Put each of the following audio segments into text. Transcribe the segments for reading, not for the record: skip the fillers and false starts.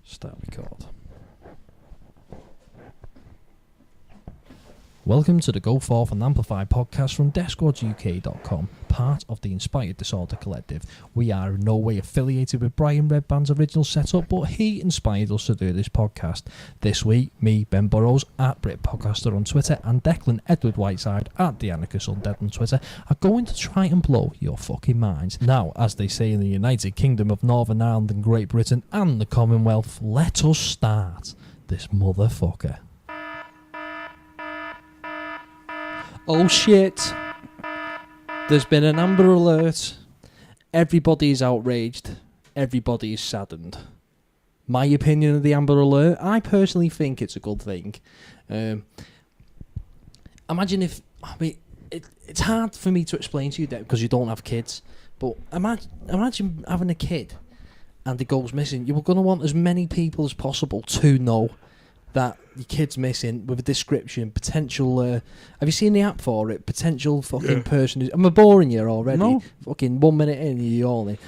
Start record. Welcome to the Go Forth and Amplify podcast from DeathSquadsUK.com, part of the Inspired Disorder Collective. We are in no way affiliated with Brian Redband's original setup, but he inspired us to do this podcast. This week, me, Ben Burrows, at Brit Podcaster on Twitter, and Declan Edward Whiteside, at The Anarchist Undead on Twitter, are going to try and blow your fucking minds. Now, as they say in the United Kingdom of Northern Ireland and Great Britain and the Commonwealth, let us start this motherfucker. Oh shit, there's been an Amber Alert. Everybody is outraged. Everybody is saddened. My opinion of the Amber Alert, I personally think it's a good thing. Imagine if, it's hard for me to explain to you that because you don't have kids, but imagine having a kid and it goes missing. You're going to want as many people as possible to know that your kid's missing with a description, potential... have you seen the app for it? Potential fucking person who's... Am I boring you already? No. Fucking 1 minute in, you're yawning.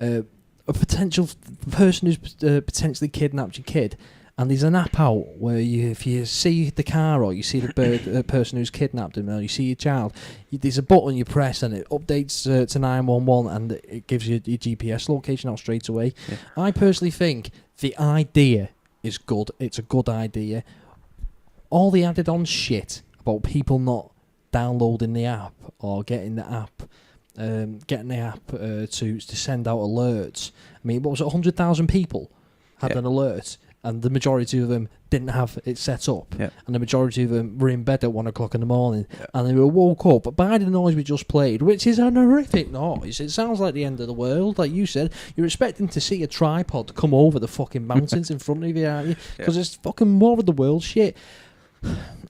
A potential person who's potentially kidnapped your kid, and there's an app out where if you see the car or you see the person who's kidnapped him or you see your child, there's a button you press and it updates to 911 and it gives you your GPS location out straight away. Yeah. I personally think the idea is good. It's a good idea. All the added on shit about people not downloading the app or getting the app to send out alerts. I mean, what was it? 100,000 people had an alert, and the majority of them didn't have it set up, and the majority of them were in bed at 1 o'clock in the morning, and they were woke up by the noise we just played, which is an horrific noise. It sounds like the end of the world, like you said. You're expecting to see a tripod come over the fucking mountains in front of you, aren't you? Because it's fucking more of the world shit.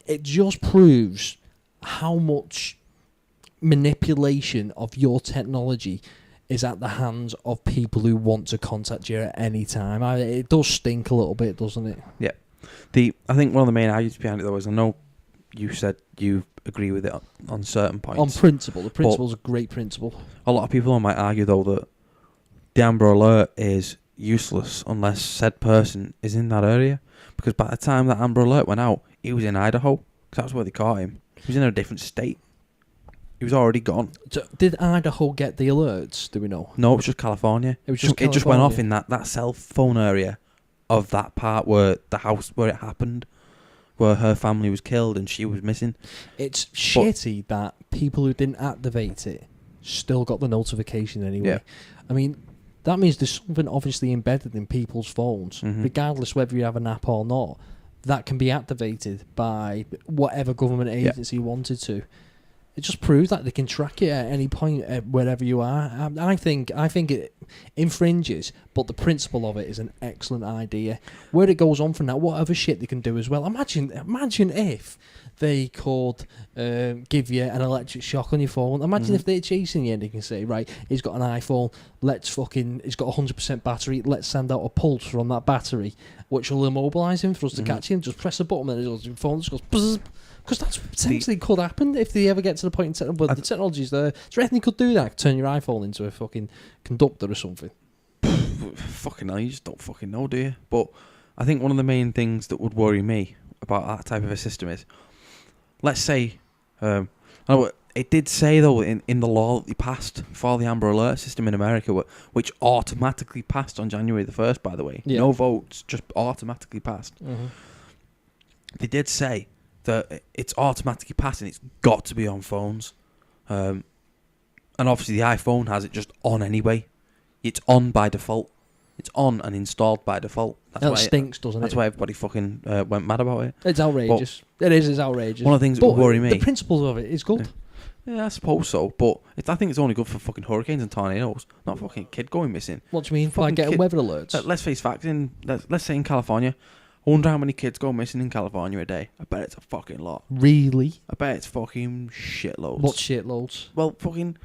It just proves how much manipulation of your technology is at the hands of people who want to contact you at any time. It does stink a little bit, doesn't it? Yeah. I think one of the main arguments behind it, though, is I know you said you agree with it on certain points. On principle. The principle's a great principle. A lot of people might argue, though, that the Amber Alert is useless unless said person is in that area. Because by the time that Amber Alert went out, he was in Idaho. Because that's where they caught him. He was in a different state. He was already gone. So did Idaho get the alerts? Do we know? No, it was just California. It just went off in that cell phone area of that part where the house where it happened, where her family was killed and she was missing. It's shitty that people who didn't activate it still got the notification anyway. Yeah. I mean, that means there's something obviously embedded in people's phones, regardless whether you have an app or not, that can be activated by whatever government agency wanted to. It just proves that they can track you at any point wherever you are. I think it infringes, but the principle of it is an excellent idea. Where it goes on from that, what other shit they can do as well. Imagine if they could give you an electric shock on your phone. Imagine if they're chasing you and they can say, right, he's got an iPhone, he's got 100% battery, let's send out a pulse from that battery, which will immobilise him for us to catch him. Just press a button and your phone just goes buzz. Because that's potentially could happen if they ever get to the point in the technology's there. Is there anything you could do that? Turn your iPhone into a fucking conductor or something? Fucking hell, you just don't fucking know, do you? But I think one of the main things that would worry me about that type of a system is, let's say, it did say though in the law that they passed for the Amber Alert system in America, which automatically passed on January the 1st, by the way. Yeah. No votes, just automatically passed. They did say that it's automatically passing. It's got to be on phones, and obviously the iPhone has it just on anyway. It's on by default. It's on and installed by default. That stinks, doesn't it? That's why everybody fucking went mad about it. It's outrageous. It's outrageous. One of the things that would worry me. The principles of it is good. Yeah, I suppose so. But I think it's only good for fucking hurricanes and tornadoes, not fucking kid going missing. What do you mean by getting weather alerts? Let's face facts. Let's say in California, I wonder how many kids go missing in California a day. I bet it's a fucking lot. Really? I bet it's fucking shitloads. What shitloads? Well, fucking...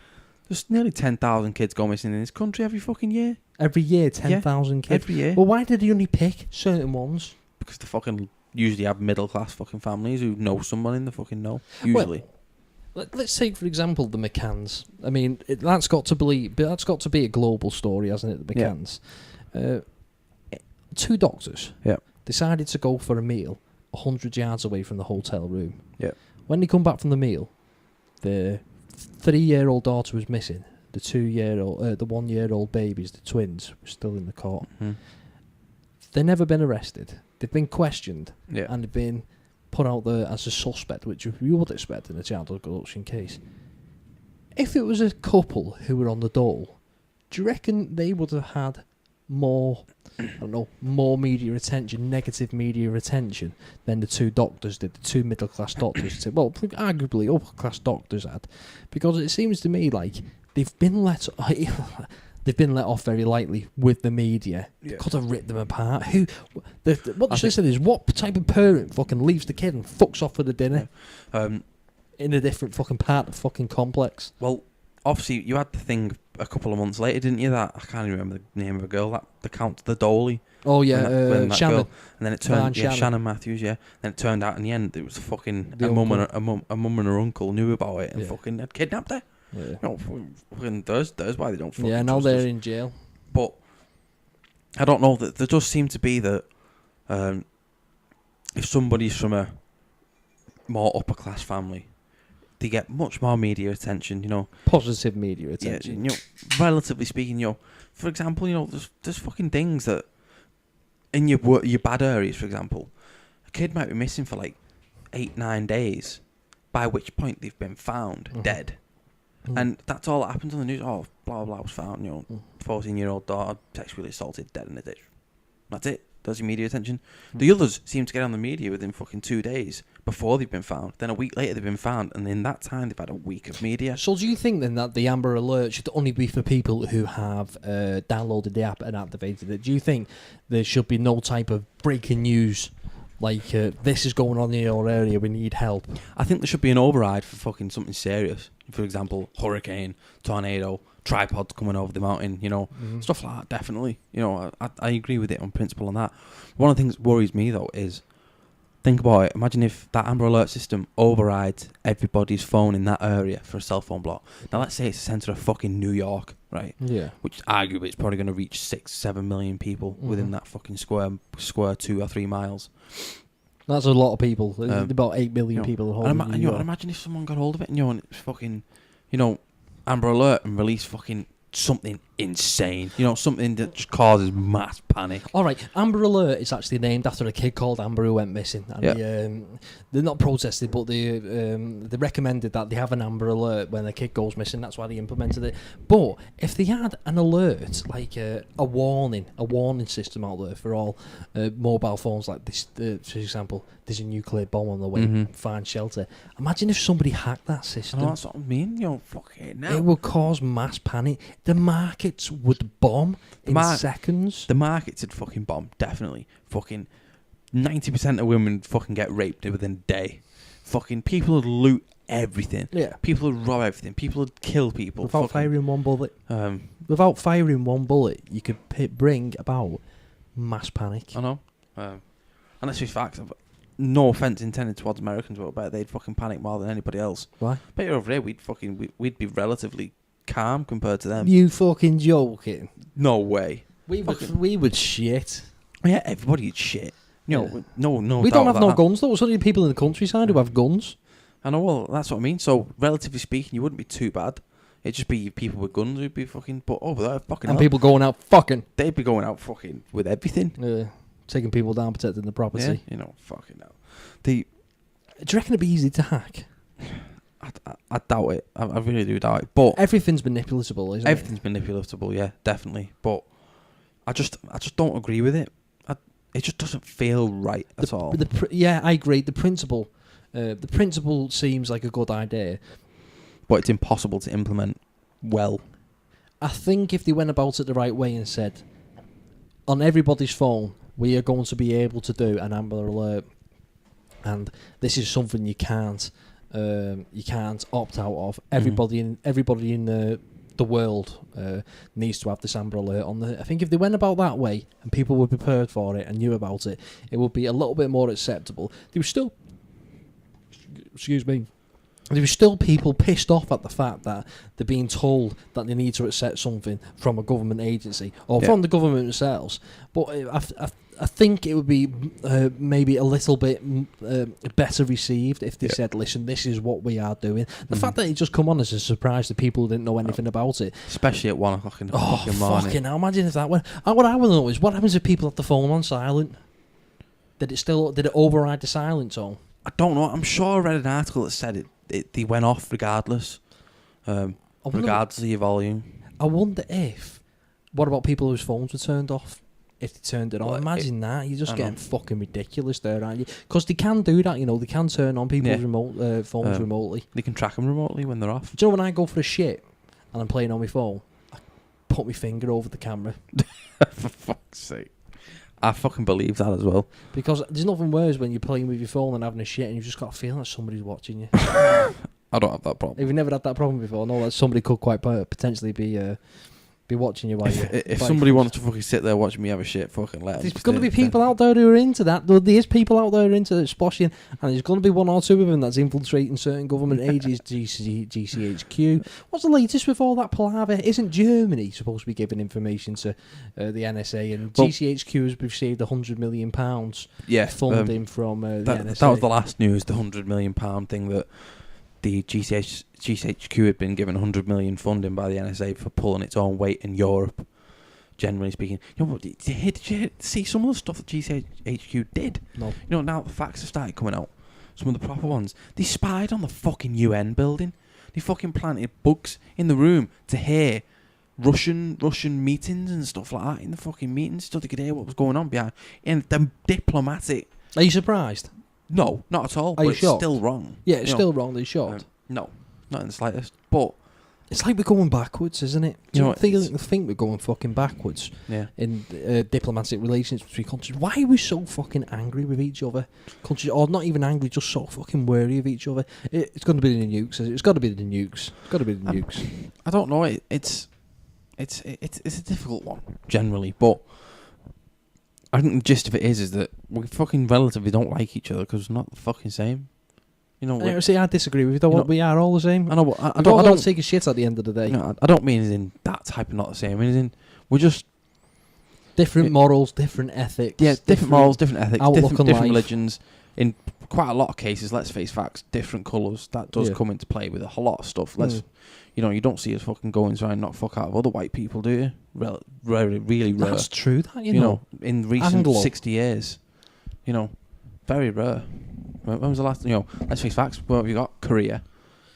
There's nearly 10,000 kids go missing in this country every fucking year. Every year, 10,000 kids? Every year. Well, why did they only pick certain ones? Because they fucking usually have middle-class fucking families who know someone in the fucking know. Usually. Well, let's take, for example, the McCanns. I mean, that's got to be a global story, hasn't it, the McCanns? Yeah. 2 doctors Yeah. decided to go for a meal 100 yards away from the hotel room. Yeah. When they come back from the meal, the 3-year-old daughter was missing. The 2-year-old, the 1-year-old babies, the twins, were still in the court. Mm. They've never been arrested. They've been questioned. Yeah. And they've been put out there as a suspect, which you would expect in a child abduction case. If it was a couple who were on the dole, do you reckon they would have had more, more media attention, negative media attention than the 2 doctors did, the 2 middle-class doctors did? Well, arguably upper-class doctors had. Because it seems to me like they've been let off very lightly with the media. Yeah. They could have ripped them apart. What they should have said is, what type of parent fucking leaves the kid and fucks off for the dinner in a different fucking part of the fucking complex? Well, obviously, you had the thing a couple of months later, didn't you? That I can't even remember the name of a girl. That the Count, the Dolly. Oh yeah, when that Shannon. Girl, and then it turned Shannon. Shannon Matthews. Yeah. Then it turned out in the end it was fucking The a mum and her uncle knew about it and fucking had kidnapped her. Yeah. No, fucking there's why they don't fucking Yeah, now trust they're us. in jail. But I don't know, that there does seem to be that if somebody's from a more upper class family, they get much more media attention, you know. Positive media attention. Yeah, you know, relatively speaking, you know, for example, you know, there's fucking things that in your bad areas, for example, a kid might be missing for like 8-9 days, by which point they've been found dead. And that's all that happens on the news. Oh, blah, blah, was found, you know, 14-year-old daughter sexually assaulted, dead in a ditch. That's it. That's your media attention. The others seem to get on the media within fucking 2 days before they've been found. Then a week later they've been found, and in that time they've had a week of media. So do you think then that the Amber Alert should only be for people who have downloaded the app and activated it? Do you think there should be no type of breaking news like this is going on in your area, we need help? I think there should be an override for fucking something serious. For example, hurricane, tornado, tripods coming over the mountain, you know, stuff like that, definitely. You know, I agree with it on principle on that. One of the things that worries me, though, is, think about it, imagine if that Amber Alert system overrides everybody's phone in that area for a cell phone block. Now, let's say it's the centre of fucking New York, right? Yeah. Which, arguably, it's probably going to reach 6-7 million people within that fucking square 2 or 3 miles. That's a lot of people. There's about 8 million people at home. And imagine if someone got hold of it and, you know, and it's fucking, you know, Amber Alert and release fucking something insane. You know, something that just causes mass panic. All right, Amber Alert is actually named after a kid called Amber who went missing. And they're not protested, but they recommended that they have an Amber Alert when a kid goes missing. That's why they implemented it. But if they had an alert, like a warning system out there for all mobile phones like this, for example, there's a nuclear bomb on the way, find shelter. Imagine if somebody hacked that system. Oh, that's what I mean. You know, fuck it now. It would cause mass panic. The markets would bomb in seconds. The markets would fucking bomb, definitely. Fucking 90% of women fucking get raped within a day. Fucking people would loot everything. Yeah. People would rob everything. People would kill people. Without firing one bullet. Without firing one bullet, you could bring about mass panic. I know. And let's be facts. No offence intended towards Americans, but I bet they'd fucking panic more than anybody else. Why? Bet over here we'd be relatively calm compared to them. You fucking joking? No way. We would shit. Yeah, everybody'd shit. You know, no. We don't have no guns though. There's only people in the countryside who have guns. I know. Well, that's what I mean. So relatively speaking, you wouldn't be too bad. It'd just be people with guns who'd be fucking. But over there, fucking. And people going out fucking. They'd be going out fucking with everything. Yeah. Taking people down, protecting the property. Yeah, you know, fucking hell. Do you reckon it'd be easy to hack? I doubt it. I really do doubt it. But everything's manipulatable, isn't it? Everything's manipulatable, yeah, definitely. But I just don't agree with it. It just doesn't feel right at all. Yeah, I agree. The principle seems like a good idea, but it's impossible to implement well. I think if they went about it the right way and said, on everybody's phone, we are going to be able to do an Amber Alert, and this is something you can't opt out of. Everybody in the world needs to have this Amber Alert on there. I think if they went about that way and people were prepared for it and knew about it, it would be a little bit more acceptable. There was still, there were still people pissed off at the fact that they're being told that they need to accept something from a government agency or from the government themselves. But I think it would be maybe a little bit better received if they said, listen, this is what we are doing. The fact that it just come on as a surprise to people who didn't know anything about it. Especially at 1 o'clock in the fucking morning. Fucking hell, imagine if that went... What I want to know is, what happens if people have the phone on silent? Did it override the silent tone? I don't know. I'm sure I read an article that said they went off regardless. Regardless of your volume. I wonder if... What about people whose phones were turned off? If they turned it on, imagine that. You're just getting fucking ridiculous there, aren't you? Because they can do that, They can turn on people's phones remotely. They can track them remotely when they're off. Do you know when I go for a shit and I'm playing on my phone, I put my finger over the camera. For fuck's sake. I fucking believe that as well. Because there's nothing worse when you're playing with your phone and having a shit and you've just got a feeling that somebody's watching you. I don't have that problem. Have you never had that problem before? No, that somebody could quite potentially be watching you while you... If somebody wants to fucking sit there watching me have a shit, fucking let them. There's going to be people out there who are into that. There's people out there who are into splashing, and there's going to be one or two of them that's infiltrating certain government agencies, GCHQ. What's the latest with all that palaver? Isn't Germany supposed to be giving information to the NSA, and GCHQ has received £100 million funding from the NSA? That was the last news, the £100 million thing that the GCHQ had been given 100 million funding by the NSA for pulling its own weight in Europe, generally speaking. Did you see some of the stuff that GCHQ did? No. Now the facts have started coming out. Some of the proper ones. They spied on the fucking UN building. They fucking planted bugs in the room to hear Russian meetings and stuff like that in the fucking meetings, so they could hear what was going on behind. And the diplomatic. Are you surprised? No, not at all. Are you but shocked? It's still wrong. Yeah, it's still wrong. They're shocked. No, not in the slightest. But it's like we're going backwards, isn't it? Do you think we're going fucking backwards in diplomatic relations between countries? Why are we so fucking angry with each other? Countries, or not even angry, just so fucking wary of each other. It's going to be the nukes. It's got to be the nukes. It's got to be the nukes. I don't know. It's a difficult one generally, but I think the gist of it is that we fucking relatively don't like each other because we're not the fucking same. I disagree with you. We are all the same. I know, but I don't take a shit at the end of the day. No, I don't mean as in that type of not the same. I mean as in we're just different morals, different ethics. Yeah, different morals, different ethics, different religions. In quite a lot of cases, let's face facts, different colours. That does come into play with a whole lot of stuff. You don't see us fucking going trying to knock fuck out of other white people, do you? Really rare. That's true. That you know, in recent 60 years, very rare. When was the last? Let's face facts. What have you got? Korea,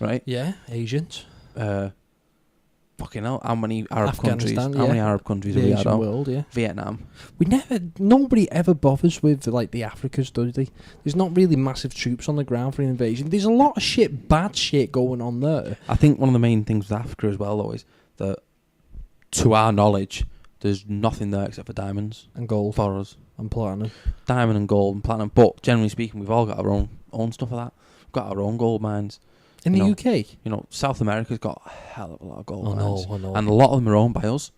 right? Yeah, Asians. Fucking hell! How many Arab countries? How many Arab countries have we had? World, yeah. Vietnam. Nobody ever bothers with the Africas, do they? There's not really massive troops on the ground for an invasion. There's a lot of bad shit going on there. I think one of the main things with Africa as well, though, is that, to our knowledge, there's nothing there except for diamonds and gold for us. And platinum. Diamond and gold and platinum. But generally speaking, we've all got our own stuff like that. We've got our own gold mines. In the UK? South America's got a hell of a lot of gold mines. I know. And a lot of them are owned by us.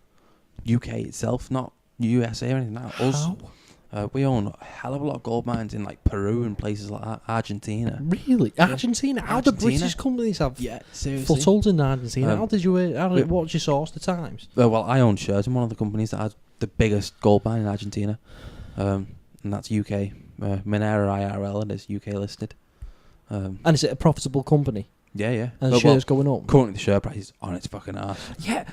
UK itself, not USA or anything like that. Us. We own a hell of a lot of gold mines in Peru and places like that. Argentina. Really? Argentina? How do British companies have footholds in Argentina? What's your source, the Times? Well, I own shares in one of the companies that has the biggest gold mine in Argentina. And that's UK. Minera IRL, and it's UK listed. And is it a profitable company? Yeah. And the shares going up? Currently the share price is on its fucking ass. Yeah.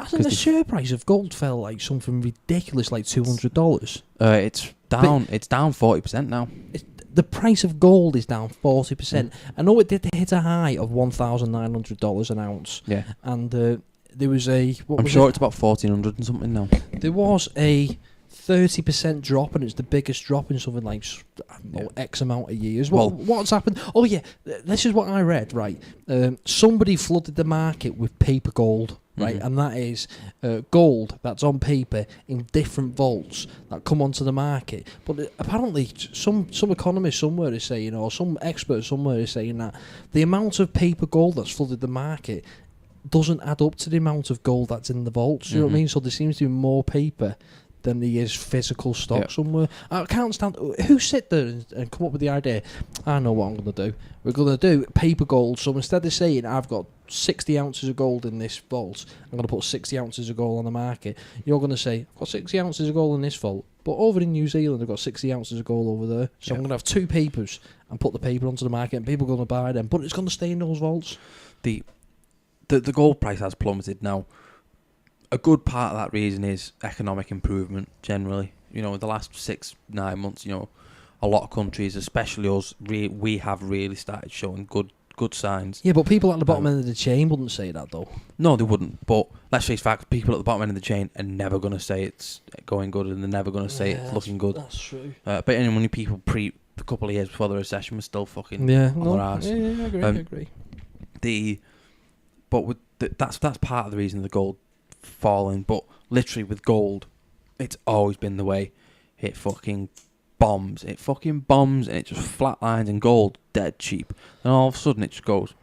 Hasn't the share price of gold fell something ridiculous, $200? It's down. It's down 40% now. The price of gold is down 40%. I know it did hit a high of $1,900 an ounce. Yeah. And there was it's about 1,400 and something now. There was a 30% drop, and it's the biggest drop in something X amount of years. What's happened? Oh yeah, this is what I read. Right, somebody flooded the market with paper gold. Right, and that is gold that's on paper in different vaults that come onto the market. But apparently, some economist somewhere is saying, or some expert somewhere is saying that the amount of paper gold that's flooded the market doesn't add up to the amount of gold that's in the vaults. You know what I mean? So there seems to be more paper than there is physical stock somewhere. I can't stand who sit there and come up with the idea. I know what I'm going to do. We're going to do paper gold. So instead of saying I've got 60 ounces of gold in this vault, I'm going to put 60 ounces of gold on the market. You're going to say I've got 60 ounces of gold in this vault, but over in New Zealand I've got 60 ounces of gold over there. So I'm going to have two papers and put the paper onto the market, and people are going to buy them. But it's going to stay in those vaults. The gold price has plummeted now. A good part of that reason is economic improvement generally. You know, in the last 6-9 months, you know, a lot of countries, especially us, we have really started showing good signs. Yeah, but people at the bottom end of the chain wouldn't say that, though. No, they wouldn't. But let's face facts, people at the bottom end of the chain are never going to say it's going good, and they're never going to say it's looking good. That's true. But many people a couple of years before the recession were still fucking on their ass. Yeah, I agree. That's part of the reason the gold falling. But literally with gold, it's always been the way. It fucking bombs. It fucking bombs, and it just flatlines. And gold dead cheap, and all of a sudden it just goes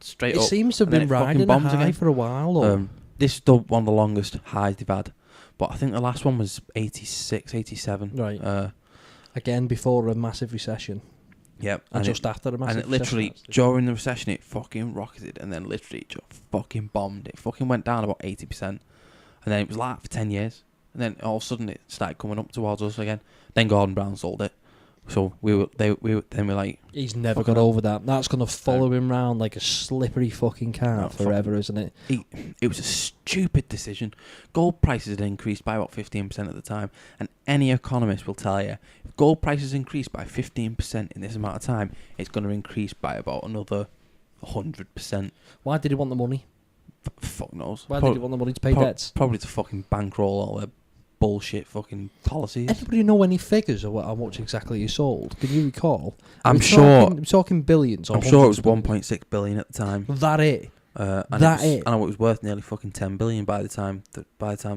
straight up. It seems to have been riding a high for a while. This is one of the longest highs they've had, but I think the last one was 86, 87. Right. Again, before a massive recession. Yep. And just after a massive recession. And it literally, during the recession, it fucking rocketed, and then literally it just fucking bombed. It fucking went down about 80%. And then it was like for 10 years. And then all of a sudden it started coming up towards us again. Then Gordon Brown sold it. So we were like... He's never got over that. That's going to follow him round like a slippery fucking car forever, isn't it? It was a stupid decision. Gold prices had increased by about 15% at the time. And any economist will tell you, if gold prices increase by 15% in this amount of time, it's going to increase by about another 100%. Why did he want the money? Fuck knows. Why did he want the money to pay debts? Probably to fucking bankroll all their bullshit fucking policies. Anybody know any figures of how much exactly he sold? Can you recall? I'm sure. I'm talking billions. I'm sure it was 1.6 billion at the time. That it. I know it was worth nearly fucking 10 billion by the time the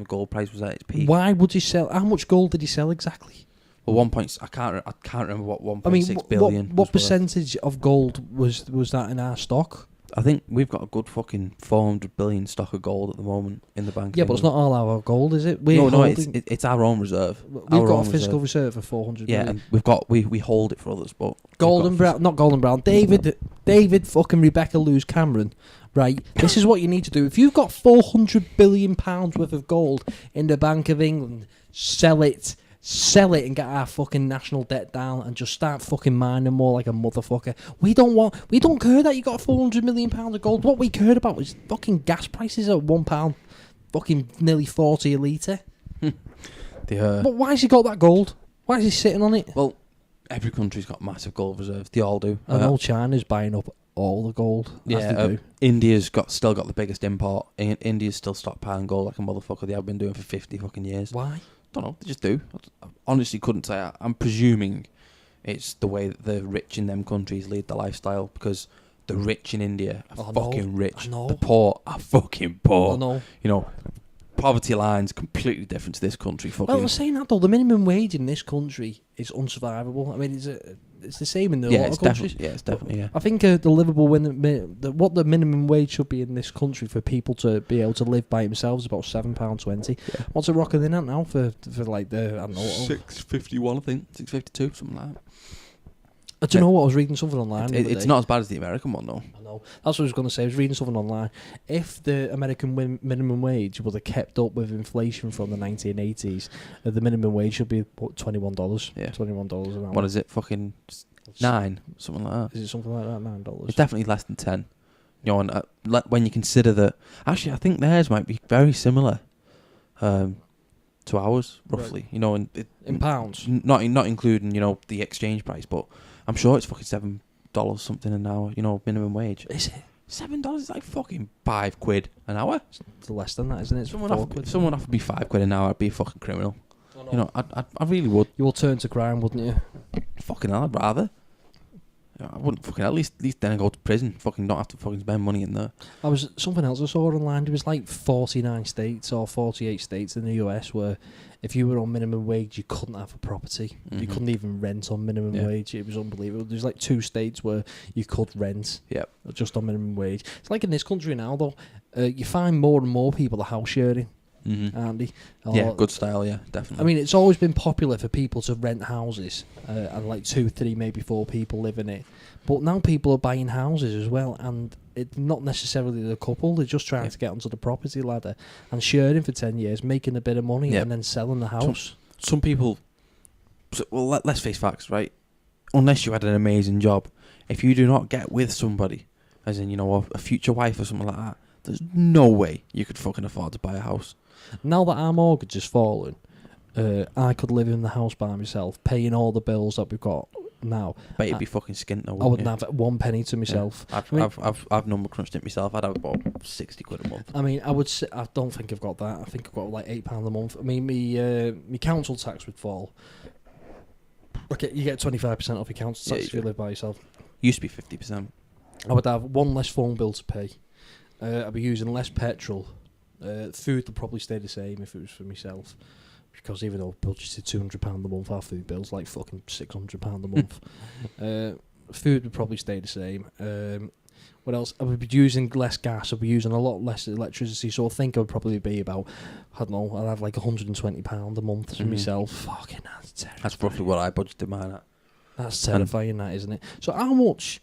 gold price was at its peak. Why would he sell? How much gold did he sell exactly? Well, I can't remember what 1.6 billion. What percentage of gold was that in our stock? I think we've got a good fucking 400 billion stock of gold at the moment in the bank. Yeah, but it's not all our gold, is it? It's our own reserve. We've got a physical reserve of 400 billion. Yeah, and we hold it for others, but not Golden Brown. David fucking Rebecca Lou's Cameron. Right, this is what you need to do. If you've got £400 billion worth of gold in the Bank of England, sell it and get our fucking national debt down and just start fucking mining more like a motherfucker. We don't care that you got £400 million of gold. What we cared about was fucking gas prices at £1, fucking nearly 40 a litre. But why has he got that gold? Why is he sitting on it? Well, every country's got massive gold reserves. They all do. I know China's buying up all the gold. Yeah, India's still got the biggest import. India's still stockpiling gold like a motherfucker. They have been doing for 50 fucking years. Why? Don't know, they just do. I honestly couldn't say. I'm presuming it's the way that the rich in them countries lead the lifestyle, because the rich in India are fucking rich. The poor are fucking poor. I know. You know, poverty line's completely different to this country. Fucking. Well, I'm saying that though, the minimum wage in this country is unsurvivable. I mean, it's the same in a lot of countries. It's definitely. I think the livable what the minimum wage should be in this country for people to be able to live by themselves is about £7.20. Yeah. What's it rocking in at now for like the I don't know £6.51 I think £6.52 something like that. I don't know what I was reading something online. It's not as bad as the American one though. I know. That's what I was going to say. I was reading something online. If the American minimum wage would have kept up with inflation from the 1980s, the minimum wage should be $21. Yeah, $21 an hour. What is it? Fucking $9, something like that. Is it something like that? $9. It's definitely less than 10. You know, and when you consider that, actually, I think theirs might be very similar to ours, roughly. Right. You know, in pounds, not including the exchange price, but I'm sure it's fucking $7 something an hour. You know, minimum wage. Is it? $7 is like fucking £5 an hour. It's less than that, isn't it? If someone offered me £5 an hour, I'd be a fucking criminal. You know, I really would. You will turn to crime, wouldn't you? Fucking hell, I'd rather. I wouldn't fucking at least then I go to prison. Fucking don't have to fucking spend money in there. Something else I saw online. There was like 49 states or 48 states in the US where if you were on minimum wage, you couldn't have a property. Mm-hmm. You couldn't even rent on minimum wage. It was unbelievable. There's like 2 states where you could rent. Just on minimum wage. It's like in this country now though. You find more and more people are house sharing. aren't they? Yeah, good style. Yeah, definitely. I mean, it's always been popular for people to rent houses and like 2, 3, maybe 4 people live in it. But now people are buying houses as well, and it's not necessarily the couple. They're just trying to get onto the property ladder and sharing for 10 years, making a bit of money, and then selling the house. Some people. Well, let's face facts, right? Unless you had an amazing job, if you do not get with somebody, as in, a future wife or something like that, there's no way you could fucking afford to buy a house. Now that our mortgage has fallen, I could live in the house by myself, paying all the bills that we've got now. But you'd be fucking skint though. I wouldn't have 1 penny to myself. Yeah. I've number crunched it myself. I'd have about 60 quid a month. I mean, I don't think I've got that. I think I've got like £8 a month. I mean, me council tax would fall. Okay, you get 25% off your council tax if you live by yourself. Used to be 50%. I would have 1 less phone bill to pay. I'd be using less petrol. Food would probably stay the same if it was for myself, because even though budgeted £200 a month, our food bill's like fucking £600 a month. Food would probably stay the same. What else? I would be using less gas. I'd be using a lot less electricity. So I think I would probably be about, I don't know, I'd have like £120 a month for myself. Fucking, that's terrifying. That's roughly what I budgeted mine at. That's terrifying, that, isn't it? So how much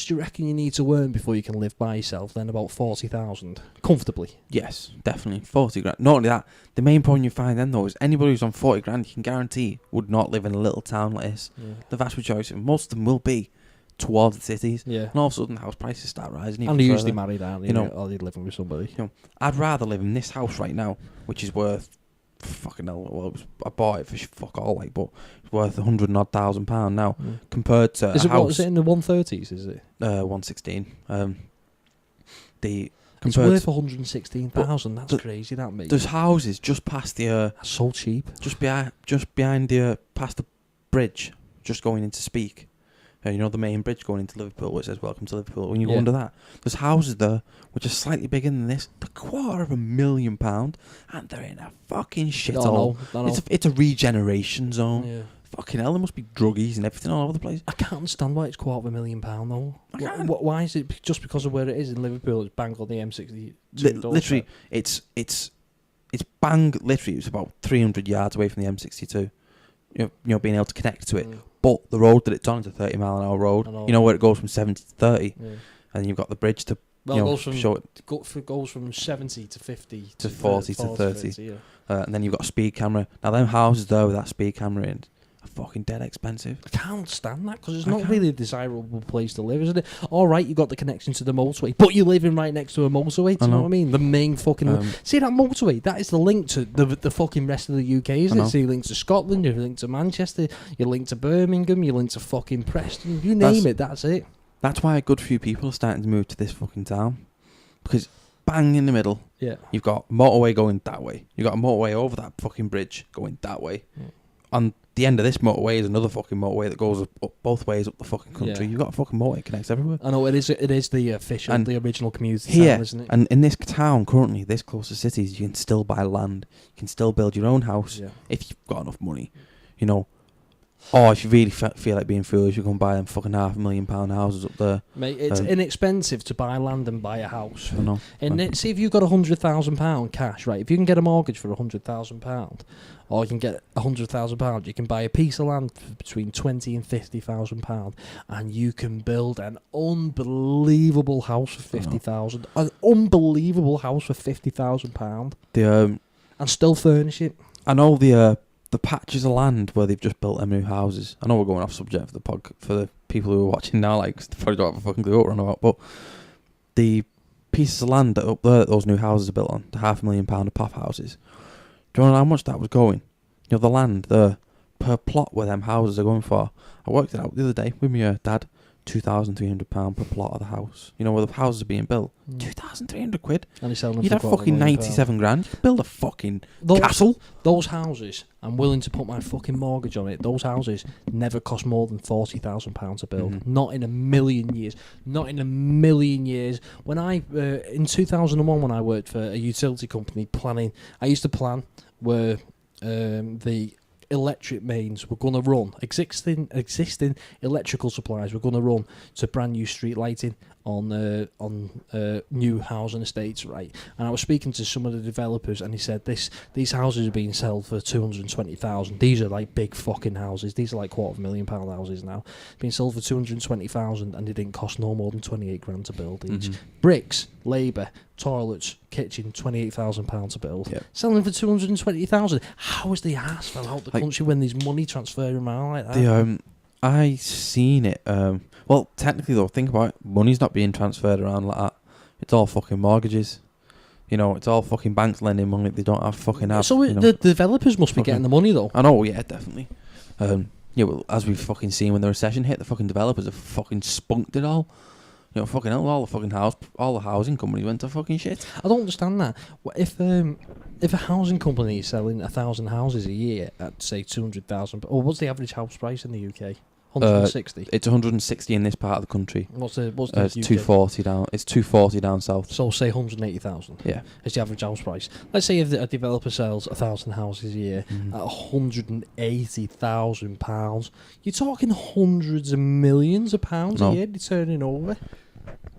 do you reckon you need to earn before you can live by yourself? Then about 40,000 comfortably. Yes, definitely 40 grand. Not only that, the main problem you find then though is anybody who's on 40 grand, you can guarantee would not live in a little town like this. Yeah. The vast majority, most of them will be towards the cities. Yeah. And all of a sudden, house prices start rising. And they're usually married, aren't they? Or they're living with somebody. I'd rather live in this house right now, which is worth fucking hell. Well, I bought it for fuck all, like, but it's worth £100,000 now compared to is a it house. What is it in the 130s? Is it 116? It's worth 116,000. That's crazy. That mate. There's houses just past the. That's so cheap. Just behind the past the bridge, just going into Speak. The main bridge going into Liverpool, which says "Welcome to Liverpool." When you go under that, there's houses there which are slightly bigger than this. They're £250,000, and they're in a fucking shithole. It's a regeneration zone. Yeah. Fucking hell, there must be druggies and everything all over the place. I can't understand why it's £250,000 though. Why is it just because of where it is in Liverpool? It's bang on the M62. Literally, it's bang. Literally, it's about 300 yards away from the M62. Being able to connect to it. But the road that it's on is a 30 mile an hour road. Where it goes from 70 to 30, and then you've got the bridge to. It goes from 70 to 50 to 40 to 30. And then you've got a speed camera. Now, them houses there with that speed camera in are fucking dead expensive. I can't stand that because it's not really a desirable place to live, isn't it? All right, you got the connection to the motorway, but you're living right next to a motorway. Do you know what I mean? The main fucking see that motorway. That is the link to the fucking rest of the UK, isn't it? So you're linked to Scotland, you're linked to Manchester, you're linked to Birmingham, you're linked to fucking Preston. You name it, that's it. That's why a good few people are starting to move to this fucking town, because bang in the middle, you've got motorway going that way. You've got a motorway over that fucking bridge going that way. On the end of this motorway is another fucking motorway that goes up both ways up the fucking country. You've got a fucking motorway that connects everywhere. I know, it is the official, the original community town, isn't it? And in this town currently, this close to cities, you can still buy land. You can still build your own house if you've got enough money, Or if you really feel like being foolish, you can buy them fucking £500,000 houses up there. Mate, it's inexpensive to buy land and buy a house. I know. And see if you've got £100,000 cash, right? If you can get a mortgage for £100,000, or you can get £100,000, you can buy a piece of land for between £20,000 and £50,000, and you can build an unbelievable house for £50,000. An unbelievable house for £50,000. And still furnish it. I know the patches of land where they've just built them new houses. I know we're going off subject for the people who are watching now, like, 'cause they probably don't have a fucking clue what we're on about, but the pieces of land that up there that those new houses are built on, the £500,000 of POF houses, do you know how much that was going? The land there, per plot where them houses are going for, I worked it out the other day with my dad, £2,300 per plot of the house. Where the houses are being built. £2,300. And he's selling them. You'd have fucking 97 grand. You build a fucking castle. Those houses, I'm willing to put my fucking mortgage on it. Those houses never cost more than £40,000 to build. Not in a million years. Not in a million years. When in 2001, when I worked for a utility company planning, I used to plan where the electric mains were going to run, existing electrical supplies were going to run to brand new street lighting. on new housing estates, right? And I was speaking to some of the developers, and he said these houses are being sold for 220,000. These are like big fucking houses. These are like £250,000 houses now, being sold for 220,000, and they didn't cost no more than 28 grand to build each. Bricks, labour, toilets, kitchen, £28,000 to build. Yep. Selling for 220,000. How is the arse fell out the country when there's money transferring around like that? I seen it. Well, technically though, think about it. Money's not being transferred around like that. It's all fucking mortgages. You know, it's all fucking banks lending money they don't have fucking have. So the developers must be getting the money though. I know, yeah, definitely. Yeah, well, as we've fucking seen when the recession hit, the fucking developers have fucking spunked it all. You know, fucking hell, all the housing companies went to fucking shit. I don't understand that. If a housing company is selling 1,000 houses a year at say 200,000, or what's the average house price in the UK? 160. It's 160 in this part of the country. What's the it's 240 down. It's 240 down south. So say 180,000. Yeah, it's the average house price. Let's say if a developer sells 1,000 houses a year at £180,000, you're talking hundreds of millions of pounds a year they're turning over.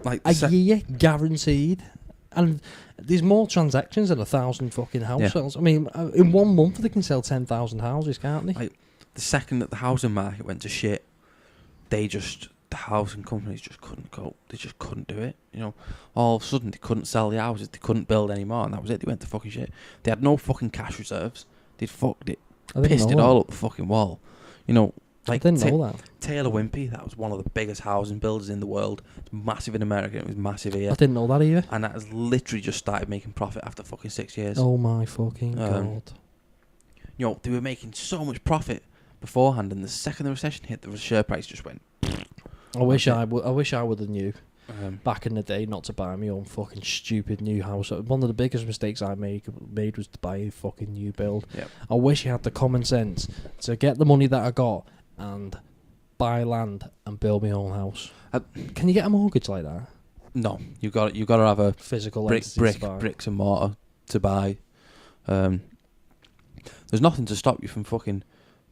Like a year, guaranteed. And there's more transactions than 1,000 fucking house sales. I mean, in 1 month they can sell 10,000 houses, can't they? Like, the second that the housing market went to shit, the housing companies just couldn't cope. They just couldn't do it. You know, all of a sudden they couldn't sell the houses, they couldn't build anymore, and that was it. They went to fucking shit. They had no fucking cash reserves. They'd fucked it, pissed it all up the fucking wall. You know, like I didn't know that. Taylor Wimpey, that was one of the biggest housing builders in the world. It's massive in America. It was massive here. I didn't know that either. And that has literally just started making profit after fucking 6 years. Oh my fucking god! You know, they were making so much profit beforehand, and the second the recession hit, the share price just went. I wish I would have knew back in the day not to buy my own fucking stupid new house. One of the biggest mistakes I made was to buy a fucking new build. Yep. I wish I had the common sense to get the money that I got and buy land and build my own house. Can you get a mortgage like that? No, you got to have a physical bricks and mortar to buy. There's nothing to stop you from fucking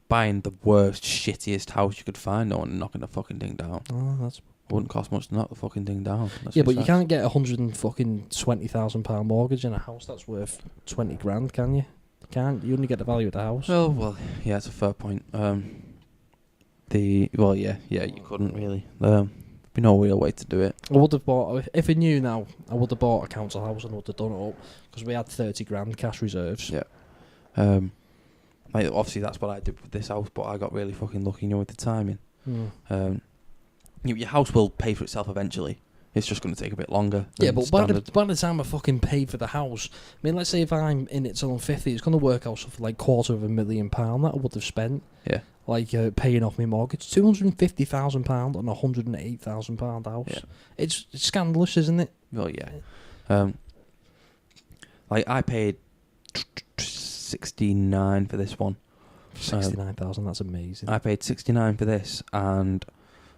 buying the worst, shittiest house you could find and knocking the fucking thing down. Oh, it wouldn't cost much to knock the fucking thing down. Yeah, but you can't get £120,000 mortgage in a house that's worth 20 grand, can you? You can't. You only get the value of the house. Well, yeah, it's a fair point. You couldn't really. Be no real way to do it. I would have bought, if I knew now, I would have bought a council house and would have done it up because we had 30 grand cash reserves. Yeah. Like, obviously that's what I did with this house, but I got really fucking lucky, with the timing. Your house will pay for itself eventually. It's just going to take a bit longer. Yeah, but by the time I fucking paid for the house, I mean, let's say if I'm in it till I'm 50, it's going to work out for like £250,000 that I would have spent. Yeah. Like paying off my mortgage, £250,000 on a £180,000 house. Yeah. It's scandalous, isn't it? Well, yeah. Like I paid 69 for this one. 69,000, that's amazing. I paid 69 for this, and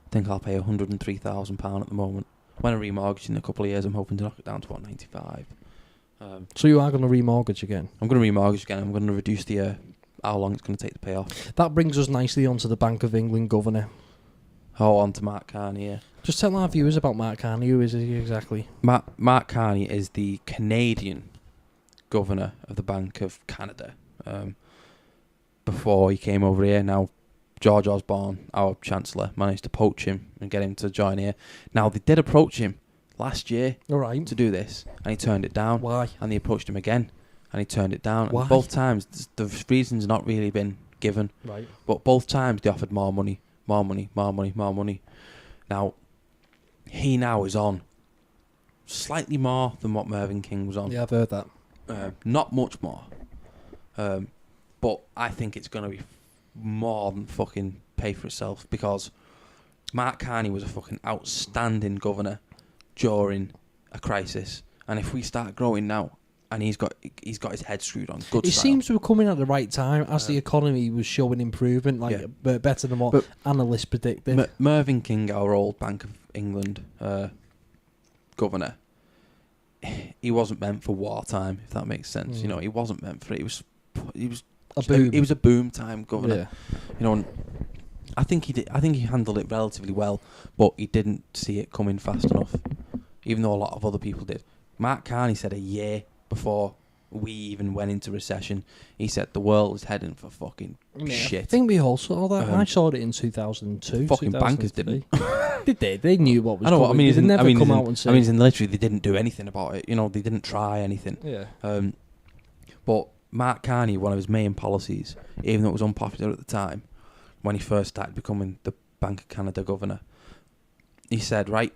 I think I'll pay £103,000 at the moment. When I remortgage in a couple of years, I'm hoping to knock it down to about 95. So you are going to remortgage again? I'm going to remortgage again. I'm going to reduce the how long it's going to take to pay off. That brings us nicely onto the Bank of England governor. Oh, on to Mark Carney, yeah. Just tell our viewers about Mark Carney. Who is he exactly? Mark Carney is the Canadian governor of the Bank of Canada. Before he came over here, now George Osborne, our Chancellor, managed to poach him and get him to join here. Now, they did approach him last year to do this, and he turned it down. Why? And they approached him again, and he turned it down. Why? And both times, the reason's not really been given. Right. But both times, they offered more money. Now, he now is on slightly more than what Mervyn King was on. Yeah, I've heard that. Not much more. But I think it's going to be more than fucking pay for itself, because Mark Carney was a fucking outstanding governor during a crisis, and if we start growing now, and he's got his head screwed on good He style. seems to have come in at the right time as the economy was showing improvement, better than what analysts predicted. Mervyn King, our old Bank of England governor, he wasn't meant for wartime, if that makes sense. You know, he wasn't meant for it. He was a boom time governor. Yeah. You know, I think he did. I think he handled it relatively well, but he didn't see it coming fast enough, even though a lot of other people did. Mark Carney said a year before we even went into recession, he said the world is heading for fucking shit. I think we all saw that. I saw it in 2002. Fucking bankers didn't. Did they? They knew what was I know coming. what I mean. They never come out and say. I mean, literally, they didn't do anything about it. You know, they didn't try anything. Yeah. But Mark Carney, one of his main policies, even though it was unpopular at the time, when he first started becoming the Bank of Canada governor, he said, right,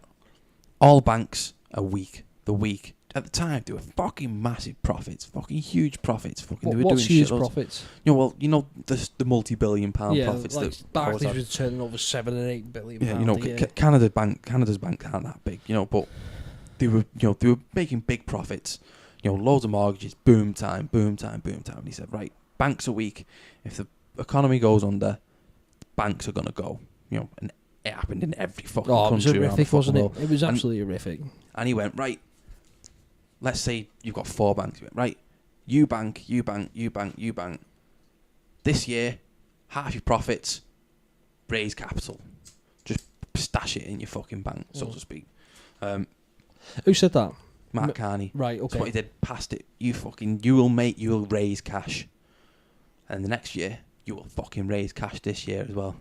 all banks are weak. The weak. At the time, they were fucking massive profits, fucking huge profits. Fucking, they were what's doing huge shitloads. Profits? The multi-billion-pound profits. Like that Barclays was turning over $7 and $8 billion. Yeah, Canada's banks aren't that big, but they were making big profits. Loads of mortgages, boom time. And he said, right, banks are weak. If the economy goes under, banks are gonna go. And it happened in every fucking country. It was horrific, wasn't world. it? It was absolutely horrific. And he went, right, let's say you've got 4 banks. He went, right, you bank. This year, half your profits, raise capital. Just stash it in your fucking bank, so to speak. Who said that? Mark Carney. Right, okay. That's what he did. Passed it. You will raise cash. And the next year, you will fucking raise cash this year as well.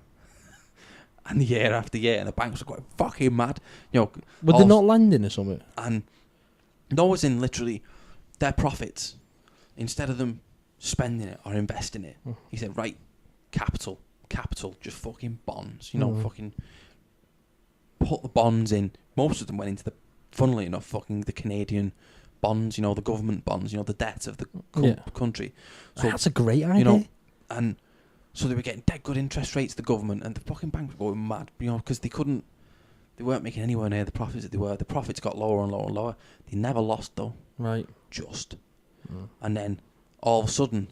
And the year after year, and the banks were going fucking mad. Were they not lending or something? And no, as in literally their profits, instead of them spending it or investing it, he said, right, capital, just fucking bonds. Fucking put the bonds in. Most of them went into the, funnily enough, fucking the Canadian bonds, the government bonds, the debt of the country. So that's a great idea. And so they were getting dead good interest rates, the government, and the fucking banks were going mad, because they weren't making anywhere near the profits that they were. The profits got lower and lower and lower. They never lost, though. Right. Just. And then, all of a sudden,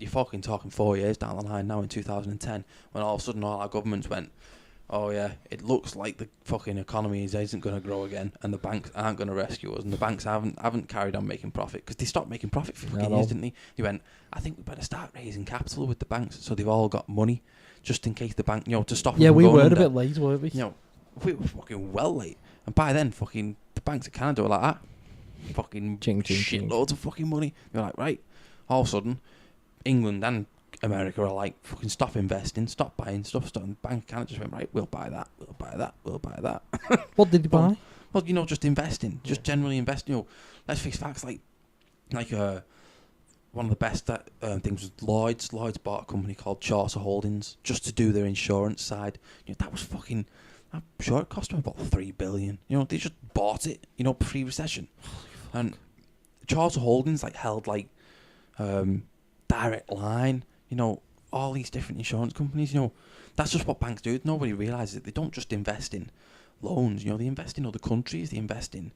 you're fucking talking 4 years down the line now in 2010, when all of a sudden all our governments went, oh yeah, it looks like the fucking economy isn't going to grow again, and the banks aren't going to rescue us, and the banks haven't carried on making profit, because they stopped making profit for fucking years, didn't they? They went, I think we better start raising capital with the banks, so they've all got money, just in case the bank, to stop them from we going were under. a bit late, weren't we? We were fucking well late, and by then, fucking the banks of Canada were like that, fucking shitloads of fucking money. They're like, right, all of a sudden, England and America are like, fucking stop investing, stop buying stuff. The Bank of Canada just went, right, we'll buy that. What did you buy? Well, just investing, just generally investing. Let's face facts, like one of the best things was Lloyd's. Lloyd's bought a company called Charter Holdings just to do their insurance side. That was fucking, I'm sure it cost them about $3 billion. They just bought it, pre-recession. And Charter Holdings held Direct Line, all these different insurance companies, that's just what banks do. Nobody realises it. They don't just invest in loans, they invest in other countries, they invest in,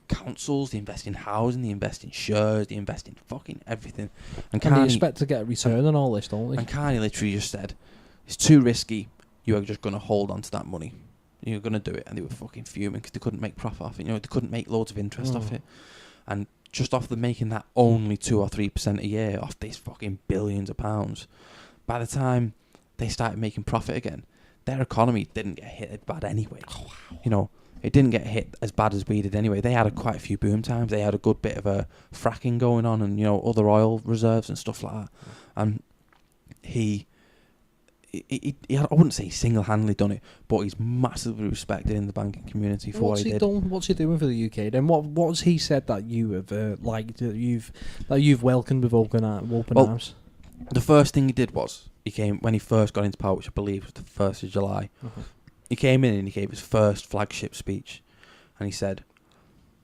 councils, they invest in housing, they invest in shares, they invest in fucking everything. And they expect to get a return on all this, don't they? And Carney literally just said, it's too risky, you are just going to hold on to that money. You're going to do it. And they were fucking fuming because they couldn't make profit off it. They couldn't make loads of interest off it. And just off them making that only 2 or 3% a year off these fucking billions of pounds, by the time they started making profit again, their economy didn't get hit bad anyway. Oh, wow. It didn't get hit as bad as we did anyway. They had quite a few boom times. They had a good bit of a fracking going on, and other oil reserves and stuff like that. And he I wouldn't say single-handedly done it, but he's massively respected in the banking community for what he did. What's he doing for the UK then? What's he said that you have liked, that you've welcomed with open arms? The first thing he did was, when he first got into power, which I believe was the 1st of July, he came in and he gave his first flagship speech, and he said,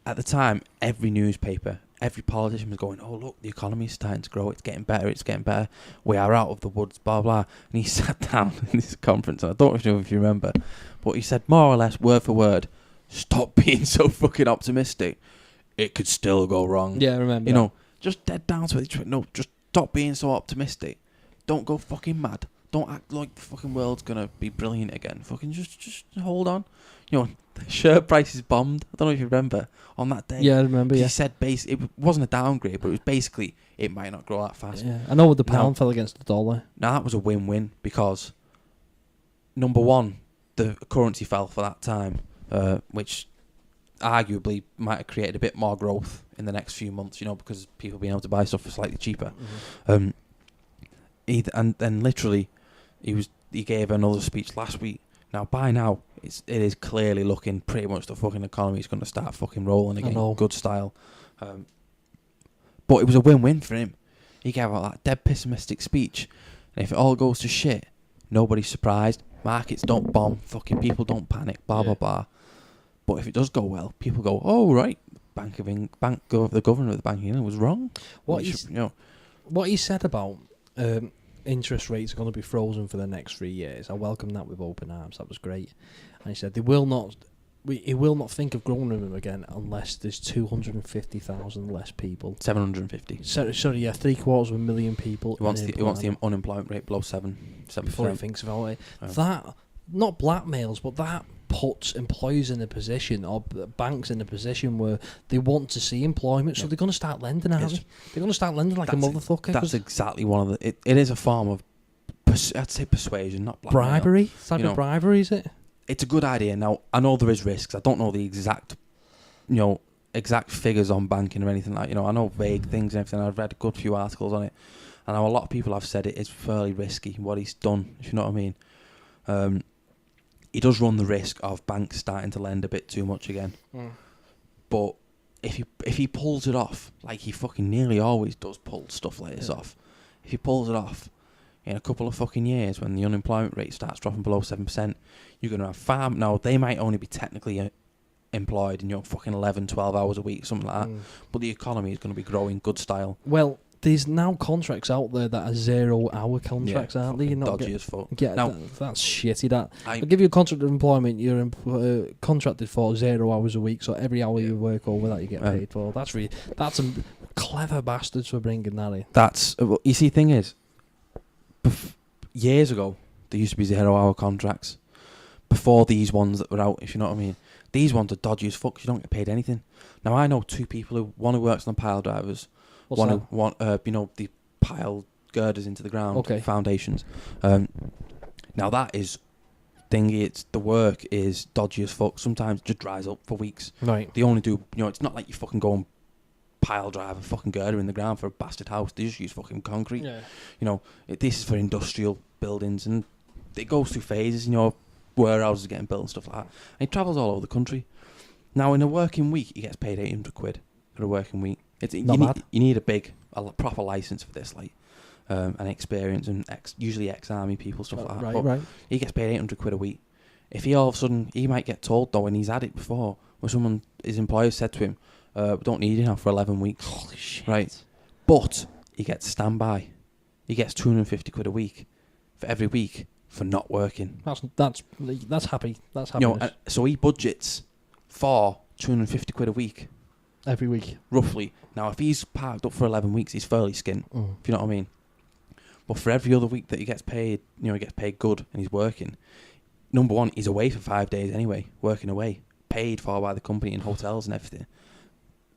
at the time, every newspaper, every politician was going, oh, look, the economy is starting to grow, it's getting better, we are out of the woods, blah, blah. And he sat down in this conference, and I don't know if you remember, but he said, more or less, word for word, stop being so fucking optimistic. It could still go wrong. Yeah, I remember. Just dead down to it. No, just stop being so optimistic. Don't go fucking mad. Don't act like the fucking world's going to be brilliant again. Fucking just hold on. The share prices bombed. I don't know if you remember on that day. Yeah, I remember. Yeah. He said it wasn't a downgrade, but it was basically it might not grow that fast. Yeah, I know the pound fell against the dollar. Now that was a win-win because number one, the currency fell for that time, which arguably might have created a bit more growth in the next few months, because people being able to buy stuff for slightly cheaper. And then literally, he gave another speech last week. Now, by now, it is clearly looking pretty much the fucking economy is going to start fucking rolling again, good style. But it was a win-win for him. He gave out that dead pessimistic speech, and if it all goes to shit, nobody's surprised. Markets don't bomb, fucking people don't panic, blah blah blah. But if it does go well, people go, "Oh right, the governor of the Bank of England was wrong." What he said about interest rates are going to be frozen for the next 3 years, I welcome that with open arms. That was great. And he said he will not think of growing them again unless there's 250,000 less people. 750. Sorry, 750,000 people. He wants the unemployment rate below 7%. Before he thinks about it, that not blackmails, but that puts employers in a position, or banks in a position where they want to see employment, so they're going to start lending. They're going to start lending like a motherfucker. That's exactly one of the. It is a form of, I'd say persuasion, not blackmail. Bribery. Type of bribery, is it? It's a good idea. Now, I know there is risks. I don't know the exact figures on banking or anything like. I know vague things and everything. I've read a good few articles on it, and I know a lot of people have said it is fairly risky what he's done. If you know what I mean. He does run the risk of banks starting to lend a bit too much again. But if he pulls it off, like he fucking nearly always does pull stuff like this off, if he pulls it off, in a couple of fucking years when the unemployment rate starts dropping below 7%, you're going to have now they might only be technically employed in fucking 11, 12 hours a week, something like that, but the economy is going to be growing good style. Well, there's now contracts out there that are 0-hour contracts, aren't they? You're not dodgy as fuck. Now, that's shitty. I'll give you a contract of employment. You're contracted for 0 hours a week, so every hour you work over that you get paid for. That's some clever bastards for bringing that in. You see, thing is, years ago there used to be 0-hour contracts before these ones that were out. If you know what I mean, these ones are dodgy as fuck. You don't get paid anything. Now I know two people one who works on pile drivers. The pile girders into the ground, foundations. Now that is thingy. It's the work is dodgy as fuck. Sometimes it just dries up for weeks. Right. They only do. It's not like you fucking go and pile drive a fucking girder in the ground for a bastard house. They just use fucking concrete. Yeah. This is for industrial buildings, and it goes through phases. Warehouses are getting built and stuff like that. And it travels all over the country. Now in a working week, he gets paid 800 quid for a working week. You need a proper license for this, and experience, and usually ex-army people, stuff like that. Right. He gets paid 800 quid a week. If he all of a sudden, he might get told though, and he's had it before, where his employer said to him, "We don't need you now for 11 weeks." Holy shit! Right, but he gets standby. He gets 250 quid a week for every week for not working. That's happy. That's happiness. So he budgets for 250 quid a week. Every week. Roughly. Now, if he's parked up for 11 weeks, he's fairly skint, if you know what I mean. But for every other week that he gets paid, he gets paid good and he's working, number one, he's away for 5 days anyway, working away, paid for by the company in hotels and everything.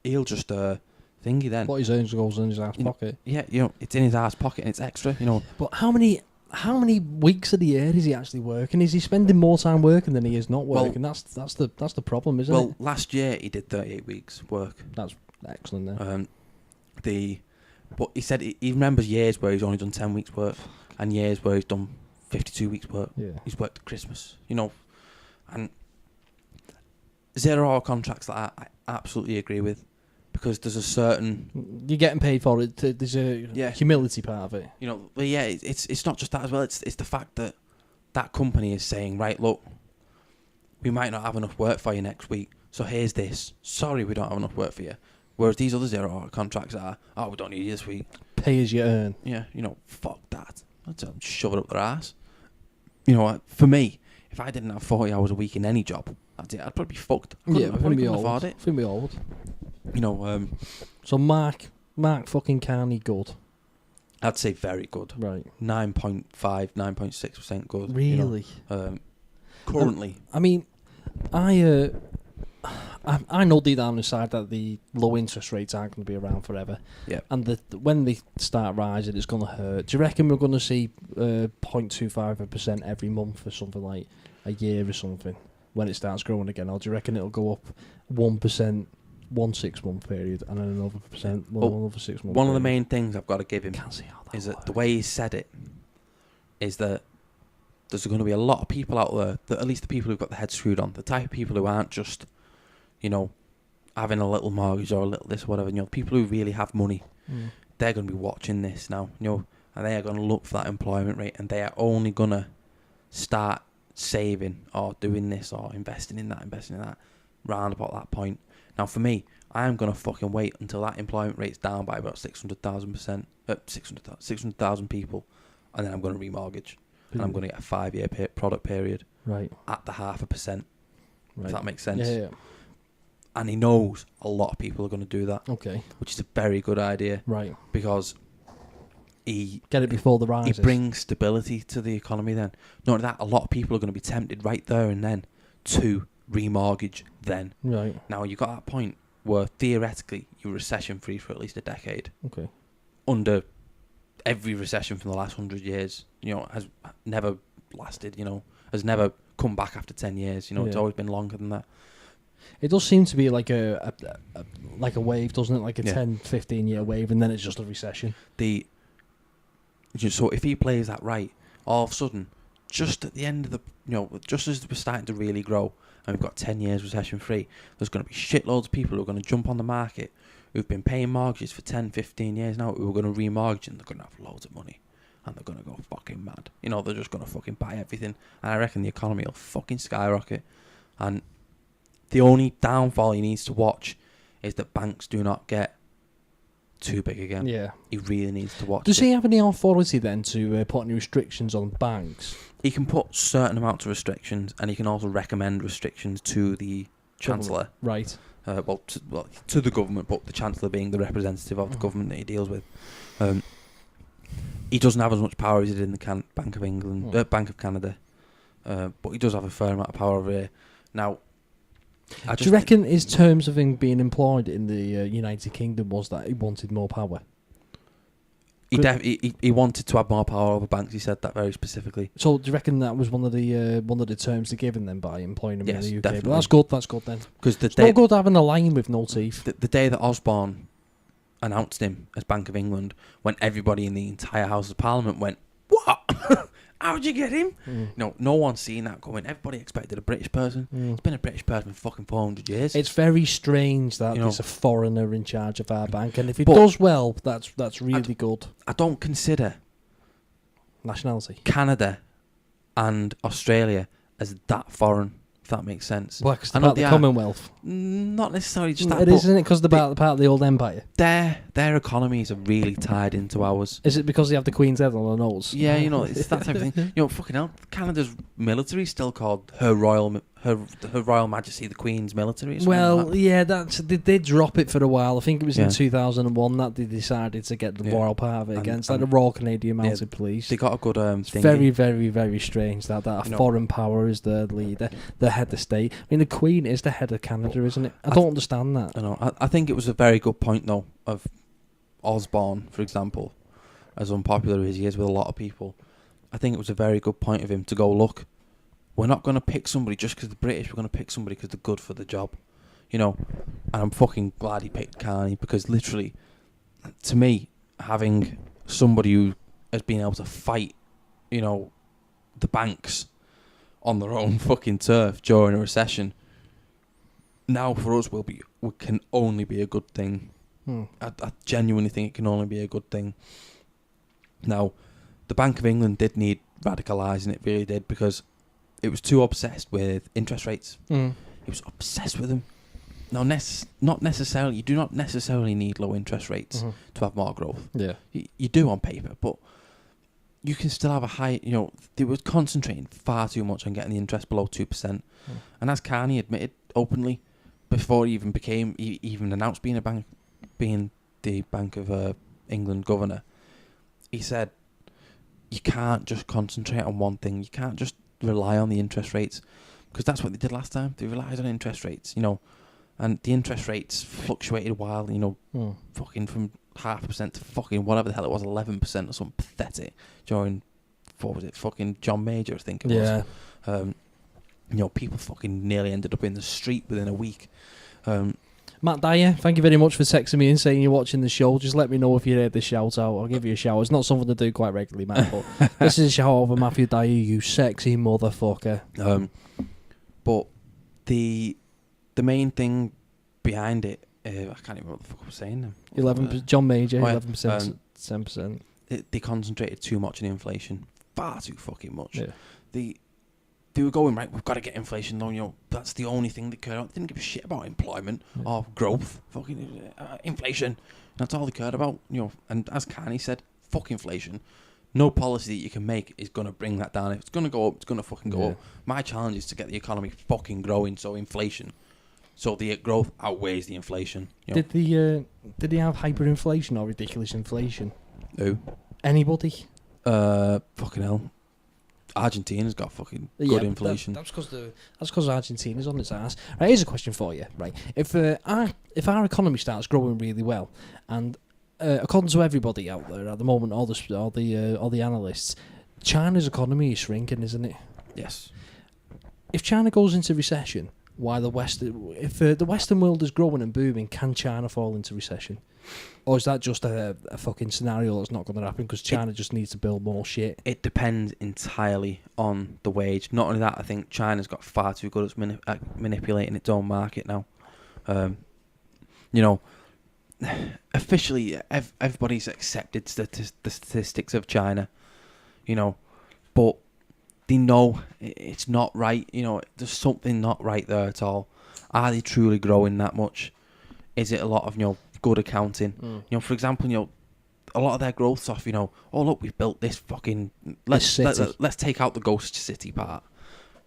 He'll just, thingy then. What he earns goes in his ass pocket. Yeah, it's in his ass pocket and it's extra, But how many weeks of the year is he actually working? Is he spending more time working than he is not working? That's the problem, isn't it? Well, last year he did 38 weeks work. That's excellent then. But he said he remembers years where he's only done 10 weeks work and years where he's done 52 weeks work. Yeah. He's worked at Christmas, and 0-hour contracts like that I absolutely agree with, because there's a certain... You're getting paid for it. There's a humility part of it. But yeah, it's not just that as well. It's the fact that that company is saying, right, look, we might not have enough work for you next week, so here's this. Sorry, we don't have enough work for you. Whereas these other 0-hour contracts are, we don't need you this week. Pay as you earn. Yeah, fuck that. I'd shove it up their ass. For me, if I didn't have 40 hours a week in any job, I'd probably be fucked. I couldn't afford it. I think we all would. So Mark fucking Carney good. I'd say very good. Right. 9.5, 9.6% good. Really? Currently. I mean, I I know deep down inside that the low interest rates aren't going to be around forever. Yeah. And when they start rising, it's going to hurt. Do you reckon we're going to see 0.25% every month for something like a year or something when it starts growing again? Or do you reckon it'll go up 1%, 1 6 month period, and then another percent, another 6 month One period? of the main things I've got to give him is that the way he said it is that there's going to be a lot of people out there, that at least the people who've got their head screwed on, the type of people who aren't just, having a little mortgage or a little this or whatever, people who really have money, they're going to be watching this now, and they are going to look for that employment rate, and they are only going to start saving or doing this or investing in that, round about that point. Now, for me, I am going to fucking wait until that employment rate's down by about 600,000 people, and then I'm going to remortgage. And I'm going to get a 5-year product period at the 0.5%. If that makes sense. Yeah. And he knows a lot of people are going to do that. Okay. Which is a very good idea. Right. Because he... Get it before the rises. He brings stability to the economy then. Not only that, a lot of people are going to be tempted right there and then to remortgage then. Right. Now, you got that point where theoretically you're recession-free for at least a decade. Okay. Under... every recession from the last 100 years, has never lasted, has never come back after 10 years. It's always been longer than that. It does seem to be like a wave, doesn't it? Like a 10, 15-year wave, and then it's just a recession. So if he plays that right, all of a sudden, just at the end of the, just as we're starting to really grow, and we've got 10 years recession-free, there's going to be shitloads of people who are going to jump on the market who've been paying mortgages for 10, 15 years now, who are going to remortgage, and they're going to have loads of money. And they're going to go fucking mad. They're just going to fucking buy everything. And I reckon the economy will fucking skyrocket. And the only downfall he needs to watch is that banks do not get too big again. Yeah. He really needs to watch Does he have any authority then to put any restrictions on banks? He can put certain amounts of restrictions, and he can also recommend restrictions to the Chancellor. Right. To the government, but the Chancellor being the representative of the government that he deals with. He doesn't have as much power as he did in the Bank of England, Bank of Canada, but he does have a fair amount of power over here. Now, do you reckon his terms of him being employed in the United Kingdom was that he wanted more power? He wanted to have more power over banks. He said that very specifically. So do you reckon that was one of the terms they're given them by employing him in the UK? Definitely. But that's good then. Because it's not good having a lion with no teeth. The day that Osborne announced him as Bank of England, when everybody in the entire House of Parliament went, "What? How'd you get him?" No one's seen that coming. Everybody expected a British person. It's been a British person for fucking 400 years. It's very strange that there's a foreigner in charge of our bank, and if he does well, that's really good. I don't consider nationality Canada and Australia as that foreign, if that makes sense. Well, because they're the Commonwealth. Not necessarily just that. It isn't it because they're part of the old empire? Their economies are really tied into ours. Is it because they have the Queen's head on their nose? Yeah, it's that type of thing. Fucking hell, Canada's military is still called Her Royal Majesty the Queen's military. Well, yeah, they did drop it for a while. I think it was in 2001 that they decided to get the royal part of it again. It's like the Royal Canadian Mounted Police. They got a good it's very, very, very strange that a foreign power is the leader, the head of state. I mean, the Queen is the head of Canada, isn't it? I don't understand that. I know. I think it was a very good point, though, of Osborne, for example, as unpopular as he is with a lot of people. I think it was a very good point of him to go, look, we're not going to pick somebody just because they're British. We're going to pick somebody because they're good for the job. And I'm fucking glad he picked Carney, because literally, to me, having somebody who has been able to fight, the banks on their own fucking turf during a recession, now for us can only be a good thing. I genuinely think it can only be a good thing. Now, the Bank of England did need radicalising, it really did, because it was too obsessed with interest rates. It was obsessed with them. Now, not necessarily. You do not necessarily need low interest rates to have more growth. Yeah, you do on paper, but you can still have a high. They were concentrating far too much on getting the interest below 2%, and as Carney admitted openly, before he even announced being the Bank of England governor, he said, "You can't just concentrate on one thing. You can't just rely on the interest rates, because that's what they did last time. They relied on interest rates, and the interest rates fluctuated wild, fucking from 0.5% to fucking whatever the hell it was, 11% or something pathetic during, what was it, fucking John Major, I think it was. People fucking nearly ended up in the street within a week. Matt Dyer, thank you very much for texting me and saying you're watching the show. Just let me know if you heard the shout out. I'll give you a shout. It's not something to do quite regularly, Matt, but this is a shout out over Matthew Dyer, you sexy motherfucker. But the main thing behind it, I can't even remember what the fuck I was saying now. 11%, John Major, 11%, 10%. They concentrated too much on inflation, far too fucking much. Yeah. They were going, right, we've got to get inflation down, that's the only thing they cared about. They didn't give a shit about employment or growth, fucking inflation. That's all they cared about, and as Carney said, fuck inflation. No policy that you can make is going to bring that down. If it's going to go up, it's going to fucking go up. My challenge is to get the economy fucking growing, so the growth outweighs the inflation. Did he have hyperinflation or ridiculous inflation? Who? Anybody? Fucking hell. Argentina's got fucking good inflation. That's because Argentina's on its ass. Right, here's a question for you. Right, if our economy starts growing really well, and according to everybody out there at the moment, all the analysts, China's economy is shrinking, isn't it? Yes. If China goes into recession, if the Western world is growing and booming, can China fall into recession? Or is that just a fucking scenario that's not going to happen because China just needs to build more shit? It depends entirely on the wage. Not only that, I think China's got far too good at manipulating its own market now. Officially, everybody's accepted the statistics of China, but they know it's not right. There's something not right there at all. Are they truly growing that much? Is it a lot of, good accounting? For example, a lot of their growth's off, oh look, we've built this fucking let's take out the ghost city part.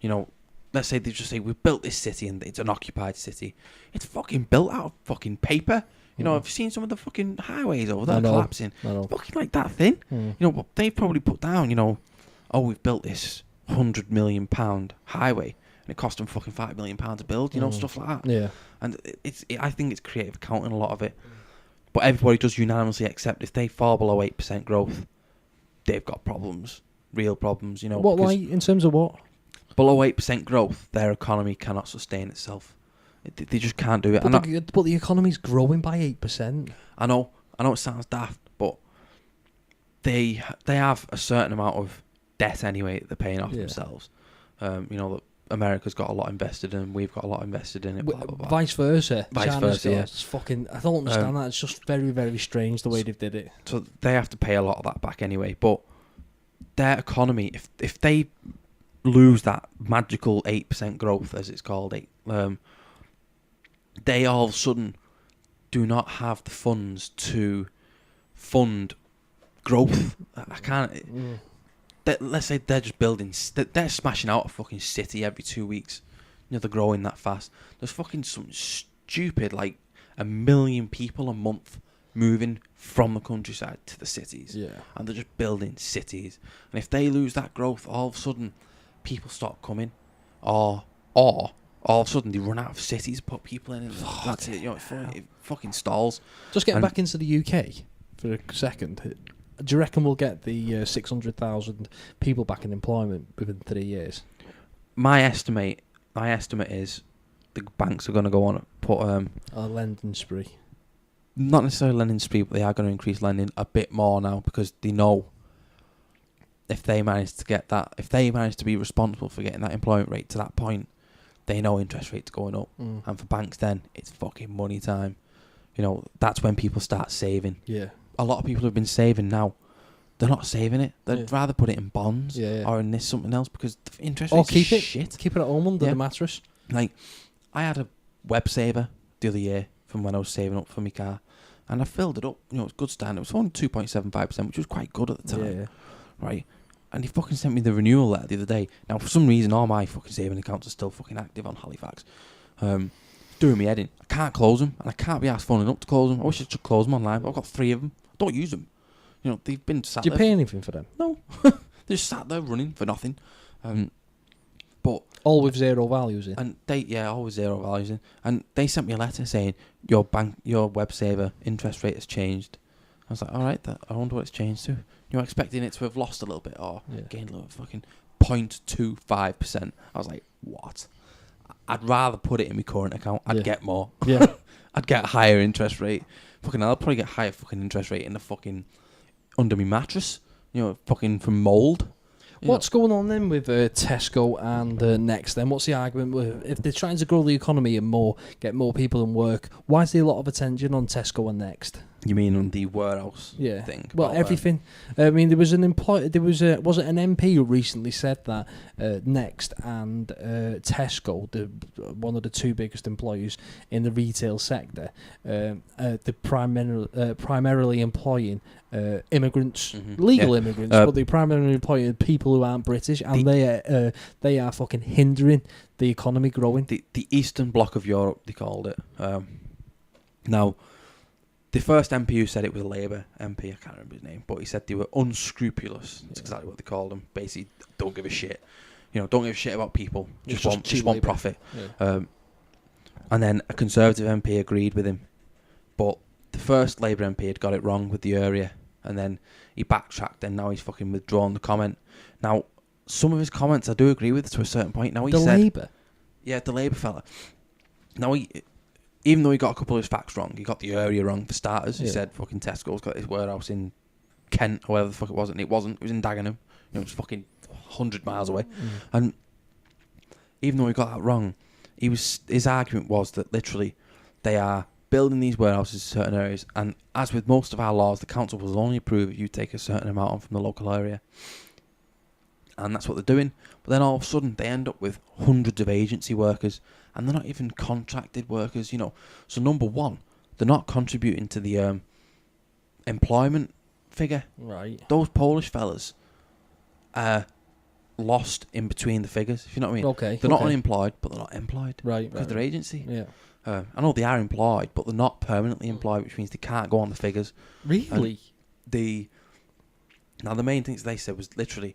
Let's say they just say we've built this city and it's an occupied city. It's fucking built out of fucking paper. Have you seen some of the fucking highways over there collapsing? Fucking like that thin. What they've probably put down, we've built this £100 million highway and it cost them fucking £5 million to build, stuff like that. Yeah. And I think it's creative accounting, a lot of it. But everybody does unanimously accept if they fall below 8% growth, they've got problems, real problems, What, like, in terms of what? Below 8% growth, their economy cannot sustain itself. They just can't do it. But the economy's growing by 8%. I know it sounds daft, but they have a certain amount of debt anyway that they're paying off themselves. America's got a lot invested in, we've got a lot invested in it. Blah, blah, blah. Vice versa. Yeah. It's fucking. I don't understand that. It's just very, very strange the way they did it. So they have to pay a lot of that back anyway. But their economy, if they lose that magical 8% growth, as it's called, they all of a sudden do not have the funds to fund growth. I can't. Let's say they're just building. They're smashing out a fucking city every 2 weeks. They're growing that fast. There's fucking something stupid like 1 million people a month moving from the countryside to the cities. Yeah. And they're just building cities. And if they lose that growth, all of a sudden people stop coming, or all of a sudden they run out of cities to put people in. And that's it. It fucking stalls. Just getting back into the UK for a second. Do you reckon we'll get the 600,000 people back in employment within 3 years? My estimate is the banks are going to go on and put a lending spree. Not necessarily lending spree, but they are going to increase lending a bit more now because they know if they manage to get that, if they manage to be responsible for getting that employment rate to that point, they know interest rates going up, and for banks then it's fucking money time. That's when people start saving. Yeah. A lot of people who've been saving now, they're not saving it. They'd rather put it in bonds or in this something else because the interest rates keep it shit. Keep it at home under the mattress. Like, I had a web saver the other year from when I was saving up for my car, and I filled it up. It's good standard. It was only 2.75%, which was quite good at the time. Yeah. Right? And he fucking sent me the renewal letter the other day. Now, for some reason, all my fucking saving accounts are still fucking active on Halifax. Doing me head in. I can't close them, and I can't be asked phoning up to close them. I wish I could close them online, but I've got 3 of them. Don't use them. They've been sat there. Do you pay anything for them? No. They're just sat there running for nothing. But all with zero values in. And always zero values in. And they sent me a letter saying your web saver interest rate has changed. I was like, all right, I wonder what it's changed to. You're expecting it to have lost a little bit or gained a little fucking 0.25%. I was like, what? I'd rather put it in my current account. I'd get more. Yeah. I'd get a higher interest rate. I'll probably get higher fucking interest rate in the fucking under my mattress. Fucking from mould. What's going on then with Tesco and Next then? What's the argument with, if they're trying to grow the economy and get more people in work, why is there a lot of attention on Tesco and Next? You mean on the warehouse thing? Well, everything. There was an was it an MP who recently said that Next and Tesco, one of the two biggest employers in the retail sector, they're primarily employing immigrants, legal immigrants, but they're primarily employing people who aren't British, and they are fucking hindering the economy growing. The Eastern Bloc of Europe, they called it. Now, the first MP who said it was a Labour MP, I can't remember his name, but he said they were unscrupulous. That's exactly what they called them. Basically, don't give a shit. Don't give a shit about people. Just want profit. Yeah. And then a Conservative MP agreed with him. But the first Labour MP had got it wrong with the area. And then he backtracked and now he's fucking withdrawn the comment. Now, some of his comments I do agree with to a certain point. Now he said... Labour? Yeah, the Labour fella. Now, even though he got a couple of his facts wrong, he got the area wrong for starters. He said fucking Tesco's got his warehouse in Kent or wherever the fuck it was, and it wasn't. It was in Dagenham. It was fucking 100 miles away. And even though he got that wrong, his argument was that literally they are building these warehouses in certain areas, and as with most of our laws, the council will only approve if you take a certain amount on from the local area. And that's what they're doing. But then all of a sudden, they end up with hundreds of agency workers, and they're not even contracted workers, So number one, they're not contributing to the employment figure. Right. Those Polish fellas are lost in between the figures, if you know what I mean. Okay. They're not unemployed, but they're not employed. Right. Because they're agency. Yeah. I know they are employed, but they're not permanently employed, which means they can't go on the figures. Really? Now, the main things they said was literally,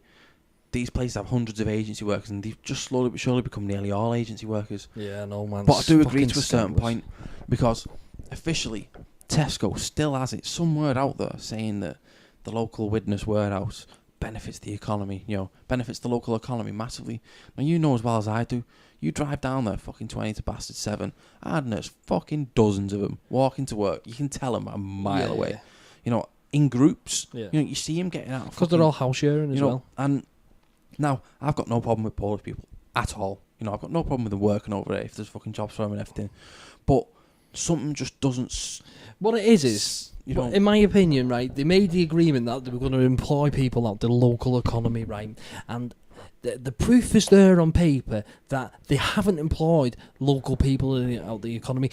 these places have hundreds of agency workers, and they've just slowly but surely become nearly all agency workers. Yeah, no, man. But I do agree to a certain point, because officially, Tesco still has it, some word out there saying that the local Widnes warehouse benefits the economy, benefits the local economy massively. Now, you know as well as I do, you drive down there fucking 20 to bastard 7, and there's fucking dozens of them walking to work. You can tell them a mile away. In groups. Yeah. You see them getting out. Because they're all house sharing as well. And now, I've got no problem with Polish people at all. I've got no problem with them working over there if there's fucking jobs for them and everything. But something just doesn't... What it is, in my opinion, right, they made the agreement that they were going to employ people out the local economy, right? And the proof is there on paper that they haven't employed local people out the economy.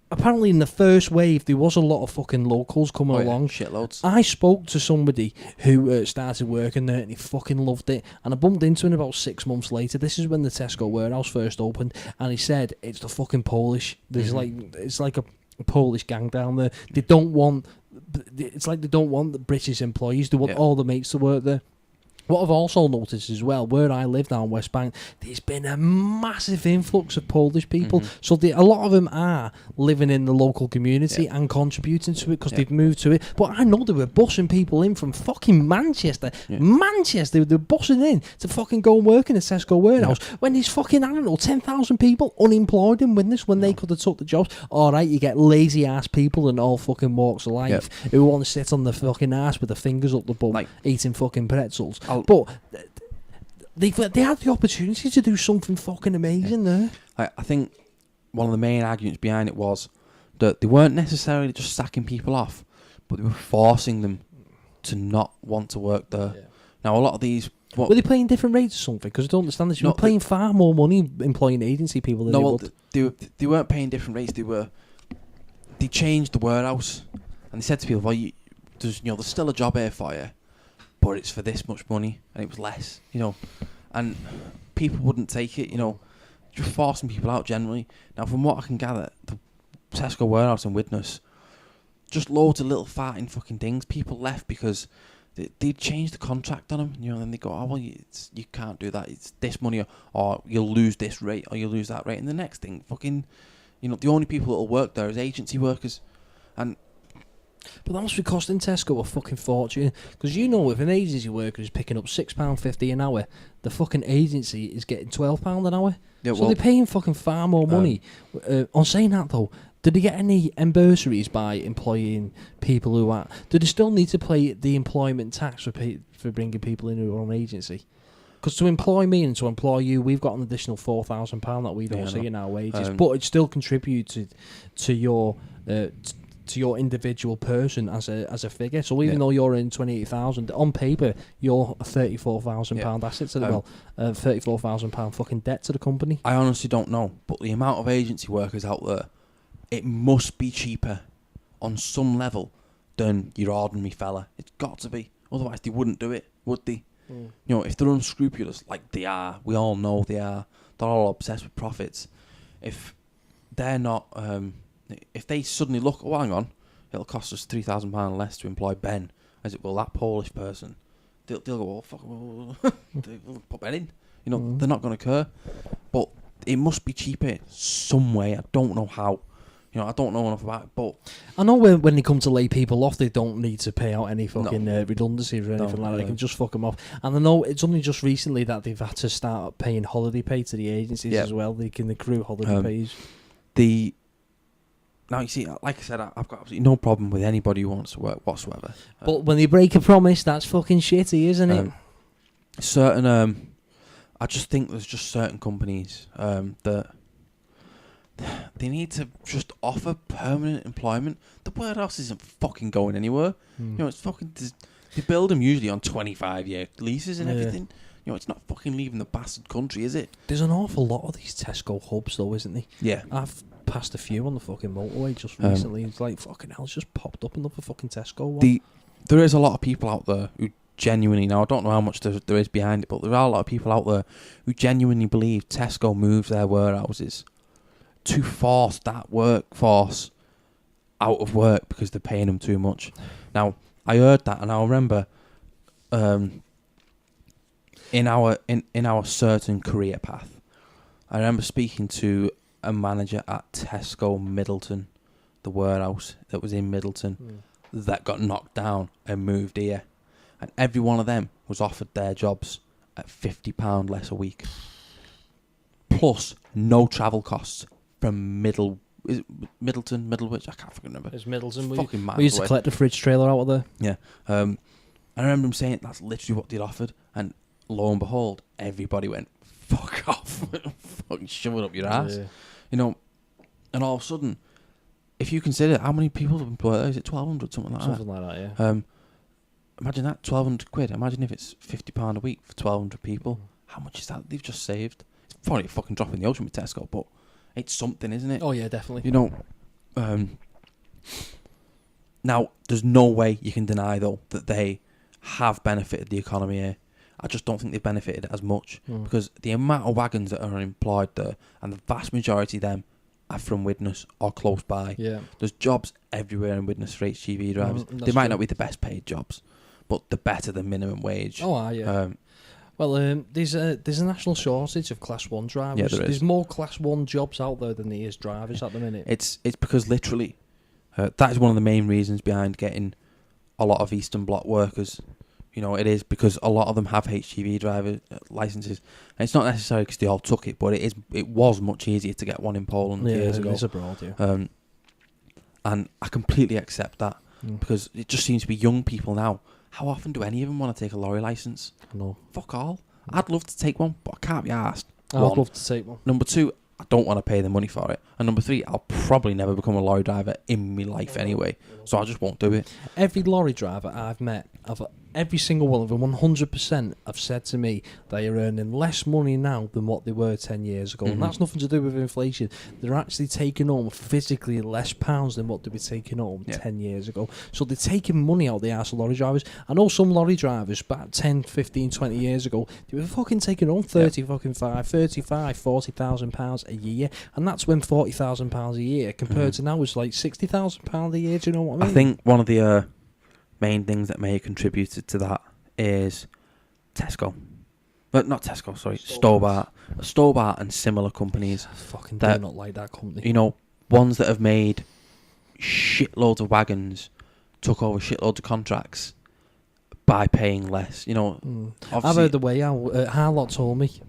Apparently in the first wave there was a lot of fucking locals coming along. Shitloads. I spoke to somebody who started working there and he fucking loved it, and I bumped into him about 6 months later. This is when the Tesco warehouse first opened, and he said it's the fucking Polish. There's it's like a Polish gang down there. They don't want the British employees. They want all the mates to work there. What I've also noticed as well, where I live now in West Bank, there's been a massive influx of Polish people. So a lot of them are living in the local community and contributing to it because they've moved to it. But I know they were bussing people in from fucking Manchester. Manchester, they were bussing in to fucking go and work in a Tesco warehouse when there's fucking, 10,000 people unemployed in Widnes when they could have took the jobs. All right, you get lazy ass people in all fucking walks of life who want to sit on the fucking ass with their fingers up the bum eating fucking pretzels. But they had the opportunity to do something fucking amazing there. I think one of the main arguments behind it was that they weren't necessarily just sacking people off, but they were forcing them to not want to work there. Yeah. Now, a lot of these... Were they paying different rates or something? Because I don't understand this. You were paying far more money employing agency people than they weren't paying different rates. They changed the warehouse, and they said to people, well, there's still a job here for you, but it's for this much money, and it was less, and people wouldn't take it, just forcing people out generally. Now, from what I can gather, the Tesco warehouse in Widnes, just loads of little farting fucking things. People left because they'd change the contract on them, and then they go, oh well, you can't do that. It's this money, or you'll lose this rate, or you'll lose that rate. And the next thing, fucking, the only people that'll work there is agency workers, and. But that must be costing Tesco a fucking fortune. Because if an agency worker is picking up £6.50 an hour, the fucking agency is getting £12 an hour. Yeah, so they're paying fucking far more money. On saying that though, did they get any bursaries by employing people who are... Do they still need to pay the employment tax for bringing people into their own agency? Because to employ me and to employ you, we've got an additional £4,000 that we don't see in our wages. But it still contributes to your... to your individual person as a figure. So even though you're in 28,000 on paper, you're a £34,000 asset to the £34,000 fucking debt to the company. I honestly don't know, but the amount of agency workers out there, it must be cheaper on some level than your ordinary fella. It's got to be. Otherwise they wouldn't do it, would they? If they're unscrupulous, like they are, we all know they are, they're all obsessed with profits. If they're not... if they suddenly look, oh, hang on, it'll cost us £3,000 less to employ Ben, as it will that Polish person, they'll go, oh, fuck, they'll put Ben in. They're not going to care. But it must be cheaper some way. I don't know how. I don't know enough about it, but... I know when they come to lay people off, they don't need to pay out any fucking redundancy or anything like that. They can just fuck them off. And I know it's only just recently that they've had to start paying holiday pay to the agencies as well. They can accrue holiday pays. Now, you see, like I said, I've got absolutely no problem with anybody who wants to work whatsoever. But when they break a promise, that's fucking shitty, isn't it? I just think there's just certain companies that they need to just offer permanent employment. The warehouse isn't fucking going anywhere. It's fucking... They build them usually on 25-year leases and everything. It's not fucking leaving the bastard country, is it? There's an awful lot of these Tesco hubs, though, isn't there? Yeah. I've passed a few on the fucking motorway just recently. It's like, fucking hell, it's just popped up another fucking Tesco one. There is a lot of people out there who genuinely... Now, I don't know how much there is behind it, but there are a lot of people out there who genuinely believe Tesco moves their warehouses to force that workforce out of work because they're paying them too much. Now, I heard that, and I remember... in our certain career path, I remember speaking to a manager at Tesco Middleton, the warehouse that was in Middleton, that got knocked down and moved here, and every one of them was offered their jobs at £50 less a week, plus no travel costs from Middlewich, I can't fucking remember. It's Middleton. We used to collect a fridge trailer out of there. Yeah, I remember him saying that's literally what they'd offered, and lo and behold, everybody went, fuck off, fucking shove it up your ass. And all of a sudden, if you consider how many people have employed, is it 1,200, something like that? Something like that, yeah. Imagine that, 1,200 quid. Imagine if it's £50 a week for 1,200 people. How much is that they've just saved? It's probably a fucking drop in the ocean with Tesco, but it's something, isn't it? Oh, yeah, definitely. Now, there's no way you can deny, though, that they have benefited the economy here. I just don't think they've benefited as much because the amount of wagons that are employed there, and the vast majority of them are from Widnes or close by. Yeah. There's jobs everywhere in Widnes for HGV drivers. They might not be the best paid jobs, but they're better than minimum wage. Oh, yeah. There's a national shortage of Class 1 drivers. Yeah, there is. There's more Class 1 jobs out there than there is drivers at the minute. It's because literally, that is one of the main reasons behind getting a lot of Eastern Bloc workers. It is because a lot of them have HGV driver licenses. And it's not necessarily because they all took it, but it was much easier to get one in Poland years ago. It is abroad, yeah. And I completely accept that because it just seems to be young people now. How often do any of them want to take a lorry licence? No. Fuck all. I'd love to take one, but I can't be arsed. I'd love to take one. Number 2, I don't want to pay the money for it. And number 3, I'll probably never become a lorry driver in my life anyway. So I just won't do it. Every lorry driver I've met, every single one of them, 100%, have said to me they are earning less money now than what they were 10 years ago. And that's nothing to do with inflation. They're actually taking home physically less pounds than what they were taking home 10 years ago. So they're taking money out the arse of lorry drivers. I know some lorry drivers back 10, 15, 20 years ago, they were fucking taking home 35, 40,000 pounds a year. And that's when 40,000 pounds a year compared to now is like 60,000 pounds a year. Do you know what I mean? I think one of the main things that may have contributed to that is Tesco. But not Tesco, sorry, Stobart. Stobart and similar companies. I fucking do not like that company. You know, ones that have made shitloads of wagons, took over shitloads of contracts by paying less. You know, I've heard the way out. Harlot told me,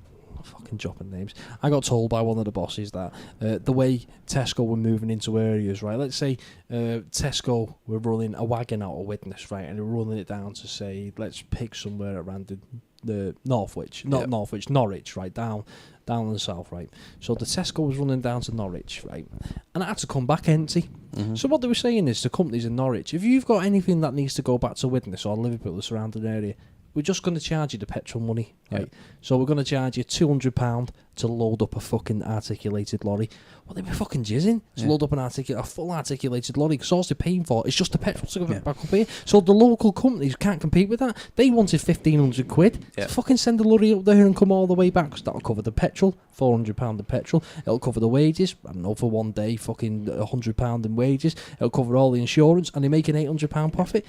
fucking dropping names. I got told by one of the bosses that the way Tesco were moving into areas, right? Let's say Tesco were running a wagon out of Widnes, right, and they're running it down to say, let's pick somewhere at random, the Northwich, Norwich, right, down in the south, right. So the Tesco was running down to Norwich, right, and it had to come back empty. So what they were saying is, the companies in Norwich, if you've got anything that needs to go back to Widnes or Liverpool, the surrounding area, we're just going to charge you the petrol money, right? So we're going to charge you £200 to load up a fucking articulated lorry. Well, they were fucking jizzing to load up a full articulated lorry, because all they're paying for is just the petrol to go back up here. So the local companies can't compete with that. They wanted £1,500 to fucking send the lorry up there and come all the way back, because that'll cover the petrol, £400 of petrol. It'll cover the wages, I don't know, for one day, fucking £100 in wages. It'll cover all the insurance, and they make an £800 profit.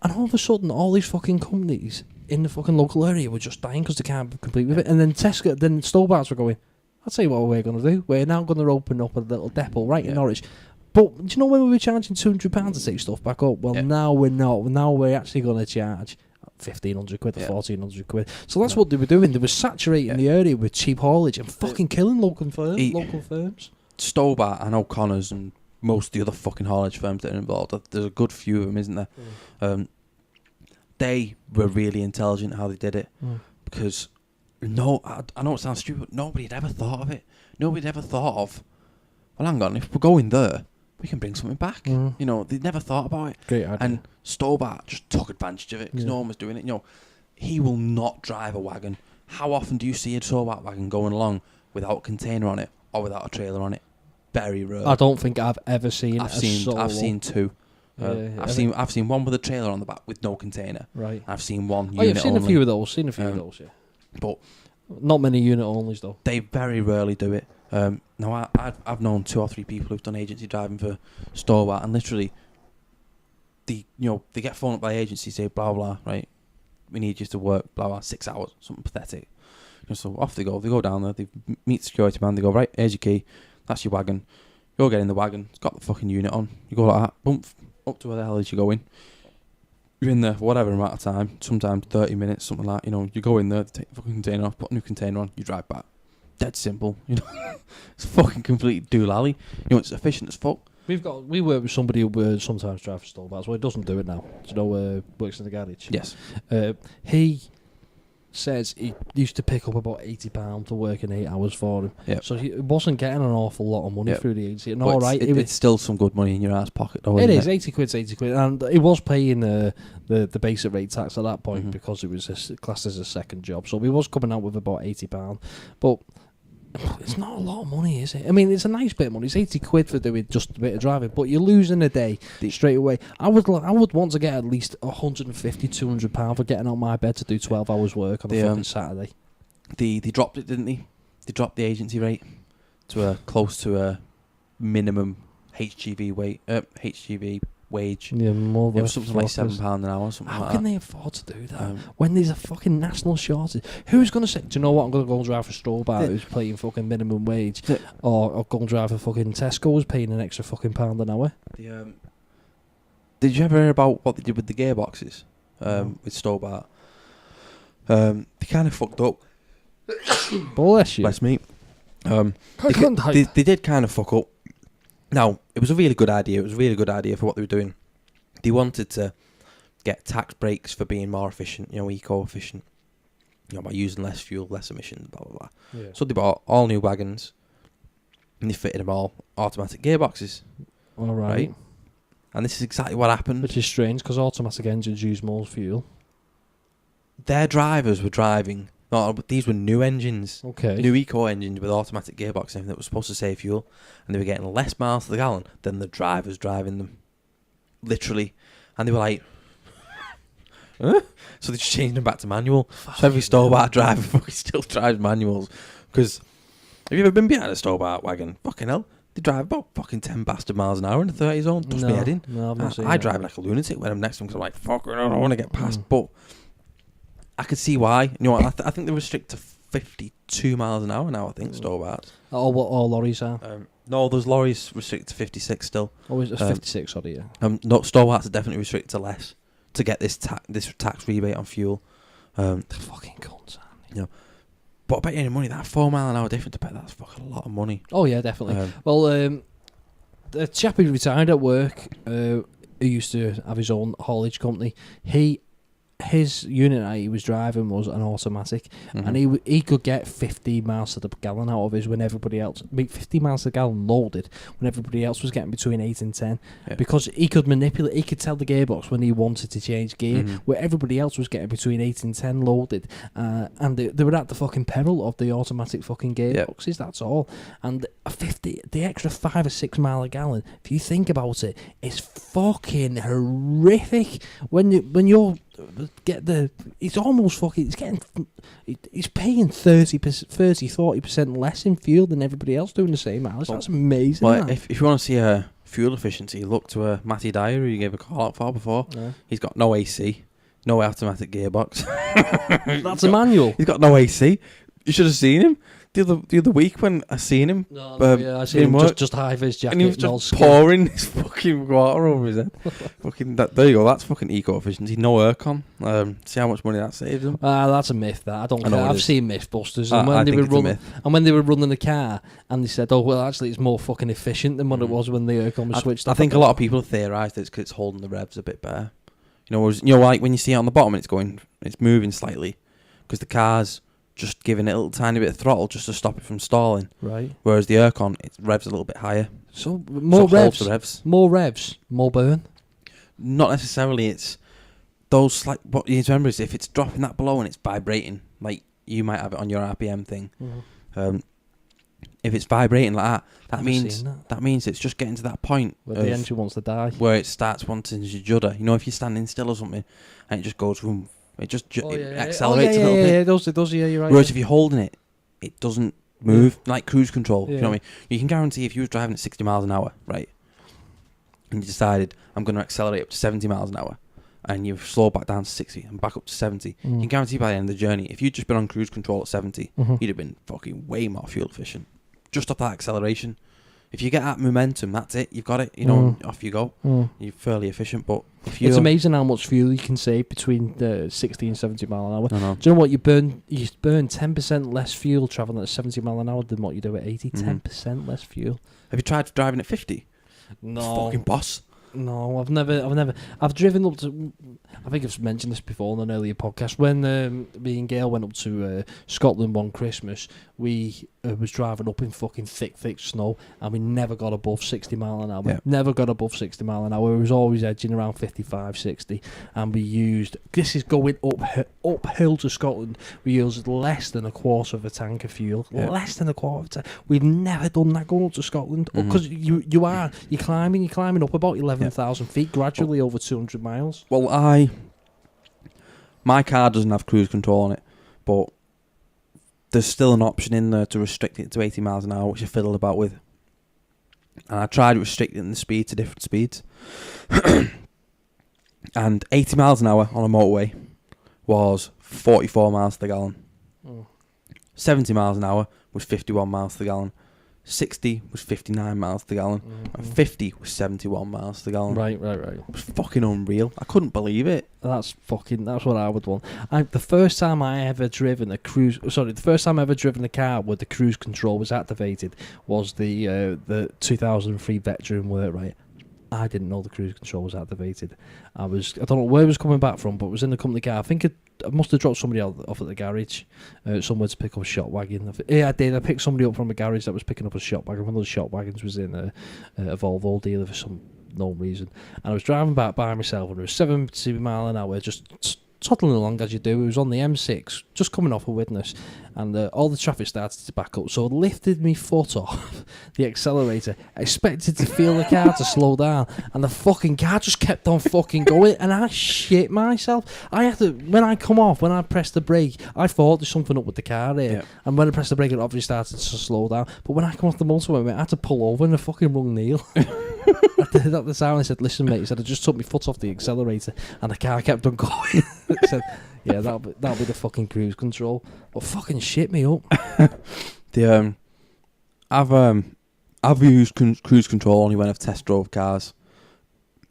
And all of a sudden, all these fucking companies in the fucking local area were just dying because they can't compete with it. And then Stobarts were going, I'll tell you what we're going to do. We're now going to open up a little depot right in Norwich. But do you know when we were charging £200 to take stuff back up? Well, now we're not. Now we're actually going to charge £1,500 or £1,400. So that's what they were doing. They were saturating the area with cheap haulage and fucking killing local firms. Stobart and O'Connor's and most of the other fucking haulage firms that are involved, there's a good few of them, isn't there? They were really intelligent how they did it, because I know it sounds stupid, but nobody had ever thought of it. Nobody had ever thought of, well, hang on, if we're going there, we can bring something back. You know, they never thought about it. Great idea. And Stobart just took advantage of it, because no one was doing it. You know, he will not drive a wagon. How often do you see a Stobart wagon going along without a container on it or without a trailer on it? Very rare. I don't think I've ever seen. I've seen two. I've seen one with a trailer on the back with no container. Right. I've seen one unit only. I've seen only. a few of those. Yeah. But not many unit onlys though. They very rarely do it. Now I've known 2 or 3 people who've done agency driving for Stobart, and literally, they get phoned up by the agency, say blah blah, right? We need you to work blah blah 6 hours, something pathetic. So off they go. They go down there. They meet the security man. They go, right, here's your key. That's your wagon. You'll get in the wagon. It's got the fucking unit on. You go like that. Boom. Up to where the hell is you going? You're in there for whatever amount of time. Sometimes 30 minutes, something like that. You know, you go in there, take the fucking container off, put a new container on, you drive back. Dead simple. You know, it's fucking complete doolally. You know, it's efficient as fuck. We work with somebody who sometimes drives for Stobart. Well, he doesn't do it now. Do you know, works in the garage. Yes. He says he used to pick up about £80 to work in 8 hours for him. Yep. So he wasn't getting an awful lot of money through the agency. And all right, it's still some good money in your ass pocket, though. It is, 80 quid. And he was paying the basic rate tax at that point because it was classed as a second job. So he was coming out with about £80. But it's not a lot of money, is it? I mean, it's a nice bit of money. It's 80 quid for doing just a bit of driving, but you're losing a day straight away. I would want to get at least £150, £200 for getting out my bed to do 12 hours work on a fucking Saturday. They dropped it, didn't they? They dropped the agency rate to close to a minimum HGV wage. Yeah, more. It was something like £7 an hour. How can they afford to do that when there's a fucking national shortage? Who's going to say, do you know what, I'm going to go and drive for Stobart who's paying fucking minimum wage, or go and drive for fucking Tesco who's paying an extra fucking £1 an hour? Did you ever hear about what they did with the gearboxes with Stobart? They kind of fucked up. Bless you. Bless me. They did kind of fuck up. Now, it was a really good idea. It was a really good idea for what they were doing. They wanted to get tax breaks for being more efficient, eco-efficient, by using less fuel, less emissions, blah, blah, blah. Yeah. So they bought all new wagons, and they fitted them all automatic gearboxes. All right. And this is exactly what happened. Which is strange, because automatic engines use more fuel. Their drivers were driving... No, but these were new engines. Okay. New eco engines with automatic gearbox and everything that was supposed to save fuel. And they were getting less miles to the gallon than the drivers driving them. Literally. And they were like... huh? So they just changed them back to manual. So every Stobart driver fucking still drives manuals. Because... have you ever been behind a Stobart wagon? Fucking hell. They drive about fucking 10 bastard miles an hour in the 30 zone. Dust me head in. No, I've not seen I that. drive like a lunatic when I'm next to them because I'm like, fuck, I don't want to get past. But I could see why. You know what? I think they restrict to 52 miles an hour now, I think, Stobarts. Oh, what all lorries are? No, those lorries restrict to 56 still. Oh, it's 56, sorry, yeah. No, Stobarts are definitely restricted to less to get this tax rebate on fuel. The fucking cunts, you know. But I bet you any money, that 4 mile an hour difference, I bet that's fucking a lot of money. Oh, yeah, definitely. Well, the chap who retired at work, who used to have his own haulage company, his unit that he was driving was an automatic, and he could get 50 miles to the gallon out of his when everybody else, 50 miles to the gallon loaded, when everybody else was getting between 8 and 10, because he could manipulate, he could tell the gearbox when he wanted to change gear, where everybody else was getting between 8 and 10 loaded, and they were at the fucking peril of the automatic fucking gearboxes, that's all. And the extra 5 or 6 mile a gallon, if you think about it, is fucking horrific when you're it's almost fucking, he's paying 40% less in fuel than everybody else doing the same mileage. That's amazing. Well, if you want to see fuel efficiency, look to Matty Dyer, who you gave a call out for before. He's got no AC, no automatic gearbox. That's a manual. He's got no AC. You should have seen him the other week when I seen him. I seen him just high-vis jacket and he was just pouring this fucking water over his head. There you go. That's fucking eco-efficiency. No aircon. See how much money that saves him. That's a myth. That I don't care. I've seen Mythbusters, and when they were running the car, and they said, "Oh well, actually, it's more fucking efficient than what it was when the aircon was switched." I think a lot of people theorised it's because it's holding the revs a bit better. Like when you see it on the bottom, and it's moving slightly because the car's just giving it a little tiny bit of throttle just to stop it from stalling. Right. Whereas the aircon, it revs a little bit higher. So more revs. More revs. More burn. Not necessarily. It's those slight. What you need to remember is if it's dropping that below and it's vibrating, like you might have it on your RPM thing. If it's vibrating like that means it's just getting to that point where the engine wants to die. Where it starts wanting to judder. If you're standing still or something, and it just goes boom. It just accelerates a little bit. Yeah, it does, you're right. Whereas if you're holding it, it doesn't move, like cruise control. You know what I mean? You can guarantee if you were driving at 60 miles an hour, right, and you decided, I'm going to accelerate up to 70 miles an hour, and you've slowed back down to 60 and back up to 70, you can guarantee by the end of the journey, if you'd just been on cruise control at 70, you'd have been fucking way more fuel efficient. Just off that acceleration. If you get that momentum, that's it. You've got it. Off you go. You're fairly efficient. But it's amazing how much fuel you can save between the 60 and 70 mile an hour. Do you know what you burn? You burn 10% less fuel traveling at 70 mile an hour than what you do at 80. 10% less fuel. Have you tried driving at 50? No. Fucking boss. No, I've driven up to, I think I've mentioned this before on an earlier podcast, when me and Gail went up to Scotland one Christmas, we was driving up in fucking thick snow, and we never got above 60 mile an hour. Never got above 60 mile an hour. It was always edging around 55, 60, and we used, this is going uphill to Scotland, we used less than a quarter of a tank of fuel. Less than a quarter of a tank. We've never done that going up to Scotland, because you're climbing up about 11,000 feet gradually over 200 miles. Well, my car doesn't have cruise control on it, but there's still an option in there to restrict it to 80 miles an hour, which I fiddled about with. And I tried restricting the speed to different speeds. And 80 miles an hour on a motorway was 44 miles to the gallon. 70 miles an hour was 51 miles to the gallon. 60 was 59 miles to the gallon, and 50 was 71 miles to the gallon. Right. It was fucking unreal. I couldn't believe it. That's what I would want. The first time I ever driven a car where the cruise control was activated was the 2003 Veteran work, right? I didn't know the cruise control was activated. I don't know where it was coming back from, but it was in the company car. I think I must have dropped somebody off at the garage, somewhere to pick up a shop wagon. I did. I picked somebody up from a garage that was picking up a shop wagon. One of those shop wagons was in a Volvo dealer for some known reason. And I was driving back by myself, and it was 70 mile an hour, just toddling along as you do. It was on the M6, just coming off a witness, and all the traffic started to back up. So I lifted my foot off the accelerator, expected to feel the car to slow down, and the fucking car just kept on fucking going, and I shit myself. I had to, when I pressed the brake, I thought there's something up with the car here, and when I pressed the brake, it obviously started to slow down. But when I come off the motorway, I had to pull over in the fucking wrong Neil. At the sound, I said, "Listen, mate," he said, "I just took my foot off the accelerator and the car kept on going." I said, "Yeah, that'll be the fucking cruise control." But fucking shit me up. I've used cruise control only when I've test drove cars.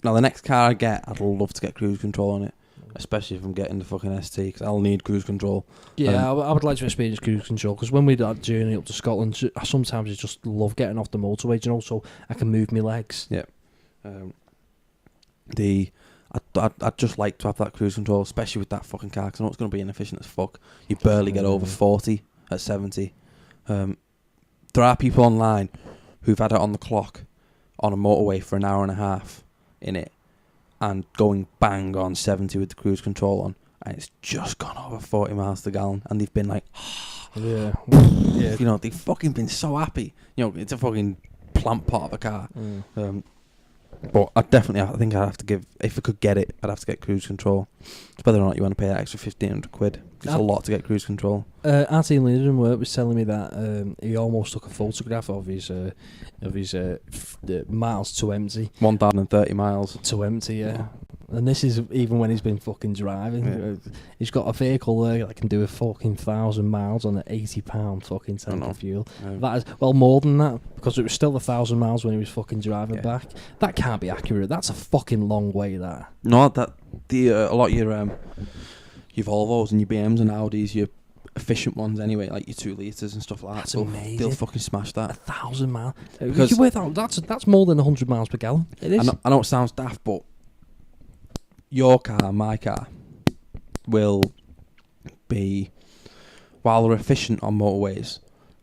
Now the next car I get, I'd love to get cruise control on it, especially if I'm getting the fucking ST, because I'll need cruise control. Yeah, I would like to experience cruise control, because when we did that journey up to Scotland, I sometimes just love getting off the motorway, so I can move my legs. Yeah. I'd just like to have that cruise control, especially with that fucking car, because I know it's going to be inefficient as fuck. You barely get over 40 at 70. There are people online who've had it on the clock on a motorway for an hour and a half in it, and going bang on 70 with the cruise control on, and it's just gone over 40 miles to the gallon, and they've been like, yeah. You know, they've fucking been so happy. You know, it's a fucking plant part of a car. But I think I'd have to give, if I could get it, I'd have to get cruise control. It's whether or not you want to pay that extra 1,500 quid. It's a lot to get cruise control. Our team leader in work was telling me that he almost took a photograph of his miles to empty. 1,030 miles. To empty, yeah. And this is even when he's been fucking driving. Yeah. He's got a vehicle there that can do a fucking 1,000 miles on an £80 fucking tank of fuel. Yeah. That is, well, more than that, because it was still 1,000 miles when he was fucking driving back. That can't be accurate. That's a fucking long way, that. No, a lot of your Volvos and your BMs and Audis, your efficient ones anyway, like your 2 litres and stuff like that. That's amazing. They'll fucking smash that. 1,000 miles. Because that's more than 100 miles per gallon. It is. I know it sounds daft, but your car, my car, will be, while they're efficient on motorways,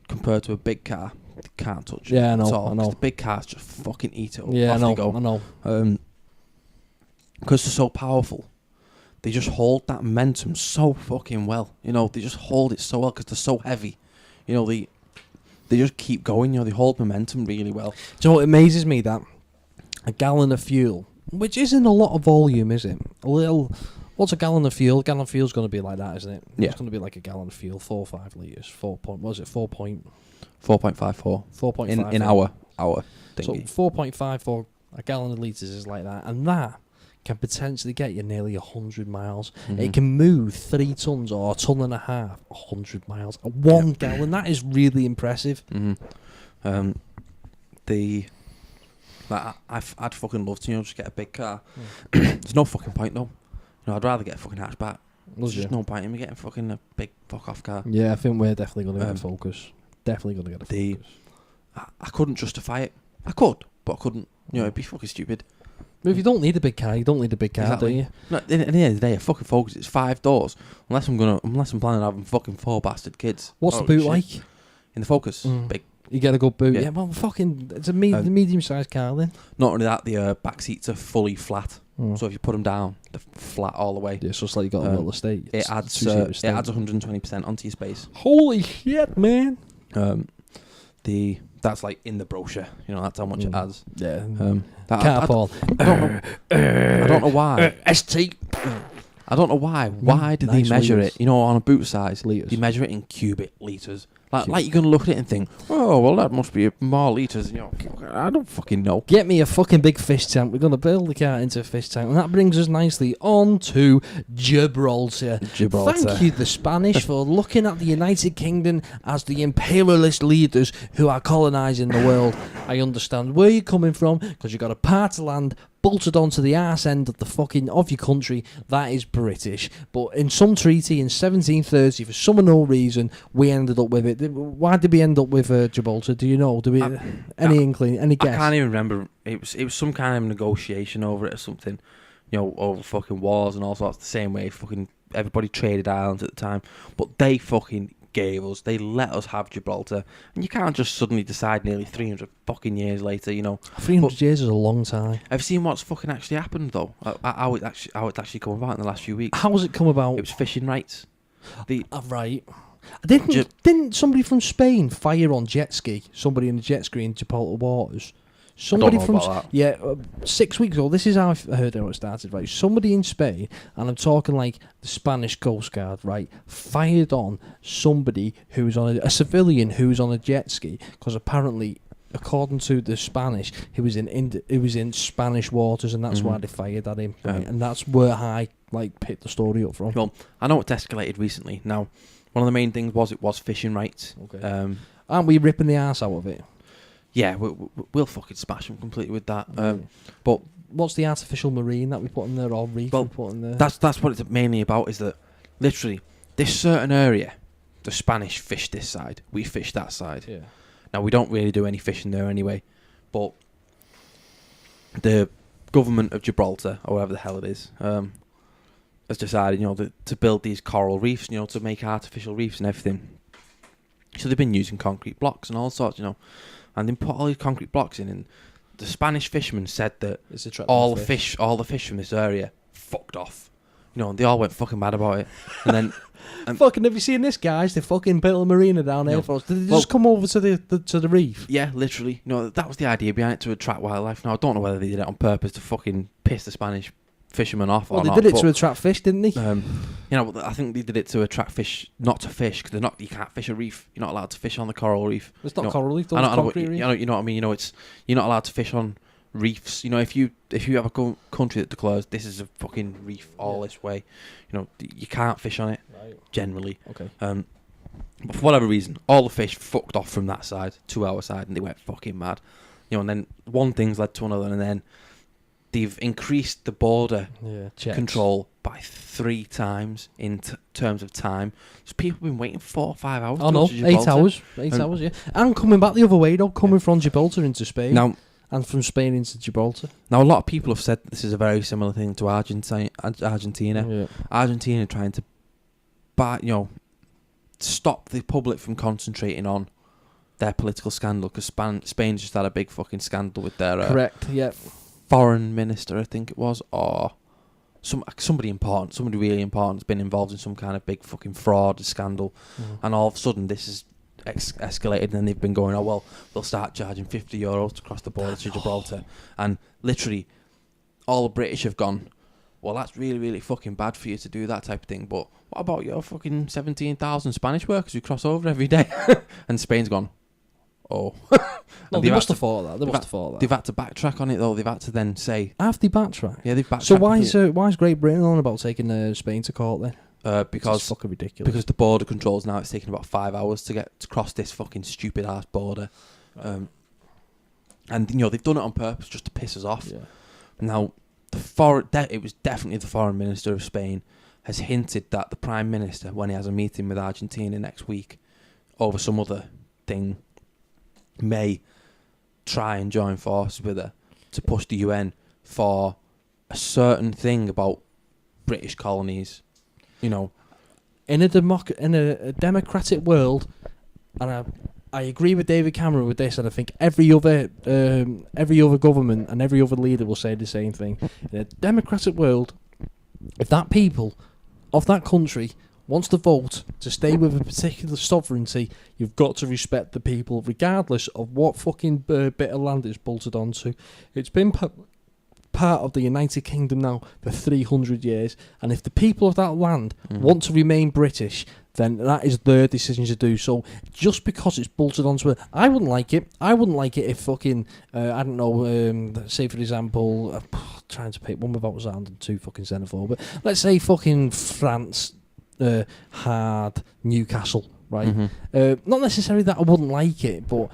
compared to a big car, they can't touch it. Yeah, I know. I know. The big cars just fucking eat it up. Yeah, I know. Because they're so powerful, they just hold that momentum so fucking well. You know, they just hold it so well because they're so heavy. You know, they just keep going. You know, they hold momentum really well. Do you know what amazes me? That a gallon of fuel, which isn't a lot of volume, is it? What's a gallon of fuel? A gallon of fuel's going to be like that, isn't it? Yeah. It's going to be like a gallon of fuel, 4 or 5 litres. 4.54. 4.5 in our thingy. So 4.54 a gallon of litres is like that, and that can potentially get you nearly 100 miles. Mm-hmm. It can move 3 tons or a ton and a half, 100 miles. 1 gallon, that is really impressive. Mm-hmm. I'd fucking love to, just get a big car. There's no fucking point though. I'd rather get a fucking hatchback. There's just no point in me getting fucking a big fuck off car. Yeah, I think we're definitely going to get a Focus. Definitely going to get a Focus. I couldn't justify it. I could, but I couldn't. It'd be fucking stupid. But if you don't need a big car, you don't need a big car, exactly. do you? No, at the end of the day, a fucking Focus, it's 5 doors. Unless I'm planning on having fucking 4 bastard kids. What's the boot like? In the Focus, big. You get a good boot. Yeah, well, fucking, it's a medium-sized car then. Not only that, the back seats are fully flat. So if you put them down, they're flat all the way. Yeah, so it's like you got a little estate. It adds 120% onto your space. Holy shit, man! That's like in the brochure. That's how much it adds. Yeah. I don't know why. ST. I don't know why. Why did they measure it? On a boot size, litres. They measure it in cubic litres. Like you're gonna look at it and think, oh well, that must be more litres. I don't fucking know. Get me a fucking big fish tank. We're gonna build the car into a fish tank, and that brings us nicely on to Gibraltar. Thank you, the Spanish, for looking at the United Kingdom as the imperialist leaders who are colonising the world. I understand where you're coming from, because you got a part of land bolted onto the arse end of your country that is British. But in some treaty in 1730, for some unknown reason, we ended up with it. Why did we end up with Gibraltar? Do you know? Do we any inkling? Any guess? I can't even remember. It was some kind of negotiation over it or something. Over fucking wars and all sorts. The same way fucking everybody traded islands at the time, but they fucking gave us. They let us have Gibraltar, and you can't just suddenly decide nearly 300 fucking years later. 300 years is a long time. Have you seen what's fucking actually happened though? How it's actually come about in the last few weeks? How has it come about? It was fishing rights. Right. Didn't somebody from Spain fire on jet ski? Somebody in a jet ski in Gibraltar waters. Somebody from 6 weeks ago. This is how I heard how it started. Right, somebody in Spain, and I'm talking like the Spanish Coast Guard, right, fired on somebody who was on a civilian who was on a jet ski because apparently, according to the Spanish, he was in Spanish waters, and that's why they fired at him. Right? And that's where I picked the story up from. Well, I know it's escalated recently. Now, one of the main things was fishing rights. Okay. Aren't we ripping the arse out of it? Yeah, we'll fucking smash them completely with that. But what's the artificial marine that we put in there, or reef we put in there? That's what it's mainly about, is that literally this certain area, the Spanish fish this side, we fish that side. Yeah. Now, we don't really do any fishing there anyway, but the government of Gibraltar, or whatever the hell it is, has decided, to build these coral reefs, to make artificial reefs and everything. So they've been using concrete blocks and all sorts, and they put all these concrete blocks in, and the Spanish fishermen said that all the fish from this area fucked off. And they all went fucking mad about it. And then fucking, have you seen this, guys? They fucking built a marina down here for us. Did they just come over to the reef? Yeah, literally. That was the idea behind it, to attract wildlife. Now, I don't know whether they did it on purpose to fucking piss the Spanish fishermen off or not. Well, they did it to attract fish, didn't they? I think they did it to attract fish, not to fish, because you can't fish a reef. You're not allowed to fish on the coral reef. It's not coral reef, though. It's concrete reef. You know what I mean? You're not allowed to fish on reefs. If you have a country that declares this is a fucking reef all this way, you can't fish on it, generally. Okay. But for whatever reason, all the fish fucked off from that side to our side, and they went fucking mad. And then one thing's led to another, and then they've increased the border control by 3 times in terms of time. So people have been waiting 4 or 5 hours. Oh no, 8 hours. 8 hours, yeah. And coming back the other way, though, coming from Gibraltar into Spain. Now, and from Spain into Gibraltar. Now, a lot of people have said this is a very similar thing to Argentina. Yeah. Argentina trying to stop the public from concentrating on their political scandal, because Spain just had a big fucking scandal with their correct, yeah, foreign minister, I think it was, or somebody really important has been involved in some kind of big fucking fraud scandal, and all of a sudden this is escalated, and then they've been going, we'll start charging €50 to cross the border to Gibraltar, and literally all the British have gone, well, that's really, really fucking bad for you to do that type of thing, but what about your fucking 17,000 Spanish workers who cross over every day? And Spain's gone, oh. No, they must have thought that. They've had to backtrack on it, though. They've had to then say... Have they backtracked? Yeah, they've backtracked. So why is Great Britain on about taking Spain to court then? Because it's fucking ridiculous. Because the border controls now, it's taking about 5 hours to cross this fucking stupid ass border. Right. And they've done it on purpose just to piss us off. Yeah. Now, it was definitely the foreign minister of Spain has hinted that the prime minister, when he has a meeting with Argentina next week over some other thing, may try and join forces with her to push the UN for a certain thing about British colonies. In a democratic world, and I agree with David Cameron with this, and I think every other government and every other leader will say the same thing. In a democratic world, if that people of that country wants to vote to stay with a particular sovereignty, you've got to respect the people, regardless of what fucking bit of land it's bolted onto. It's been part of the United Kingdom now for 300 years, and if the people of that land want to remain British, then that is their decision to do so. Just because it's bolted onto it, I wouldn't like it. I wouldn't like it if fucking, I don't know, say for example, trying to pick one without sounding too fucking xenophobe, but let's say fucking France had Newcastle, right? Not necessarily that I wouldn't like it, but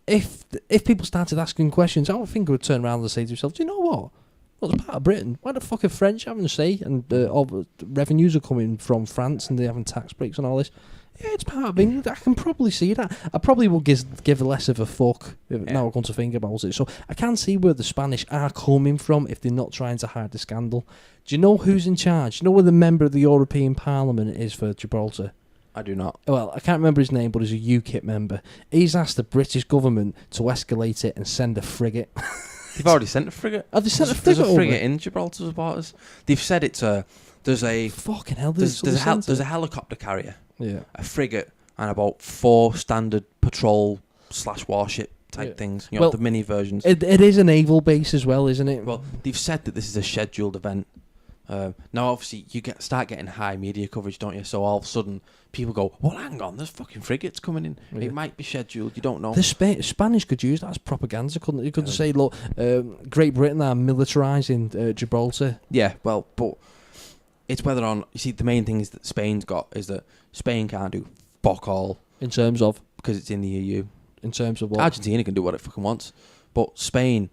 if people started asking questions, I would think I would turn around and say to myself, do you know what? Well, it's part of Britain. Why the fuck are French having a say? And all the revenues are coming from France, and they're having tax breaks and all this. Yeah, it's part of England. I can probably see that. I probably will give less of a fuck now I come to think about it. So I can see where the Spanish are coming from if they're not trying to hide the scandal. Do you know who's in charge? Do you know where the member of the European Parliament is for Gibraltar? I do not. Well, I can't remember his name, but he's a UKIP member. He's asked the British government to escalate it and send a frigate. They've already sent a frigate. Have they sent a frigate There's a frigate over? in Gibraltar's waters. They've said it's a... There's a... Fucking hell, There's a helicopter carrier, yeah. a frigate, and about 4 standard patrol/warship type things. You know, well, the mini versions. It is a naval base as well, isn't it? Well, they've said that this is a scheduled event. Now, obviously, you start getting high media coverage, don't you? So all of a sudden, people go, well, hang on, there's fucking frigates coming in. Yeah. It might be scheduled, you don't know. The Spanish could use that as propaganda, couldn't they? You could say, look, Great Britain are militarising Gibraltar. Yeah, well, but it's whether or not... You see, the main thing is that Spain's got is that Spain can't do fuck all. In terms of? Because it's in the EU. In terms of what? Argentina can do what it fucking wants. But Spain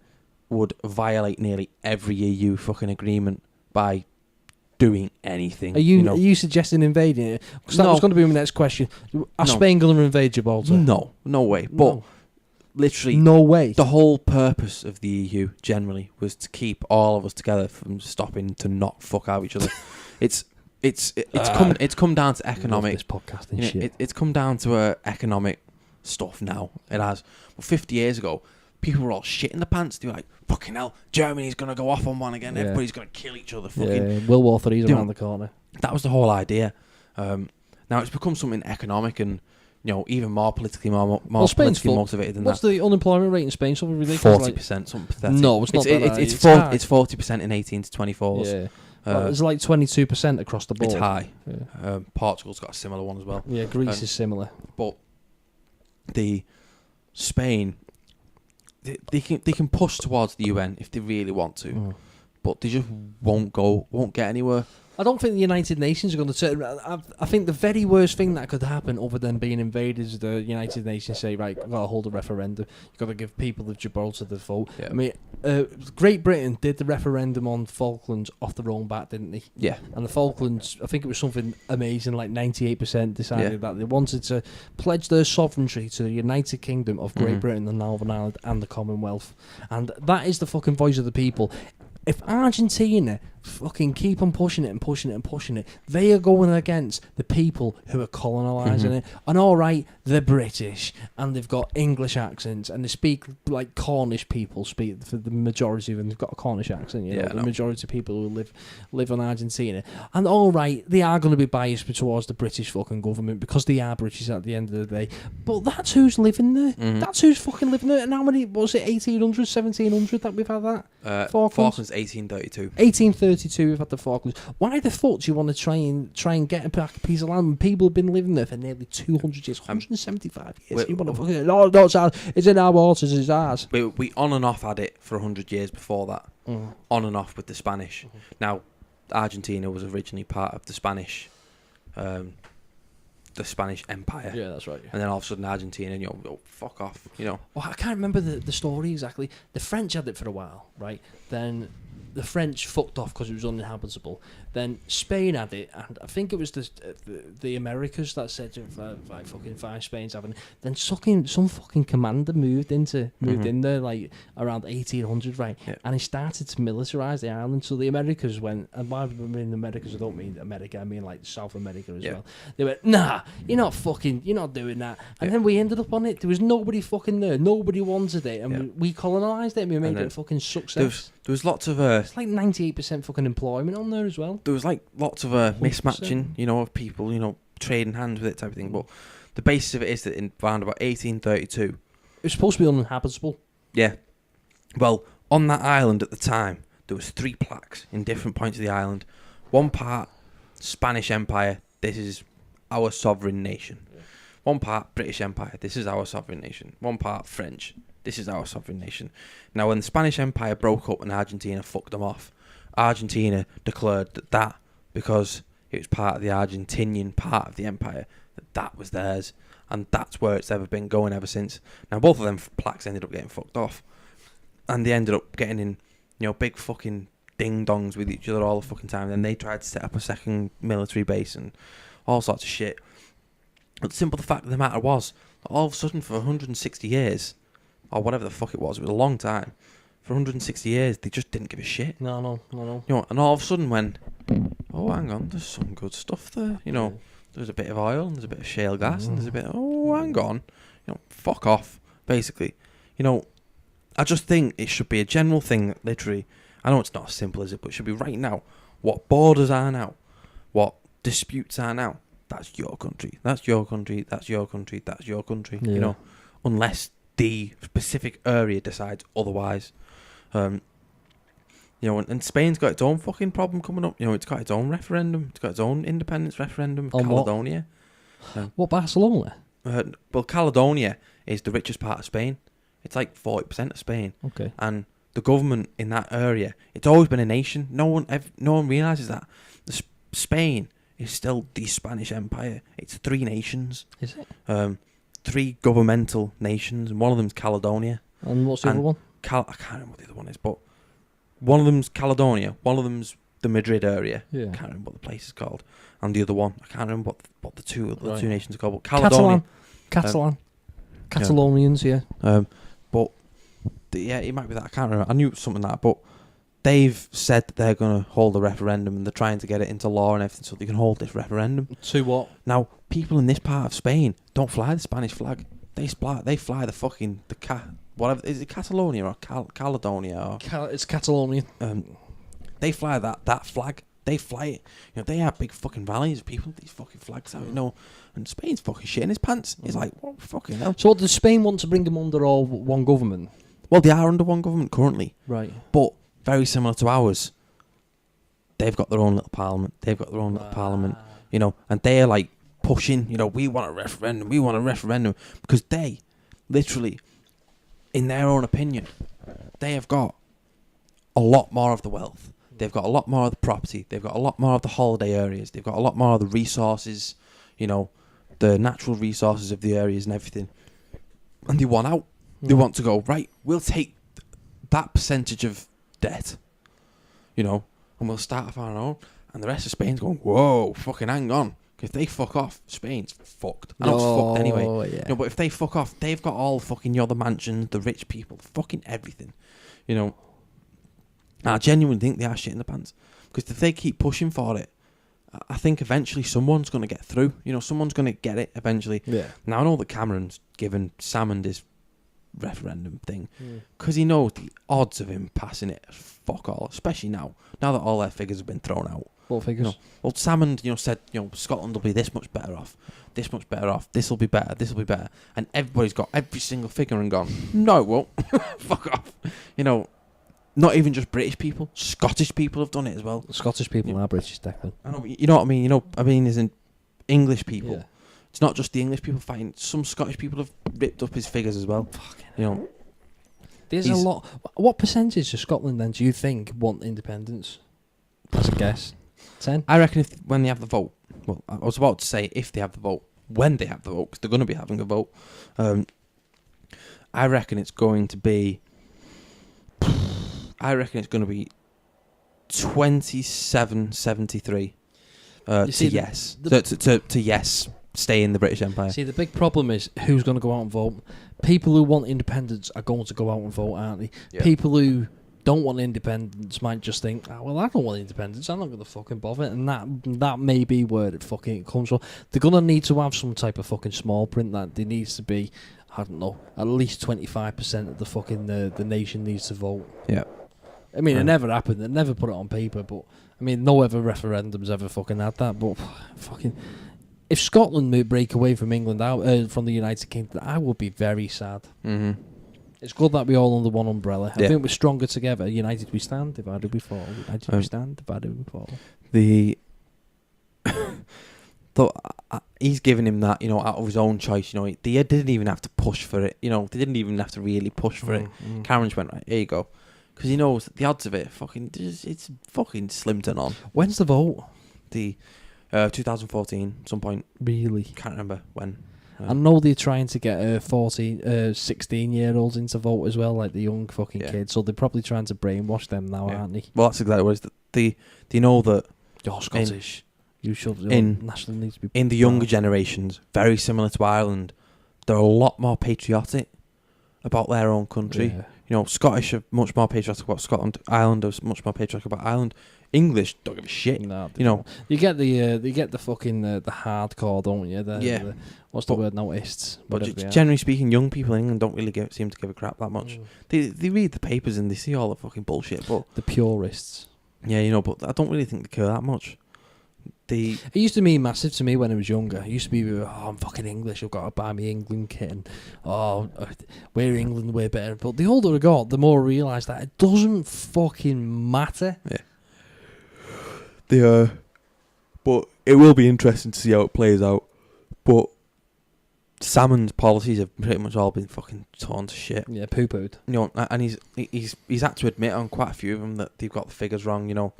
would violate nearly every EU fucking agreement by doing anything. Are you suggesting invading it? Because that was going to be my next question. Are Spain going to invade Gibraltar? No way. But literally, no way. The whole purpose of the EU generally was to keep all of us together from stopping to not fuck out each other. It's come down to economic. This podcasting shit. It's come down to economic stuff now. It has. But 50 years ago, people were all shit in the pants. They were like, fucking hell, Germany's going to go off on one again. Yeah. Everybody's going to kill each other. Fucking World War III's around the corner. That was the whole idea. Now it's become something economic and, even more politically politically motivated than What's that. What's the unemployment rate in Spain? Something ridiculous. 40%, something pathetic. No, it's not that. It's 40% in 18 to 24s. Yeah. It's like 22% across the board. It's high. Yeah. Portugal's got a similar one as well. Yeah, Greece is similar. But the Spain, they can push towards the UN if they really want to, but they just won't get anywhere. I don't think the United Nations are going to turn around. I think the very worst thing that could happen, other than being invaded, is the United Nations say, right, we've got to hold a referendum. You've got to give people of Gibraltar the vote. Yeah. I mean, Great Britain did the referendum on Falklands off their own bat, didn't they? Yeah. And the Falklands, I think it was something amazing, like 98% decided that they wanted to pledge their sovereignty to the United Kingdom of Great Britain, the Northern Ireland, and the Commonwealth. And that is the fucking voice of the people. If Argentina fucking keep on pushing it, they are going against the people who are colonising it. And all right, they're British and they've got English accents and they speak like Cornish people speak for the majority of them. They've got a Cornish accent, the majority of people who live on Argentina. And all right, they are going to be biased towards the British fucking government because they are British at the end of the day. But that's who's living there. That's who's fucking living there. And how many, was it 1800, 1700 that we've had that? Falklands 1832. 1832 we've had the Falklands. Why the fuck do you want to try and get back a piece of land when people have been living there for nearly 200 years, 175 years? You want to fucking, no, it's ours. It's in our waters. It's ours. We on and off had it for 100 years before that. On and off with the Spanish. Now, Argentina was originally part of the Spanish Empire. Yeah, that's right. And then all of a sudden Argentina, fuck off, Well, I can't remember the story exactly. The French had it for a while, right? Then the French fucked off because it was uninhabitable. Then Spain had it, and I think it was the Americas that said, like, fucking fine, Spain's having it. Then some fucking commander moved in there, like, around 1800, right? Yeah. And he started to militarise the island. So the Americas went, and by I mean the Americas, I don't mean America, I mean, like, South America as well. They went, nah, you're not doing that. And then we ended up on it. There was nobody fucking there. Nobody wanted it. And we colonised it, and we made it a fucking success. There was lots of... it's like 98% fucking employment on there as well. There was like lots of mismatching, of people, trading hands with it type of thing. But the basis of it is that in around about 1832... It was supposed to be uninhabitable. Yeah. Well, on that island at the time, there was 3 plaques in different points of the island. One part, Spanish Empire, this is our sovereign nation. Yeah. One part, British Empire, this is our sovereign nation. One part, French, this is our sovereign nation. Now, when the Spanish Empire broke up and Argentina fucked them off, Argentina declared that because it was part of the Argentinian part of the empire, that was theirs. And that's where it's ever been going ever since. Now, both of them plaques ended up getting fucked off. And they ended up getting in, big fucking ding-dongs with each other all the fucking time. Then they tried to set up a second military base and all sorts of shit. But the simple fact of the matter was, all of a sudden for 160 years... or whatever the fuck it was a long time. For 160 years, they just didn't give a shit. No. And all of a sudden when, oh, hang on, there's some good stuff there. there's a bit of oil, and there's a bit of shale gas, and there's a bit. Oh, hang on, fuck off. Basically, I just think it should be a general thing. That literally, I know it's not as simple as it, but it should be right now. What borders are now, what disputes are now. That's your country. That's your country. That's your country. That's your country. Yeah. Unless the specific area decides otherwise. And Spain's got its own fucking problem coming up. It's got its own referendum. It's got its own independence referendum. On Caledonia. What Barcelona? Well, Caledonia is the richest part of Spain. It's like 40% of Spain. Okay. And the government in that area, it's always been a nation. No one realises that. Spain is still the Spanish Empire. It's 3 nations. Is it? 3 governmental nations, and one of them's Caledonia. And what's the other one? I can't remember what the other one is, but one of them's Caledonia, one of them's the Madrid area. Yeah. I can't remember what the place is called. And the other one, I can't remember what the two nations are called. But Catalan. Caledonia. Catalonians, yeah. It might be that. I can't remember. I knew it was something like that, but they've said that they're going to hold a referendum, and they're trying to get it into law and everything so they can hold this referendum. To what? Now, people in this part of Spain don't fly the Spanish flag. They fly whatever. Is it Catalonia or Caledonia? Or it's Catalonia. They fly that flag. They fly it. They have big fucking rallies of people with these fucking flags out, and Spain's fucking shit in his pants. It's like, what fucking hell? So does Spain want to bring them under all one government? Well, they are under one government currently. Right. But very similar to ours. They've got their own little parliament. And they're like pushing, we want a referendum. Because they, literally, in their own opinion, they have got a lot more of the wealth. They've got a lot more of the property. They've got a lot more of the holiday areas. They've got a lot more of the resources, the natural resources of the areas and everything. And they want out. They want to go, right, we'll take that percentage of debt, and we'll start off on our own. And the rest of Spain's going, whoa, fucking hang on. If they fuck off, Spain's fucked. I know it's fucked anyway. Yeah. But if they fuck off, they've got all fucking, the mansions, the rich people, fucking everything. And I genuinely think they are shit in the pants. Because if they keep pushing for it, I think eventually someone's going to get through. Someone's going to get it eventually. Yeah. Now, I know that Cameron's given Salmond his referendum thing because he knows the odds of him passing it are fuck all, especially now that all their figures have been thrown out. What figures? Well, Salmond, said, Scotland will be this much better off, this will be better, and everybody's got every single figure and gone, no, it won't. Fuck off. Not even just British people, Scottish people have done it as well. Scottish people are British, Declan. I know, you know what I mean? Isn't English people? Yeah. It's not just the English people fighting. Some Scottish people have ripped up his figures as well. There's a lot. What percentage of Scotland then do you think want independence? As a guess, 10. I reckon when they have the vote. Well, I was about to say if they have the vote, when they have the vote, because they're going to be having a vote. I reckon it's going to be. 27-73 to yes. To yes. Stay in the British Empire. See, the big problem is who's going to go out and vote. People who want independence are going to go out and vote, aren't they? Yeah. People who don't want independence might just think, well, I don't want independence, I'm not going to fucking bother. And that may be where it fucking comes from. They're going to need to have some type of fucking small print that there needs to be, I don't know, at least 25% of the fucking the nation needs to vote. Yeah. I mean, it never happened. They never put it on paper, but I mean, no other referendums ever fucking had that. But fucking, if Scotland may break away from England, from the United Kingdom, I would be very sad. Mm-hmm. It's good that we're all under one umbrella. I think we're stronger together. United we stand, divided we fall. United we stand, divided we fall. He's giving him that, out of his own choice. They didn't even have to push for it. They didn't even have to really push for it. Cameron just went, right, here you go. Because he knows that the odds of it, it's fucking slim to none. When's the vote? The 2014, some point. Really? Can't remember when. I know they're trying to get 16-year-olds into vote as well, like the young fucking kids. So they're probably trying to brainwash them now, aren't they? Well, that's exactly what it is. They know that you're Scottish. You should nationally need to be. In the younger generations, very similar to Ireland, they're a lot more patriotic about their own country. Yeah. Scottish are much more patriotic about Scotland. Islanders much more patriotic about Ireland. English don't give a shit. No, you get the fucking the hardcore, don't you? What's the word now? Ists. But generally speaking, young people in England don't really seem to give a crap that much. They read the papers and they see all the fucking bullshit. But the purists. Yeah, but I don't really think they care that much. It used to mean massive to me when I was younger. It used to be, I'm fucking English, I've got to buy me England kit, and we're England, we're better. But the older I got, the more I realised that it doesn't fucking matter. Yeah. But it will be interesting to see how it plays out. But Salmon's policies have pretty much all been fucking torn to shit. Yeah, poo-pooed. And he's had to admit on quite a few of them that they've got the figures wrong,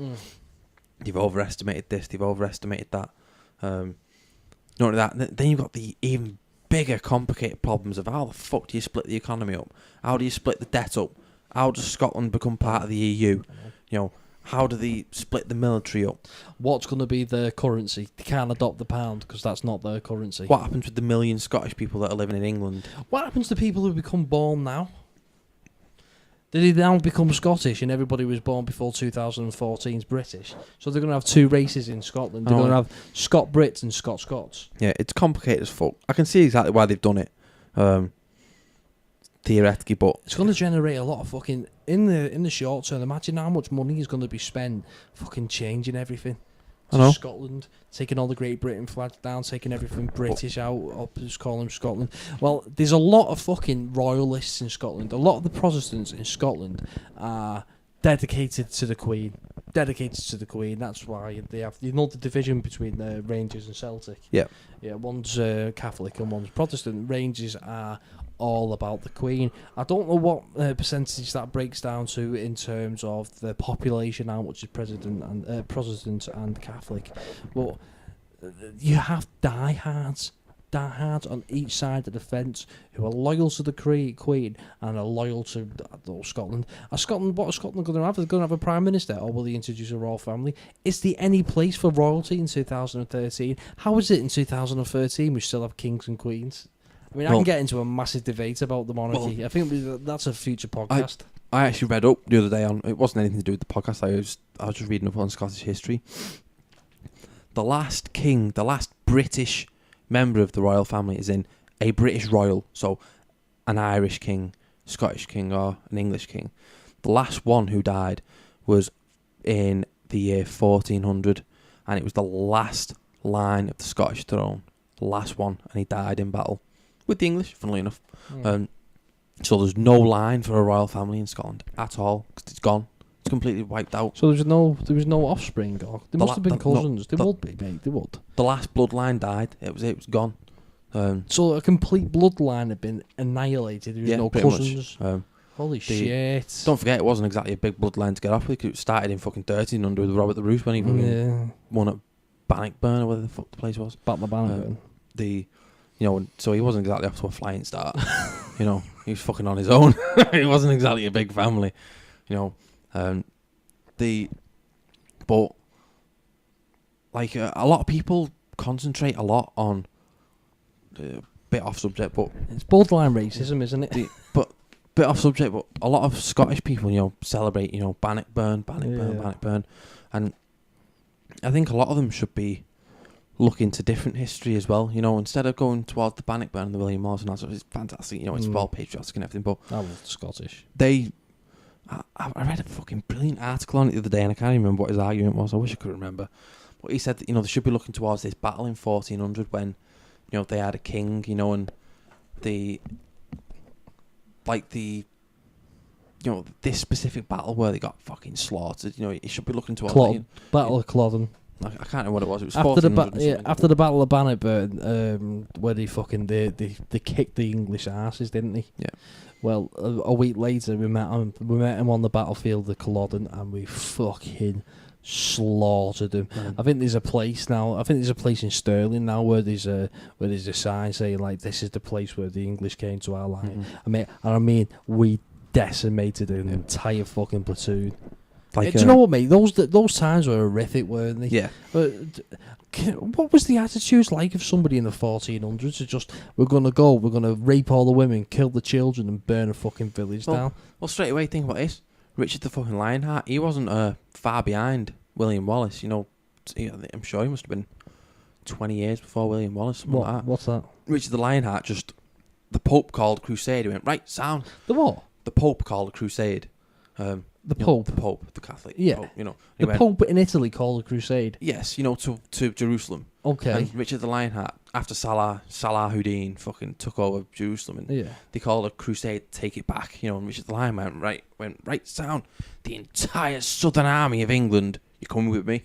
They've overestimated this, they've overestimated that. Not only that, then you've got the even bigger, complicated problems of how the fuck do you split the economy up? How do you split the debt up? How does Scotland become part of the EU? How do they split the military up? What's going to be their currency? They can't adopt the pound because that's not their currency. What happens with the million Scottish people that are living in England? What happens to people who become born now? Did he now become Scottish and everybody was born before 2014's British? So they're going to have two races in Scotland. They're going to have Scot Brits and Scot Scots. Yeah, it's complicated as fuck. I can see exactly why they've done it, theoretically, but it's going to generate a lot of fucking in the short term. Imagine how much money is going to be spent fucking changing everything. Scotland, taking all the Great Britain flags down, taking everything British out, just calling them Scotland. Well, there's a lot of fucking royalists in Scotland. A lot of the Protestants in Scotland are dedicated to the Queen. That's why they have the division between the Rangers and Celtic. Yeah, one's Catholic and one's Protestant. Rangers are all about the Queen. I don't know what percentage that breaks down to in terms of the population, how much is Protestant and Catholic, but you have diehards on each side of the fence who are loyal to the Queen and are loyal to Scotland. What are Scotland going to have? They're going to have a Prime Minister, or will they introduce a royal family? Is there any place for royalty in 2013? How is it in 2013 we still have kings and queens? I mean, I can get into a massive debate about the monarchy. I think that's a future podcast. I actually read up the other day on, it wasn't anything to do with the podcast, I was just reading up on Scottish history. The last British member of the royal family is in a British royal, so an Irish king, Scottish king, or an English king. The last one who died was in the year 1400, and it was the last line of the Scottish throne. The last one, and he died in battle. With the English, funnily enough. So there's no line for a royal family in Scotland at all, because it's gone. It's completely wiped out. So there was no offspring, or there must have been cousins. There would be, mate. There would. The last bloodline died. It was gone. So a complete bloodline had been annihilated. There was no cousins. Holy shit! Don't forget, it wasn't exactly a big bloodline to get off with. 'Cause it started in fucking 1300 with Robert the Bruce when he won at Bannockburn, or whatever the fuck the place was. Battle of Bannockburn. So he wasn't exactly off to a flying start. He was fucking on his own. He wasn't exactly a big family. But like a lot of people concentrate a lot on bit off subject, but it's bloodline racism, isn't it? But bit off subject, but a lot of Scottish people, celebrate, Bannockburn, and I think a lot of them should be look into different history as well, instead of going towards the Bannockburn and the William Morris and that stuff. It's fantastic, it's well patriotic and everything, but I love the Scottish. I read a fucking brilliant article on it the other day, and I can't remember what his argument was. I wish I could remember, but he said that they should be looking towards this battle in 1400 when they had a king, and this specific battle where they got fucking slaughtered. You should be looking towards Battle of Culloden. I can't remember what it was. It was after the Battle of Bannockburn, where they kicked the English asses, didn't they? Yeah. Well, a week later, we met him on the battlefield of Culloden, and we fucking slaughtered him. I think there's a place now. I think there's a place in Stirling now where there's a sign saying like, "This is the place where the English came to our land." I mean, we decimated an entire fucking platoon. Like, do you know what, mate? Those times were horrific, weren't they? Yeah. What was the attitudes like of somebody in the 1400s? To just, we're going to rape all the women, kill the children, and burn a fucking village down? Well, straight away, think about this. Richard the fucking Lionheart, he wasn't far behind William Wallace. You know, I'm sure he must have been 20 years before William Wallace. Like that. What's that? Richard the Lionheart, the Pope called a crusade. He went, right, sound. The what? The Pope called a crusade. The Pope? The Pope, the Catholic Yeah. Pope, The Pope in Italy called a crusade? Yes, to Jerusalem. Okay. And Richard the Lionheart, after Salah Hudin fucking took over Jerusalem, and they called a crusade to take it back, and Richard the Lion went right, sound. The entire southern army of England, you coming with me?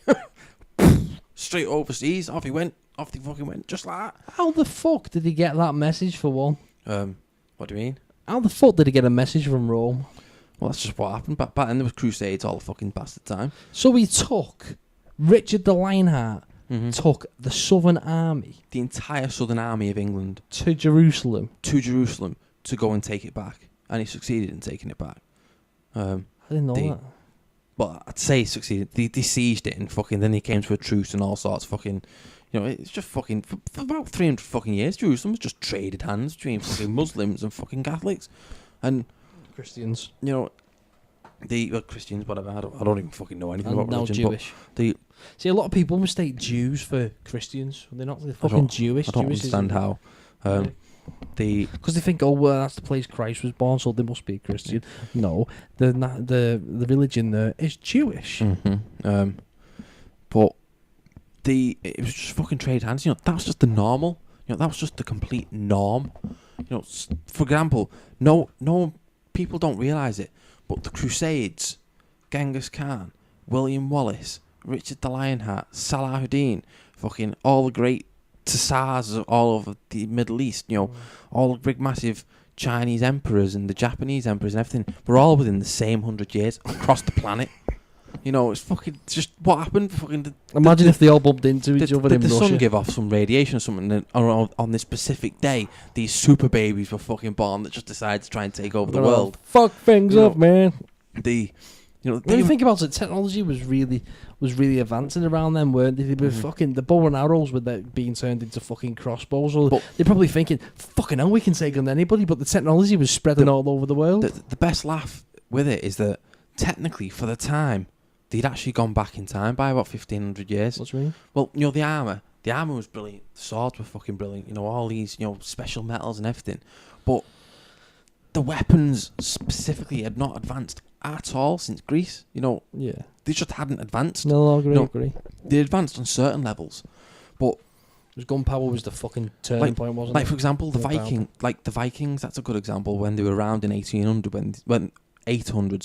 Straight overseas, off he fucking went, just like that. How the fuck did he get that message, for one? What do you mean? How the fuck did he get a message from Rome? Well, that's just what happened. Back then there was crusades all the fucking bastard time. So he took, Richard the Lionheart, took the southern army, the entire southern army of England, to Jerusalem to go and take it back, and he succeeded in taking it back. I didn't know that. Well, I'd say he succeeded. They sieged it, and fucking then he came to a truce and all sorts of fucking. It's just fucking for about 300 fucking years. Jerusalem was just traded hands between fucking Muslims and fucking Catholics, and Christians. Christians, whatever. I don't even fucking know anything about religion. Jewish. See, a lot of people mistake Jews for Christians. They're not. They're fucking Jewish. I don't understand how. Because they think, oh well, that's the place Christ was born, so they must be a Christian. No, the religion there is Jewish. Mm-hmm. But it was just fucking trade hands. That was just the normal. That was just the complete norm. For example, no people don't realise it, but the Crusades, Genghis Khan, William Wallace, Richard the Lionheart, Salah Hudin, fucking all the great Tsars all over the Middle East, all the big massive Chinese emperors and the Japanese emperors and everything, were all within the same 100 years across the planet. It's just what happened. Imagine if they all bumped into each other in Russia. Russia. The sun give off some radiation or something, and on this specific day, these super babies were fucking born that just decided to try and take over the world. Fuck things up, man. When you think about it, technology was really advancing around then, weren't they? They were fucking, the bow and arrows were being turned into fucking crossbows. Or they're probably thinking, fucking hell, we can take on anybody, but the technology was spreading all over the world. The best laugh with it is that technically, for the time, they'd actually gone back in time by about 1,500 years. What do you mean? Well, the armour was brilliant. The swords were fucking brilliant. All these, special metals and everything. But the weapons specifically had not advanced at all since Greece. Yeah. They just hadn't advanced. No, I agree. They advanced on certain levels, but gunpowder was the fucking turning point, wasn't it? Like, for example, the Vikings. That's a good example. When they were around in 1800, when 800,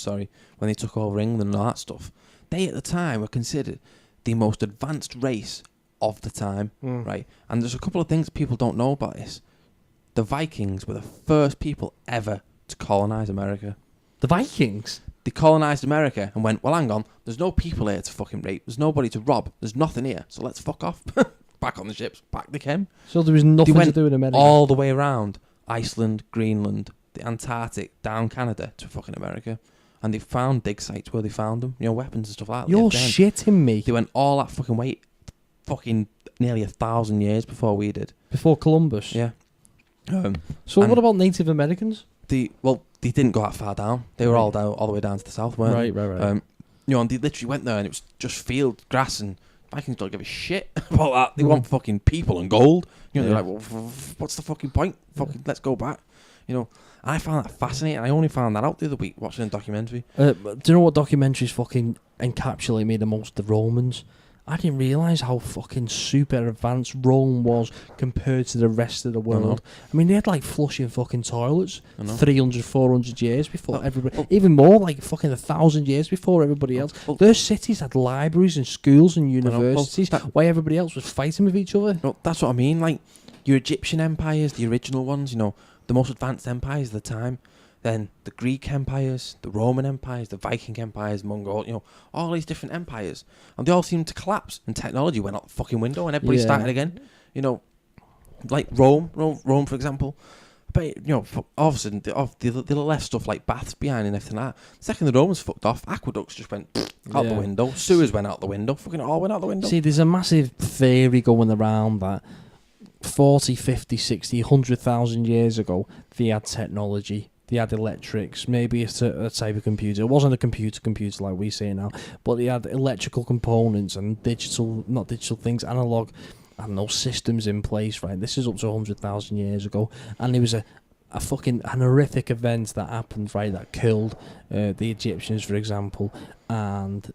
when they took over England and all that stuff, they at the time were considered the most advanced race of the time, right? And there's a couple of things people don't know about this. The Vikings were the first people ever to colonize America. The Vikings? They colonized America and went, well, hang on, there's no people here to fucking rape, there's nobody to rob, there's nothing here, so let's fuck off. Back on the ships, back they came. So there was nothing to do in America? All the way around Iceland, Greenland, the Antarctic, down Canada to fucking America. And they found dig sites where they found them, weapons and stuff like that. You're shitting me. They went all that fucking way, fucking nearly 1,000 years before we did. Before Columbus? Yeah. So what about Native Americans? They didn't go that far down. They were all the way down to the south, weren't they? Right. And they literally went there and it was just field, grass, and Vikings don't give a shit about that. They want fucking people and gold. They're like, well, what's the fucking point? Fucking, let's go back. I found that fascinating. I only found that out the other week watching a documentary. Do you know what documentaries fucking encapsulate me the most? The Romans. I didn't realise how fucking super advanced Rome was compared to the rest of the world. I mean, they had like flushing fucking toilets 300, 400 years before everybody. Even more, like fucking 1,000 years before everybody else. Their cities had libraries and schools and universities while everybody else was fighting with each other. That's what I mean. Like, your Egyptian empires, the original ones, the most advanced empires of the time. Then the Greek empires, the Roman empires, the Viking empires, Mongol, all these different empires. And they all seemed to collapse and technology went out the fucking window and everybody started again. Like Rome, for example, But obviously they left stuff like baths behind and everything like that. The second the Romans fucked off, aqueducts just went out the window. Sewers went out the window. Fucking all went out the window. See, there's a massive theory going around that 40, 50, 60, 100,000 years ago, they had technology. They had electrics, maybe a type of computer. It wasn't a computer like we say now, but they had electrical components and not digital things, analog, systems in place, right? This is up to 100,000 years ago. And there was an horrific event that happened, right, that killed the Egyptians, for example. And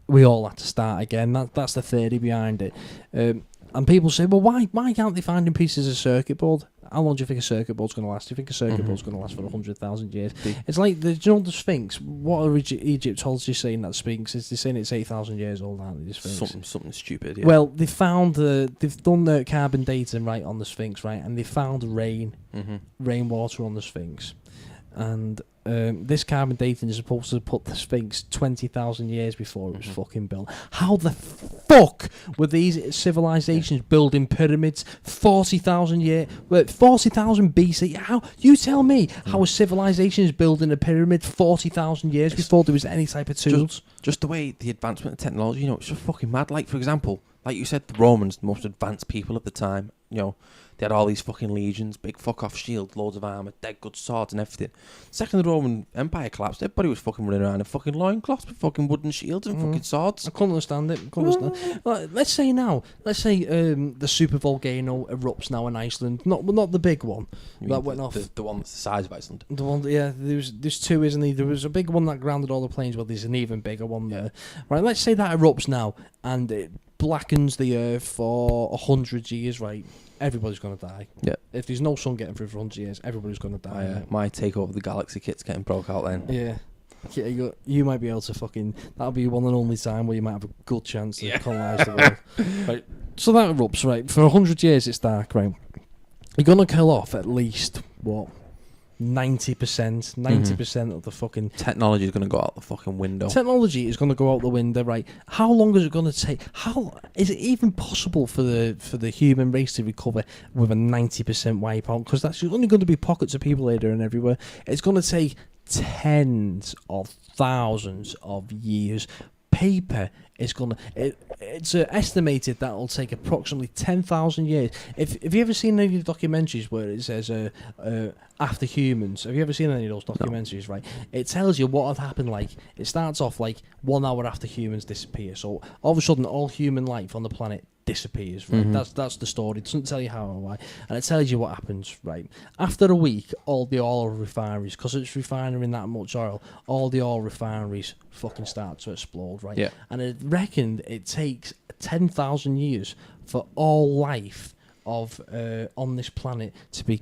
we all had to start again. That's the theory behind it. And people say, well, why can't they find pieces of circuit board? How long do you think a circuit board's going to last? Do you think a circuit board's going to last for 100,000 years? It's like, the Sphinx. What are Egyptologists saying that Sphinx is? They're saying it's 8,000 years old, aren't they, the Sphinx? Something stupid, yeah. Well, they've done the carbon dating, right, on the Sphinx, right, and they found rainwater on the Sphinx. And this carbon dating is supposed to put the Sphinx 20,000 years before it was fucking built. How the fuck were these civilizations building pyramids 40,000 BC? How you tell me how a civilization is building a pyramid 40,000 years before there was any type of tools? Just the way the advancement of technology, it's just fucking mad. Like, for example, like you said, the Romans, the most advanced people at the time, they had all these fucking legions, big fuck-off shield, loads of armour, dead good swords and everything. Second the Roman Empire collapsed, everybody was fucking running around in fucking loincloths with fucking wooden shields and fucking swords. I couldn't understand it. Let's say the super volcano erupts now in Iceland. Not the big one that went off. The one that's the size of Iceland. The one, yeah, there's two, isn't there? There was a big one that grounded all the planes, well, there's an even bigger one there. Right, let's say that erupts now, and it blackens the earth for 100 years, right? Everybody's going to die. Yeah. If there's no sun getting through for 100 years, everybody's going to die. My take over the galaxy kit's getting broke out then. Yeah. You might be able to that'll be one and only time where you might have a good chance to colonise the world. Right. So that erupts, right? For 100 years it's dark, right? You're going to kill off at least, 90% of the fucking... Technology is going to go out the fucking window. Technology is going to go out the window, right? How long is it going to take? How is it even possible for the human race to recover with a 90% wipeout? Because that's only going to be pockets of people later and everywhere. It's going to take tens of thousands of years. Paper is gonna. It's estimated that it'll take approximately 10,000 years. If you ever seen any of the documentaries where it says after humans, have you ever seen any of those documentaries? No. Right, it tells you what had happened. Like, it starts off like 1 hour after humans disappear. So all of a sudden, all human life on the planet disappears, right? That's the story. It doesn't tell you how or why, and it tells you what happens, right? After a week, all the oil refineries, because it's refining that much oil, all the oil refineries fucking start to explode, right? Yeah. And it reckoned it takes 10,000 years for all life of on this planet to be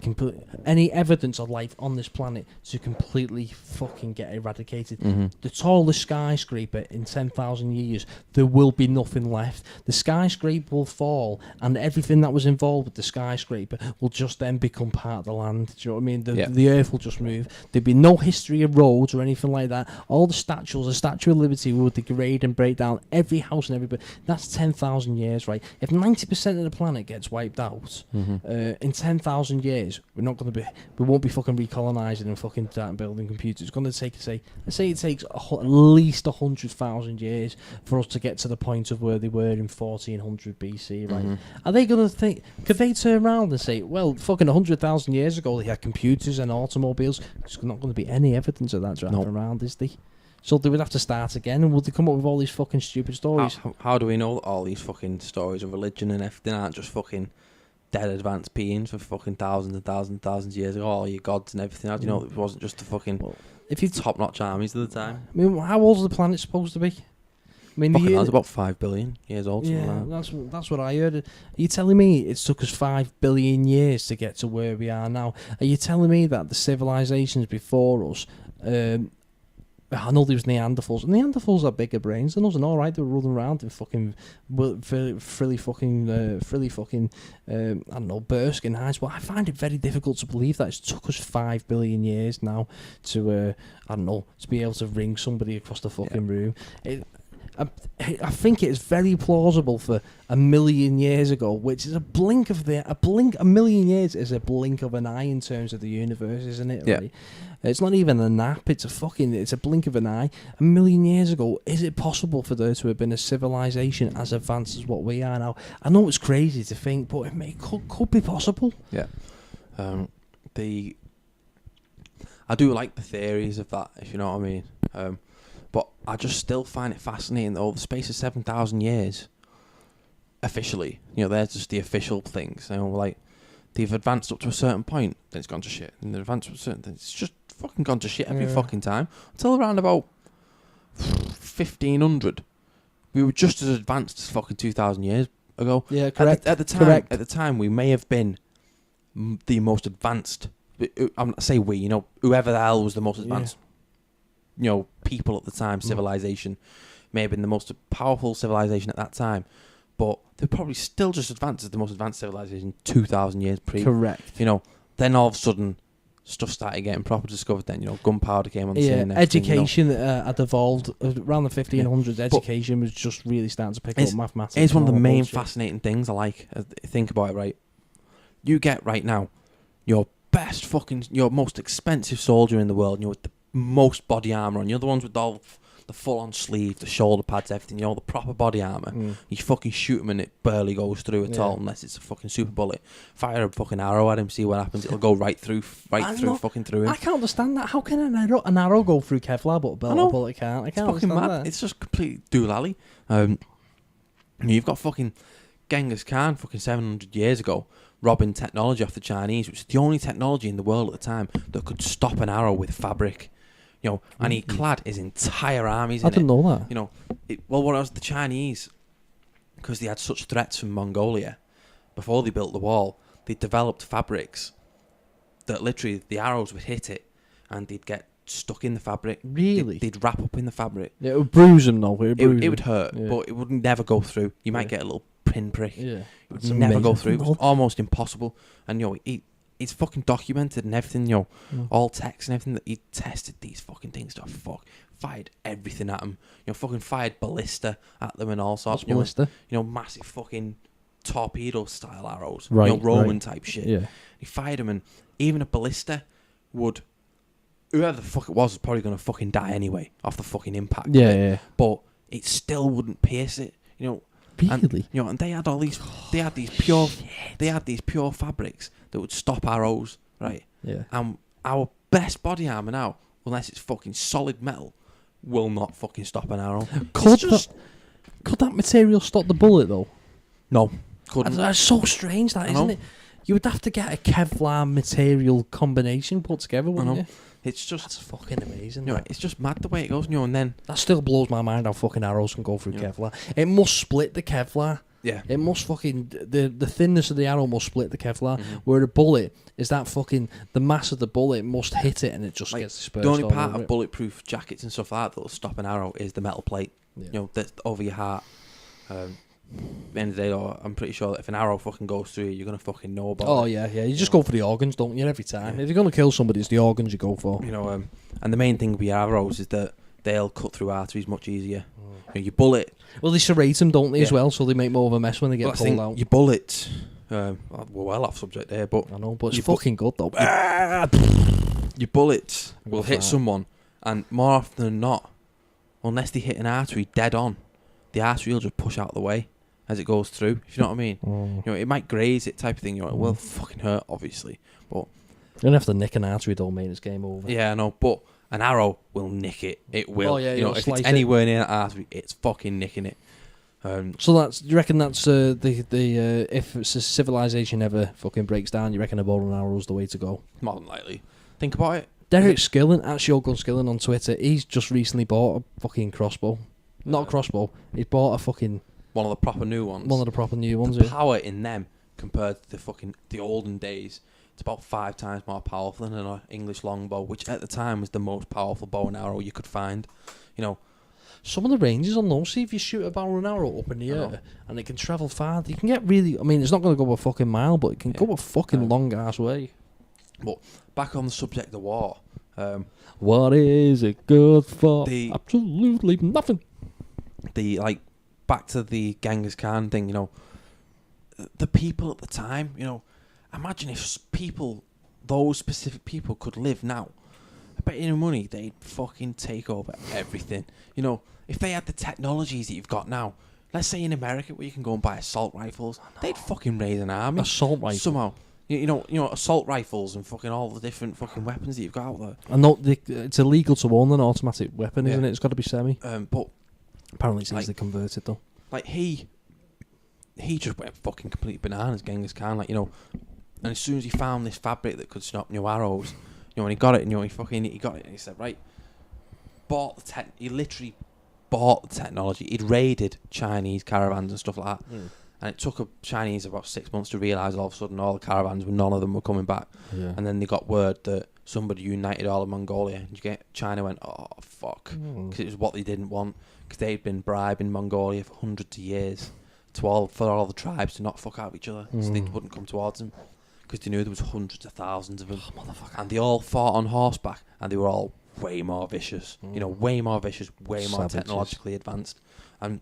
any evidence of life on this planet to completely fucking get eradicated. The tallest skyscraper in 10,000 years, there will be nothing left. The skyscraper will fall, and everything that was involved with the skyscraper will just then become part of the land. Do you know what I mean? The earth will just move. There'd be no history of roads or anything like that. All the statues, the Statue of Liberty will degrade and break down. Every house and everybody. That's 10,000 years, right? If 90% of the planet gets wiped out, in 10,000 years, we won't be fucking recolonising and fucking starting building computers. It's going to take, let's say it takes at least 100,000 years for us to get to the point of where they were in 1400 BC, right? Are they going to think, could they turn around and say, well, fucking 100,000 years ago they had computers and automobiles? There's not going to be any evidence of that driving around, is there? So they would have to start again, and would they come up with all these fucking stupid stories? How do we know that all these fucking stories of religion and everything aren't just fucking dead advanced beings for fucking thousands and thousands and thousands of years ago, all your gods and everything? How do you know it wasn't just the fucking top-notch armies of the time? I mean, how old is the planet supposed to be? I mean, it's about 5 billion years old. Yeah, that's what I heard. Are you telling me it took us 5 billion years to get to where we are now? Are you telling me that the civilizations before us, I know there was Neanderthals. Neanderthals had bigger brains than us, and all right, they were running around in fucking frilly fucking I don't know, bearskin hides. But I find it very difficult to believe that it took us 5 billion years now to I don't know, to be able to ring somebody across the fucking room. I think it is very plausible for a million years ago, which is a million years is a blink of an eye in terms of the universe, isn't it? Yeah. Right? It's not even a nap. It's a blink of an eye. A million years ago, is it possible for there to have been a civilization as advanced as what we are now? I know it's crazy to think, but it could be possible. Yeah. I do like the theories of that, if you know what I mean. But I just still find it fascinating that over the space of 7,000 years, officially, there's just the official things. Like, they've advanced up to a certain point, then it's gone to shit. And they've advanced up to a certain thing, it's just fucking gone to shit every fucking time. Until around about 1500. We were just as advanced as fucking 2,000 years ago. Yeah, correct. At the time, we may have been the most advanced. I'm not say we, whoever the hell was the most advanced, people at the time, civilization, may have been the most powerful civilization at that time, but they're probably still just advanced as the most advanced civilization 2,000 years pre. Correct. Then all of a sudden, stuff started getting proper discovered. Then gunpowder came on the scene. Education had evolved around the 1500s. Education was just really starting to pick up mathematics. It's one of the main fascinating things I like. Think about it, right? You get right now your most expensive soldier in the world, with the most body armor on. You're the ones with all the full-on sleeve, the shoulder pads, everything. The proper body armor. You fucking shoot him and it barely goes through at all, unless it's a fucking super bullet. Fire a fucking arrow at him, see what happens. It'll go right through him. I can't understand that. How can an arrow go through Kevlar, but a bullet can't? I can't fucking understand mad. that. It's just complete doolally. You've got fucking Genghis Khan, fucking 700 years ago, robbing technology off the Chinese, which is the only technology in the world at the time that could stop an arrow with fabric. And he clad his entire armies in it. I didn't know that. What was the Chinese, because they had such threats from Mongolia, before they built the wall, they developed fabrics that literally the arrows would hit it and they'd get stuck in the fabric. Really? They'd wrap up in the fabric. Yeah, it would bruise them though. It would hurt, but it would never go through. You might get a little pinprick. Yeah. It would never go through. It was almost impossible. And it's fucking documented and everything, all text and everything, that he tested these fucking things to fired everything at them. Fucking fired ballista at them and all sorts. Ballista? Massive fucking torpedo style arrows. Right. Roman type shit. Yeah. He fired them, and even a ballista would, whoever the fuck it was probably going to fucking die anyway off the fucking impact. Yeah. But it still wouldn't pierce it. Really? And they had these pure fabrics that would stop arrows, right? Yeah. And our best body armor now, unless it's fucking solid metal, will not fucking stop an arrow. Could that material stop the bullet though? No, couldn't. That's so strange, that, isn't it? You would have to get a Kevlar material combination put together, wouldn't you? It's just, that's fucking amazing. It's just mad the way it goes, and then that still blows my mind how fucking arrows can go through Kevlar. It must split the Kevlar. Yeah. It must fucking the thinness of the arrow must split the Kevlar. Where a bullet is that fucking the mass of the bullet must hit it and it just gets dispersed. The only part of bulletproof jackets and stuff like that that'll stop an arrow is the metal plate. Yeah. That's over your heart. At the end of the day, I'm pretty sure that if an arrow fucking goes through you, you're gonna fucking know about it. Oh yeah. You just go for the organs, don't you, every time. If you're gonna kill somebody, it's the organs you go for. And the main thing with your arrows is that they'll cut through arteries much easier. Your bullet. Well, they serrate them, don't they, as well, so they make more of a mess when they get pulled out. Your bullet. We're well off subject there, but I know, but it's fucking good though. Your bullets will hit someone, and more often than not, unless they hit an artery dead on, the artery will just push out of the way as it goes through. If you know what I mean? It might graze it, type of thing. It will fucking hurt, obviously, but you don't have to nick an artery, don't mean it's game over. Yeah, I know, but an arrow will nick it. It will. Oh, yeah, if it's anywhere near that artery, it's fucking nicking it. So you reckon that's the if a civilization ever fucking breaks down, you reckon a bow and arrow is the way to go? More than likely. Think about it. Derek Skillen, at Your Gun Skillen on Twitter, he's just recently bought a fucking crossbow. Not a crossbow. He's bought a fucking one of the proper new ones. One of the proper new ones. The power in them compared to the olden days, it's about 5 times more powerful than an English longbow, which at the time was the most powerful bow and arrow you could find. Some of the ranges on those, see if you shoot a bow and arrow up in the air and it can travel far, you can get really, I mean, it's not going to go a fucking mile, but it can go a fucking long ass way. But back on the subject of war. What is it good for? Absolutely nothing. the like back to the Genghis Khan thing. You know, the people at the time. You know, imagine if those specific people could live now. I bet you no money they'd fucking take over everything. You know, if they had the technologies that you've got now. Let's say in America where you can go and buy assault rifles, they'd fucking raise an army. Assault rifles? Somehow. You know, assault rifles and fucking all the different fucking weapons that you've got out there. And it's illegal to own an automatic weapon, isn't it? It's got to be semi. But apparently it's easily converted, though. Like, he just went fucking complete bananas, Genghis Khan. Like, you know, and as soon as he found this fabric that could stop new arrows, you know, when he got it, and, you know, he got it, and he said, right, he literally bought the technology. He'd raided Chinese caravans and stuff like that. And it took a Chinese about 6 months to realise all of a sudden all the caravans, none of them were coming back. Yeah. And then they got word that somebody united all of Mongolia. And China went, oh, fuck. Because it was what they didn't want. Because they'd been bribing Mongolia for hundreds of years for all the tribes to not fuck out of each other. So they wouldn't come towards them. Because they knew there was hundreds of thousands of them. Oh, motherfucker. And they all fought on horseback. And they were all way more vicious. You know, way more vicious, way more technologically advanced. And,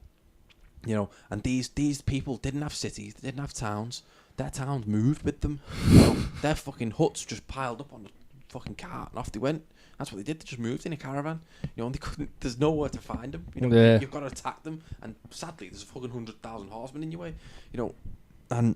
you know, and these people didn't have cities, they didn't have towns. Their towns moved with them. You know, their fucking huts just piled up on the fucking cart and off they went. That's what they did. They just moved in a caravan. You know, and they couldn't. There's nowhere to find them. You know, you've got to attack them. And sadly, there's a fucking 100,000 horsemen in your way. You know, and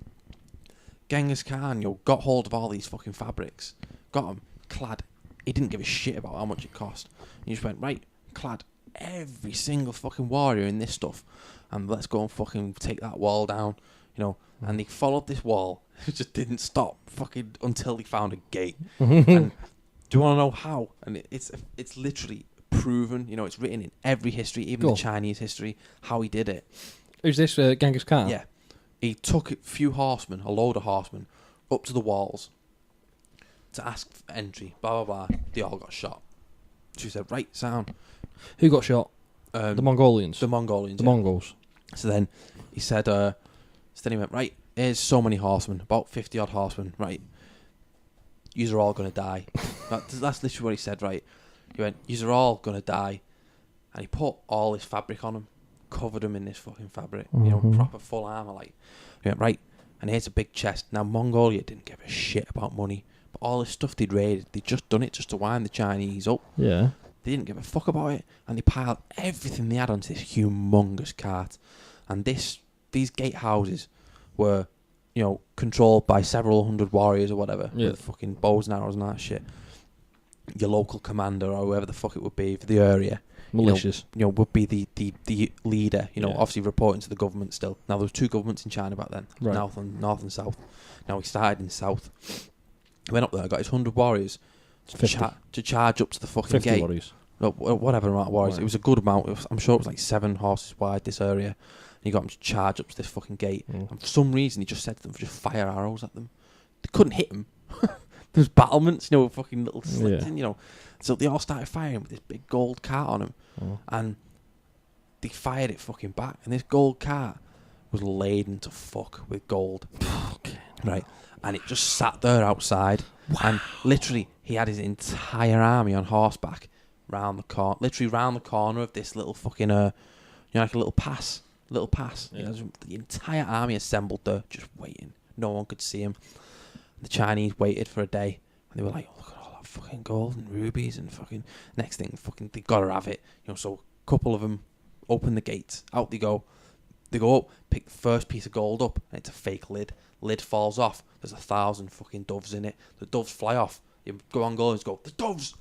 Genghis Khan, you know, got hold of all these fucking fabrics, got them clad. He didn't give a shit about how much it cost. He just went, right, clad every single fucking warrior in this stuff, and let's go and fucking take that wall down, you know. And they followed this wall. It just didn't stop fucking until they found a gate. And do you want to know how? And it's literally proven, you know, it's written in every history, even the Chinese history, how he did it. Who's this, Genghis Khan? Yeah. He took a load of horsemen, up to the walls, to ask for entry, blah, blah, blah. They all got shot. She said, right, sound. Who got shot? The Mongolians? The Mongolians, The Mongols. So then he said, then he went, right, here's so many horsemen, about 50-odd horsemen, right. Yous are all going to die. That's literally what he said, right. He went, yous are all going to die. And he put all this fabric on them, covered them in this fucking fabric, you know, proper full armour, like. He went, right, and here's a big chest. Now, Mongolia didn't give a shit about money. But all this stuff they'd raided, they'd just done it just to wind the Chinese up. Yeah. They didn't give a fuck about it. And they piled everything they had onto this humongous cart. And these gatehouses were, you know, controlled by several hundred warriors or whatever. Yeah. With fucking bows and arrows and that shit. Your local commander or whoever the fuck it would be for the area. Malicious. You know, would be the leader, you know, Yeah. obviously reporting to the government still. Now, there was two governments in China back then. Right. North and South. Now, he started in South. He went up there, got his 100 warriors to charge up to the fucking 50 gate. warriors. No, whatever amount of warriors. Right. It was a good amount. I'm sure it was like 7 horses wide, this area. And he got them to charge up to this fucking gate. And for some reason, he just said to them, just fire arrows at them. They couldn't hit them. There was battlements, you know, fucking little slits in, you know. So they all started firing with this big gold cart on them. And they fired it fucking back. And this gold cart was laden to fuck with gold. Right. And it just sat there outside. Wow. And literally, he had his entire army on horseback round the corner of this little fucking, you know, like a little pass. Yeah. The entire army assembled there, just waiting. No one could see him. The Chinese waited for a day, and they were like, oh, look at all that fucking gold and rubies and fucking... Next thing, fucking, they gotta have it. You know, so a couple of them open the gates. Out they go. They go up, pick the first piece of gold up, and it's a fake lid. Lid falls off. There's 1,000 fucking doves in it. The doves fly off. You go on, go, and go, the doves!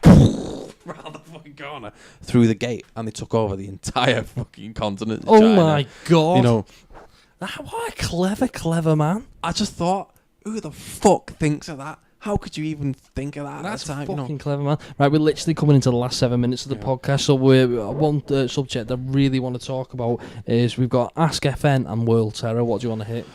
Round the fucking corner, through the gate, and they took over the entire fucking continent. Oh China. my god! You know, what a clever man. I just thought, who the fuck thinks of that? How could you even think of that? That's at that time, fucking you know? clever, man. Right, we're literally coming into the last 7 minutes of the podcast, so one subject I really want to talk about is we've got Ask FN and World Terror. What do you want to hit?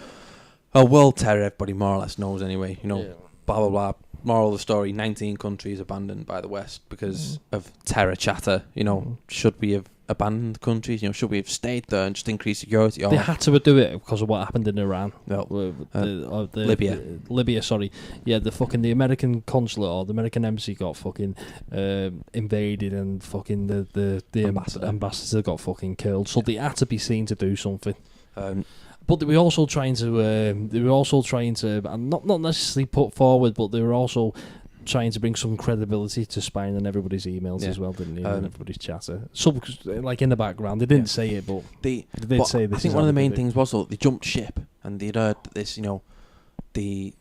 Well, World Terror, everybody more or less knows anyway. You know, blah, blah, blah. Moral of the story, 19 countries abandoned by the West because of terror chatter. You know, should we have abandoned countries? You know, should we have stayed there and just increased security? Or They had to do it because of what happened in Iran. Libya. Libya, sorry. Yeah, the American consulate or the American embassy got fucking invaded, and fucking the ambassador got fucking killed. So they had to be seen to do something. But they were also trying to, and not necessarily put forward, but they were also trying to bring some credibility to spying on everybody's emails as well, didn't they? And everybody's chatter. So, like in the background, they didn't say it, but they did say this. I think one of the main things was they jumped ship, and they'd heard this, you know, they'd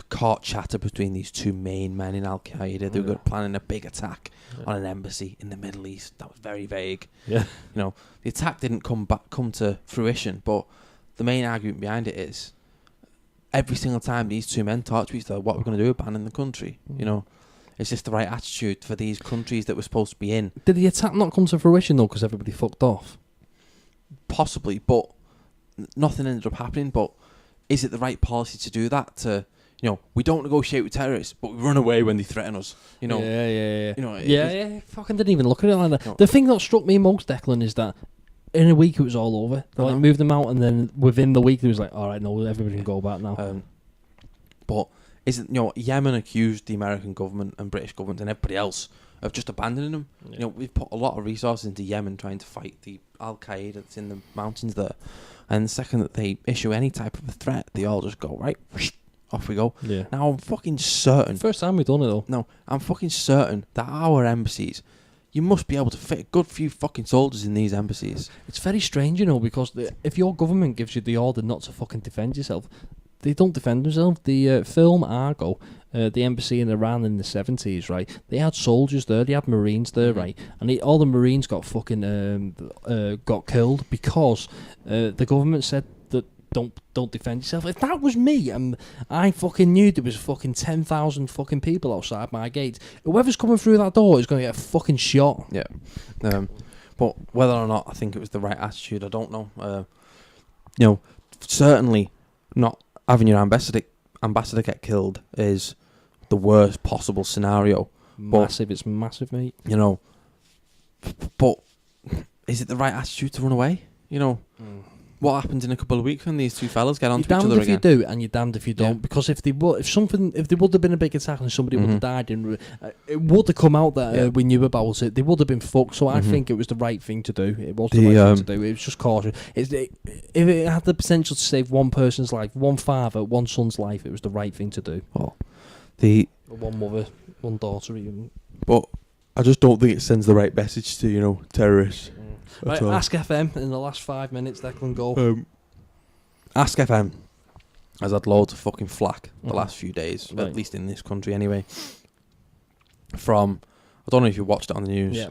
caught chatter between these two main men in Al Qaeda. They were planning a big attack on an embassy in the Middle East. That was very vague. Yeah, you know, the attack didn't come to fruition, but the main argument behind it is, every single time these two men talk to each other, what we're going to do, abandon the country. You know, is this the right attitude for these countries that we're supposed to be in? Did the attack not come to fruition though, because everybody fucked off? Possibly, but nothing ended up happening. But is it the right policy to do that? To, you know, we don't negotiate with terrorists, but we run away when they threaten us. You know, yeah. You know, Fucking didn't even look at it like that. No. The thing that struck me most, Declan, is that in a week it was all over. They like moved them out, and then within the week it was like, all right, no, everybody can go back now. But isn't, you know, Yemen accused the American government and British government and everybody else of just abandoning them. Yeah. You know, we've put a lot of resources into Yemen trying to fight the Al Qaeda that's in the mountains there, and the second that they issue any type of a threat, they all just go right, off we go. Yeah. Now I'm fucking certain. First time we've done it though. No, I'm fucking certain that our embassies, you must be able to fit a good few fucking soldiers in these embassies. It's very strange, you know, because if your government gives you the order not to fucking defend yourself, they don't defend themselves. The film Argo, the embassy in Iran in the 70s, right? They had soldiers there, they had Marines there, right? And all the Marines got fucking got killed because the government said that don't defend yourself. If that was me, and I fucking knew there was fucking 10,000 fucking people outside my gate, whoever's coming through that door is going to get a fucking shot. Yeah. But whether or not I think it was the right attitude, I don't know. You know, certainly not having your ambassador get killed is the worst possible scenario. Massive, it's massive, mate. You know, but is it the right attitude to run away? You know, what happens in a couple of weeks when these two fellas get onto each other again? You're damned if you do, and you're damned if you don't. Yeah. Because if there would have been a big attack and somebody would have died, it would have come out that we knew about it. They would have been fucked. So I think it was the right thing to do. It was the right thing to do. It was just caution. If it had the potential to save one person's life, one father, one son's life, it was the right thing to do. Oh, one mother, one daughter, even. But I just don't think it sends the right message to, you know, terrorists. Right, Ask FM in the last 5 minutes, Declan, go. Ask FM has had loads of fucking flack the last few days, at least in this country anyway. From, I don't know if you watched it on the news. Yeah,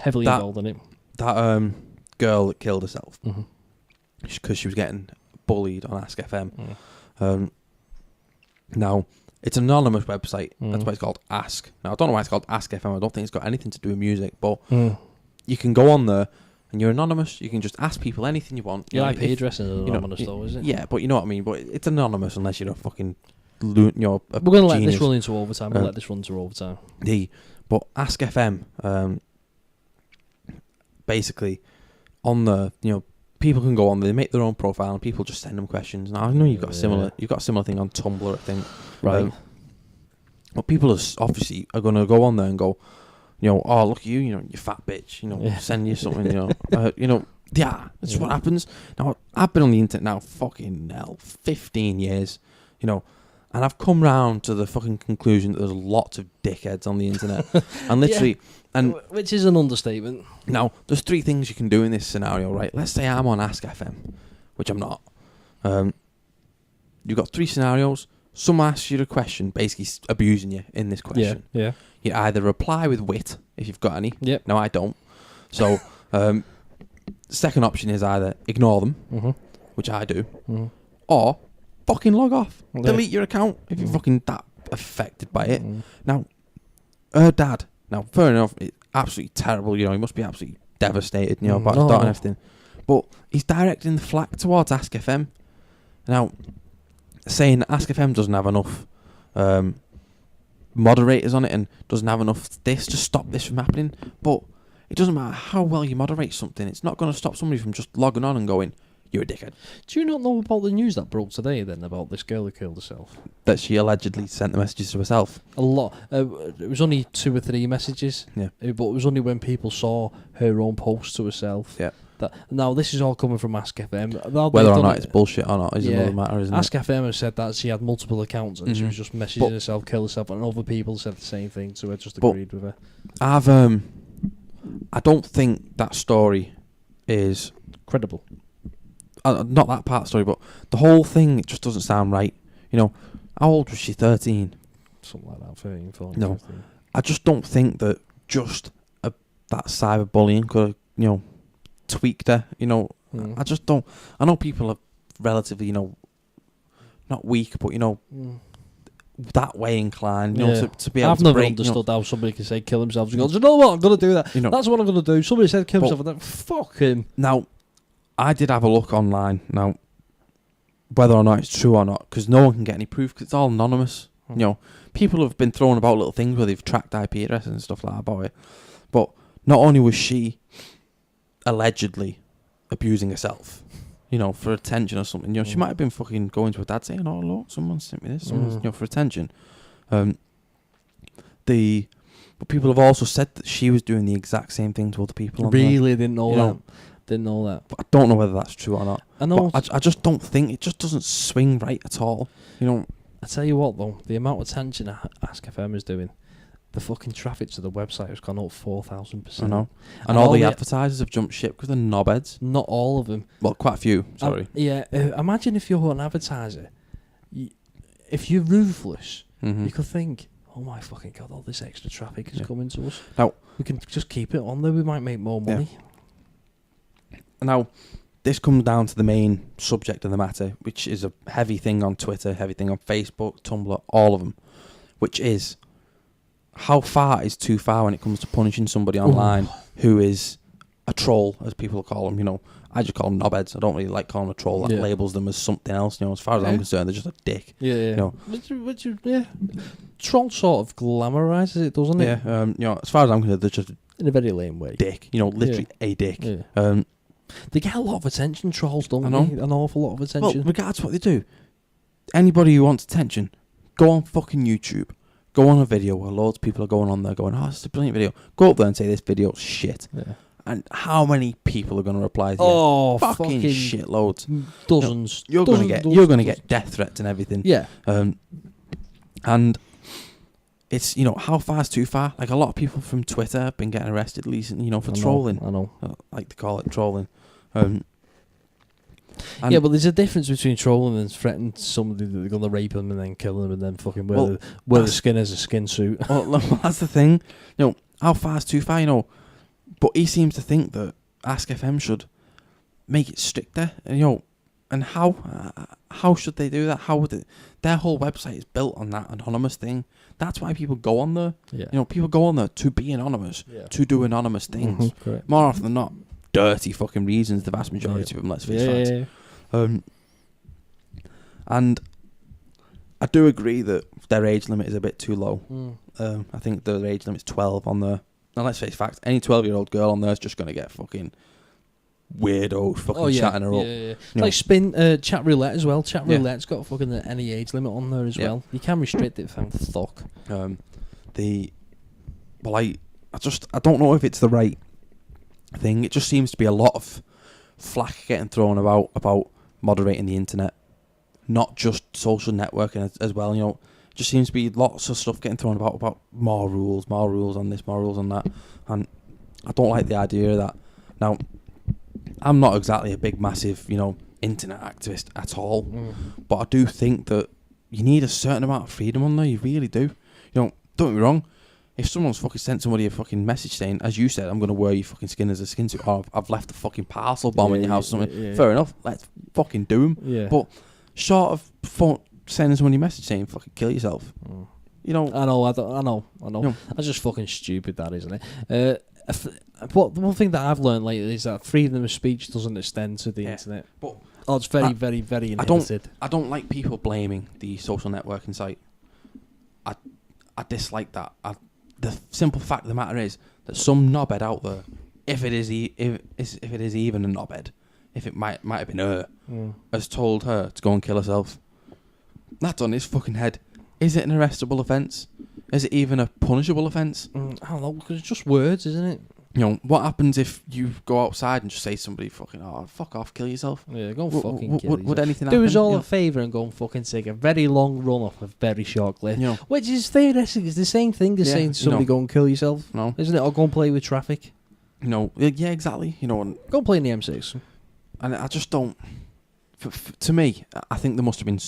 heavily involved in it. That girl that killed herself because she was getting bullied on Ask FM. Now, it's an anonymous website. That's why it's called Ask. Now, I don't know why it's called Ask FM. I don't think it's got anything to do with music, but you can go on there and you're anonymous. You can just ask people anything you want. Your IP address is anonymous, though, is it? Yeah, but you know what I mean. But it's anonymous unless you're a fucking, we're going to let this run into overtime. We'll let this run into overtime. But Ask FM, basically, on the, you know, people can go on there, they make their own profile, and people just send them questions. Now I know you've got a similar thing on Tumblr, I think. Right. Well, people obviously are going to go on there and go, you know, oh, look at you, you know, you fat bitch, you know, send you something, you know, that's what happens. Now, I've been on the internet now, fucking hell, 15 years, you know, and I've come round to the fucking conclusion that there's lots of dickheads on the internet, and literally, and which is an understatement. Now, there's 3 things you can do in this scenario, right? Let's say I'm on Ask FM, which I'm not. You've got 3 scenarios. Someone asks you a question, basically abusing you in this question. Yeah. You either reply with wit, if you've got any. Yep. No, I don't. So, second option is either ignore them, which I do, or fucking log off. Delete your account if you're fucking that affected by it. Now, her dad, now, fair enough, it's absolutely terrible, you know, he must be absolutely devastated, you know, about his daughter and everything. But he's directing the flack towards Ask FM. Now, saying that Ask FM doesn't have enough moderators on it and doesn't have enough this to stop this from happening, but it doesn't matter how well you moderate something. It's not going to stop somebody from just logging on and going, "You're a dickhead." Do you not know about the news that broke today then about this girl who killed herself? That she allegedly sent the messages to herself. A lot. It was only 2 or 3 messages. Yeah. But it was only when people saw her own post to herself. Yeah. Now, this is all coming from Ask FM. Whether or not it's bullshit or not is another matter, isn't Ask it? FM has said that she had multiple accounts and she was just messaging herself, kill herself, and other people said the same thing, so I just agreed with her. I don't think that story is credible. Not that part of the story, but the whole thing, it just doesn't sound right. You know, how old was she? 13? Something like that, 13, 14. No, 15. I just don't think that just that cyberbullying could have, tweaked her. I just don't. I know people are relatively, not weak, but that way inclined. To be able to never break, understood how somebody can say kill himself. And go, you know what? I'm gonna do that. That's what I'm gonna do. Somebody said kill himself. And fuck him. Now, I did have a look online. Now, whether or not it's true or not, because no one can get any proof, because it's all anonymous. People have been throwing about little things where they've tracked IP addresses and stuff like that about it. But not only was she allegedly abusing herself, for attention or something. She might have been fucking going to her dad saying, "Oh look, someone sent me this," for attention. But people have also said that she was doing the exact same thing to other people. Really didn't know that. Didn't know that. But I don't know whether that's true or not. I know. But I just don't think it just doesn't swing right at all. I tell you what though, the amount of attention Ask FM is doing, the fucking traffic to the website has gone up 4,000%. I know. And all the advertisers have jumped ship because they're knobheads. Not all of them. Well, quite a few, sorry. Imagine if you're an advertiser, if you're ruthless, you could think, oh my fucking God, all this extra traffic is coming to us. Now, we can just keep it on there, we might make more money. Now, this comes down to the main subject of the matter, which is a heavy thing on Twitter, heavy thing on Facebook, Tumblr, all of them, which is how far is too far when it comes to punishing somebody online who is a troll, as people call them. I just call them knobheads. I don't really like calling them a troll. That labels them as something else. As far as I'm concerned, they're just a dick. Troll sort of glamorises it, doesn't it? Yeah. As far as I'm concerned, they're just in a very lame way. Dick. Literally a dick. Yeah. They get a lot of attention, trolls, don't they? An awful lot of attention. Well, regardless of what they do, anybody who wants attention, go on fucking YouTube. Go on a video where loads of people are going on there going, "Oh, it's a brilliant video." Go up there and say, "This video's shit." Yeah. And how many people are going to reply to you? Oh, fucking shitloads. Dozens. You're going to get death threats and everything. Yeah. And it's, how far is too far? Like, a lot of people from Twitter have been getting arrested recently, for trolling. I know. Like to call it trolling. But there's a difference between trolling and threatening somebody that they're going to rape them and then kill them and then fucking wear the skin as a skin suit. Well, that's the thing. How far is too far, But he seems to think that Ask FM should make it stricter, and how should they do that? How would it? Their whole website is built on that anonymous thing. That's why people go on there. Yeah. People go on there to be anonymous, to do anonymous things. More often than not, dirty fucking reasons, the vast majority of them, let's face facts. And I do agree that their age limit is a bit too low. I think their age limit's 12 on there. Now, let's face facts, any 12-year-old girl on there is just going to get fucking weirdos fucking chatting her up. Yeah. Like spin chat roulette as well. Chat roulette's got fucking any age limit on there as well. You can restrict it, thank fuck. I don't know if it's the right thing. It just seems to be a lot of flack getting thrown about moderating the internet, not just social networking as well. Just seems to be lots of stuff getting thrown about more rules on this, more rules on that, and I don't like the idea of that. Now, I'm not exactly a big, massive, internet activist at all, but I do think that you need a certain amount of freedom on there. You really do. Don't get me wrong. If someone's fucking sent somebody a fucking message saying, as you said, I'm going to wear your fucking skin as a skin suit, or I've left a fucking parcel bomb in your house or something, fair enough, let's fucking do them. Yeah. But short of sending somebody a message saying, fucking kill yourself. I know. That's just fucking stupid, that, isn't it? But the one thing that I've learned lately is that freedom of speech doesn't extend to the internet. But it's very, very, very limited. I don't like people blaming the social networking site. I dislike that. the simple fact of the matter is that some knobhead out there, if it is even a knobhead, if it might have been her, has told her to go and kill herself. That's on his fucking head. Is it an arrestable offence? Is it even a punishable offence? I don't know, because it's just words, isn't it? You know, what happens if you go outside and just say to somebody, fucking, oh, fuck off, kill yourself? Yeah, go and fucking kill yourself. Would anything happen? Do us all a favour and go and fucking take a very long run off a very short cliff. You know, which is theoretically it's the same thing as saying to somebody, go and kill yourself. No. Isn't it? Or go and play with traffic. No. Yeah, exactly. You know, and go and play in the M6. And I just don't... to me, I think there must have been...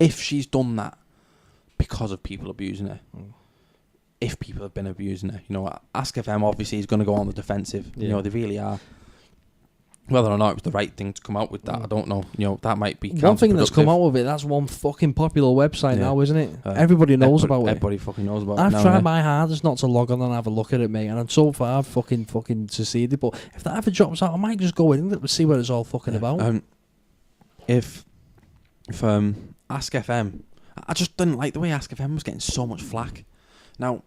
if she's done that because of people abusing her... If people have been abusing her, you know, Ask FM obviously is going to go on the defensive. Yeah. You know, they really are. Whether or not it was the right thing to come out with that, I don't know. You know, that might be one thing that's come out of it. That's one fucking popular website now, isn't it? Everybody knows about it. Everybody fucking knows about it. I've tried my hardest not to log on and have a look at it, mate, and so far I've fucking succeeded. But if that ever drops out, I might just go in and see what it's all fucking about. If Ask FM, I just didn't like the way Ask FM was getting so much flack. Now,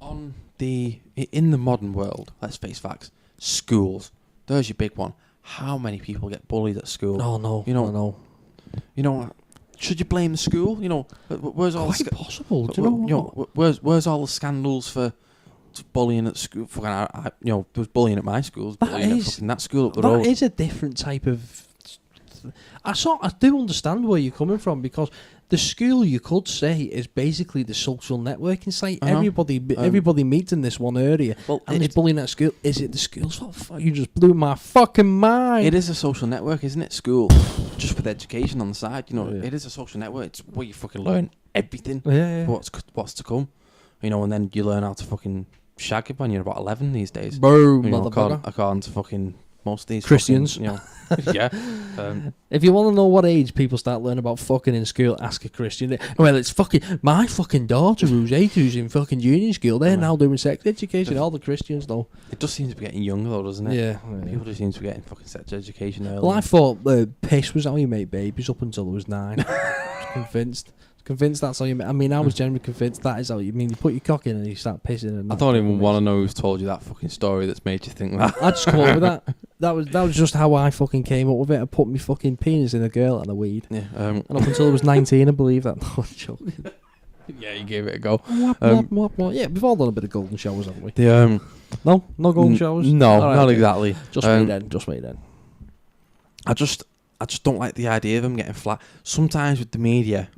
in the modern world, let's face facts, schools, there's your big one. How many people get bullied at school? Oh no, You know, should you blame the school? You know, where's all quite possible? Do you know where's all the scandals for bullying at school? Fucking, there was bullying at my school. That school up the road. That is a different type of. I do understand where you're coming from, because the school, you could say, is basically the social networking site. Everybody meets in this one area, and it's bullying at school. Is it the school's fault? You just blew my fucking mind. It is a social network, isn't it? School, just with education on the side. You know, it is a social network. It's where you fucking learn everything. What's to come. You know, and then you learn how to fucking shag it when you're about 11 these days. Boom, you know, according to fucking most of these Christians. Fucking, you know, yeah. If you want to know what age people start learning about fucking in school, ask a Christian. Well, it's fucking my fucking daughter who's 8, who's in fucking union school. They're now doing sex education. All the Christians know. It just seems to be getting younger though, doesn't it? Yeah. People just seem to be getting fucking sex education early. Well, I thought piss was how you make babies up until I was 9. I was convinced that's how you make. I mean, I was generally convinced that is how you mean. You put your cock in and you start pissing. And I don't even want to know who's told you that fucking story that's made you think that. I just come up with that. That was just how I fucking came up with it. I put my fucking penis in a girl and a weed. Yeah. And up until I was 19, I believe that. No, I'm joking. Yeah, you gave it a go. Yeah, we've all done a bit of golden showers, haven't we? No golden showers. No, not exactly. Just me then. I just don't like the idea of them getting flat. Sometimes with the media,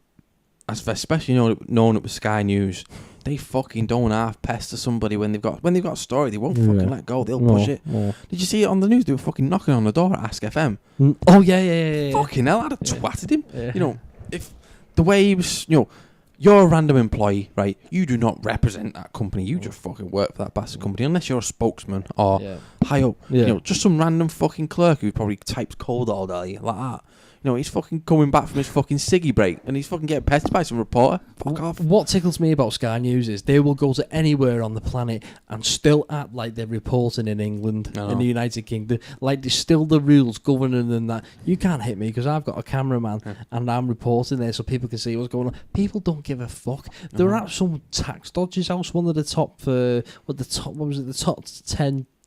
especially knowing it was Sky News, they fucking don't half pester somebody when they've got a story. They won't fucking let go. They'll push it. No. Did you see it on the news? They were fucking knocking on the door at Ask FM. Oh yeah. Fucking hell, I'd have twatted him. Yeah. You know, if the way he was, you're a random employee, right? You do not represent that company. You just fucking work for that bastard company, unless you're a spokesman or high up. Yeah. Just some random fucking clerk who probably types code all day like that. He's fucking coming back from his fucking ciggy break and he's fucking getting pestered by some reporter. Fuck off. What tickles me about Sky News is they will go to anywhere on the planet and still act like they're reporting in England, in the United Kingdom. Like there's still the rules governing them that you can't hit me because I've got a cameraman and I'm reporting there so people can see what's going on. People don't give a fuck. There are some tax dodgers house, one of the top,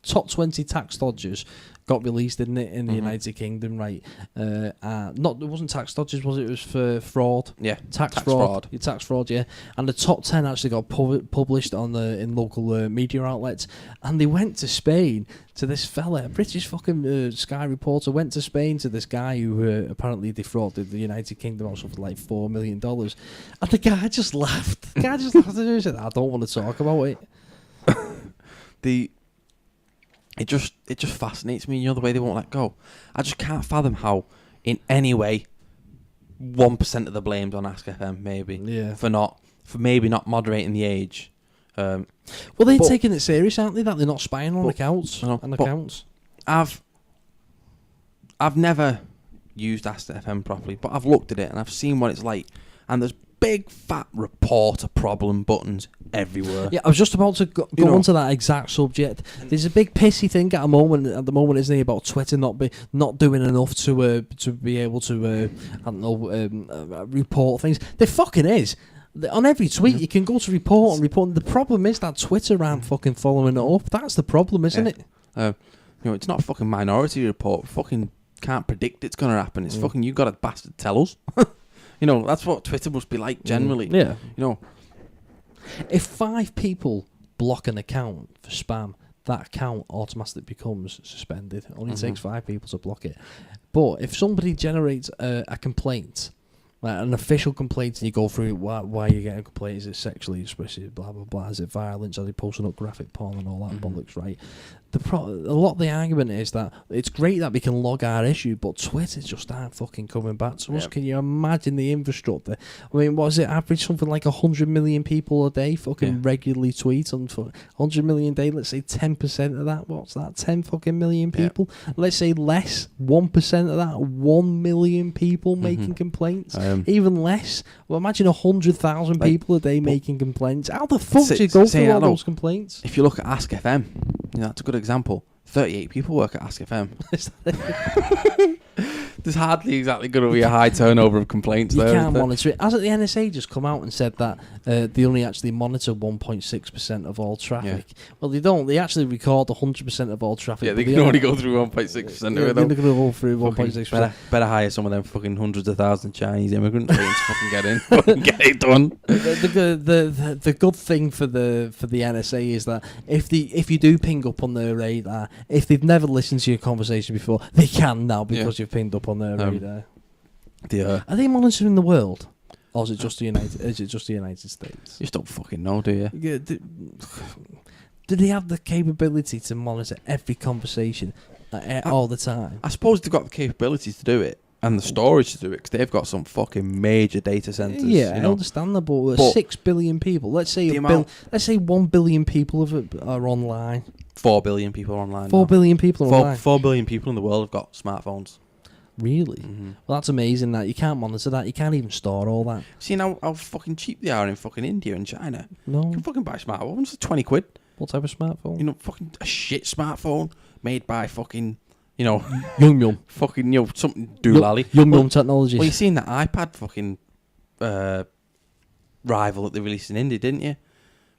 top 20 tax dodgers got released, didn't it, in the United Kingdom, right? It wasn't tax dodgers, was it? It was for fraud. Yeah, tax fraud. Tax fraud, yeah. And the top 10 actually got published in local media outlets, and they went to Spain to this fella, a British fucking Sky reporter went to Spain to this guy who apparently defrauded the United Kingdom also for like $4 million, and the guy just laughed. The guy just laughed and he said, "I don't want to talk about it." It just fascinates me, the way they won't let go. I just can't fathom how, in any way, 1% of the blame's on Ask FM, maybe. Yeah. For maybe not moderating the age. Well, they're taking it serious, aren't they? That they're not spying on accounts. I've never used Ask FM properly, but I've looked at it and I've seen what it's like, and there's big fat reporter problem buttons everywhere. Yeah, I was just about to go onto that exact subject. There's a big pissy thing at the moment, isn't it, about Twitter not doing enough to be able to report things. There fucking is. On every tweet, you can go to report and report. The problem is that Twitter aren't fucking following it up. That's the problem, isn't it? It's not a fucking Minority Report. Fucking can't predict it's going to happen. It's fucking, you got to bastard tell us. That's what Twitter must be like generally. Yeah. If 5 people block an account for spam, that account automatically becomes suspended. It only takes 5 people to block it. But if somebody generates a complaint, like an official complaint, and you go through why you get a complaint, is it sexually explicit, blah, blah, blah, is it violence, are they posting up graphic porn and all that bollocks, right? A lot of the argument is that it's great that we can log our issue, but Twitter just aren't fucking coming back to us. Can you imagine the infrastructure? I mean, what is it, average something like 100 million people a day fucking regularly tweet on 100 million a day, let's say 10% of that, what's that, 10 fucking million people? Let's say less, 1% of that, 1 million people making complaints. Even less. Well, imagine 100,000 people a day making complaints. How the fuck do you go through all those complaints? If you look at Ask FM, that's a good example. 38 people work at Ask FM. There's hardly exactly going to be a high turnover of complaints there. You can't monitor it. Hasn't the NSA just come out and said that they only actually monitor 1.6% of all traffic? Yeah. Well, they don't. They actually record 100% of all traffic. Yeah, they can only go through 1.6% of it. They're going to go through 1.6%. Better hire some of them fucking hundreds of thousands of Chinese immigrants to fucking get in, fucking get it done. The good thing for the NSA is that if you do ping up on their radar, if they've never listened to your conversation before, they can now because you've pinged up on their radar. Are they monitoring the world, or is it just the United States? You just don't fucking know, do you? Yeah, do they have the capability to monitor every conversation all the time? I suppose they've got the capability to do it and the storage to do it because they've got some fucking major data centers. Yeah, I understand that, but 6 billion people. Let's say 1 billion people are online. 4 billion people are online. 4 billion people are online. 4 billion people in the world have got smartphones. Really? Mm-hmm. Well, that's amazing that you can't monitor that. You can't even store all that. See how fucking cheap they are in fucking India and China? No. You can fucking buy smartphones for 20 quid. What type of smartphone? Fucking a shit smartphone made by fucking, Yum Yum. Fucking, something doolally. Yum Technologies. Well, you seen that iPad fucking rival that they released in India, didn't you?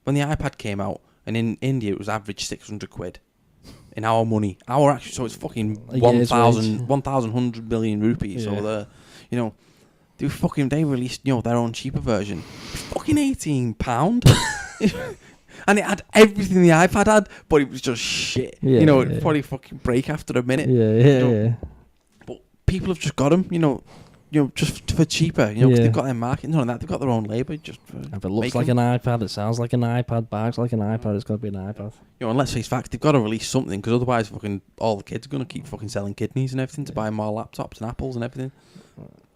When the iPad came out, and in India it was average 600 quid. In our money, so it's fucking 1,100 billion rupees over there. They released they own cheaper version, fucking £18, and it had everything the iPad had, but it was just shit. It'd probably fucking break after a minute. Yeah. But people have just got them, just for cheaper, because they've got their marketing on that, they've got their own labour. Just if it looks like an iPad, it sounds like an iPad, barks like an iPad, it's got to be an iPad. And let's face facts, they've got to release something, because otherwise fucking all the kids are going to keep fucking selling kidneys and everything to buy more laptops and apples and everything.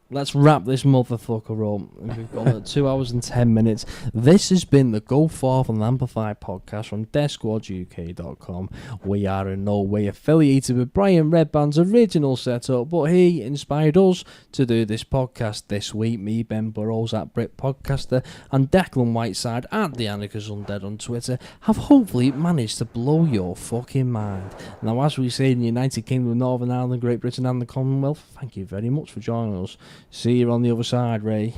Let's wrap this motherfucker up. We've got 2 hours and 10 minutes. This has been the Go Forth and Amplify podcast from DeathSquadUK.com. We are in no way affiliated with Brian Redband's original setup, but he inspired us to do this podcast this week. Me, Ben Burrows at Brit Podcaster, and Declan Whiteside at The Anarchist Undead on Twitter have hopefully managed to blow your fucking mind. Now, as we say in the United Kingdom, Northern Ireland, Great Britain and the Commonwealth, thank you very much for joining us. See you on the other side, Ray.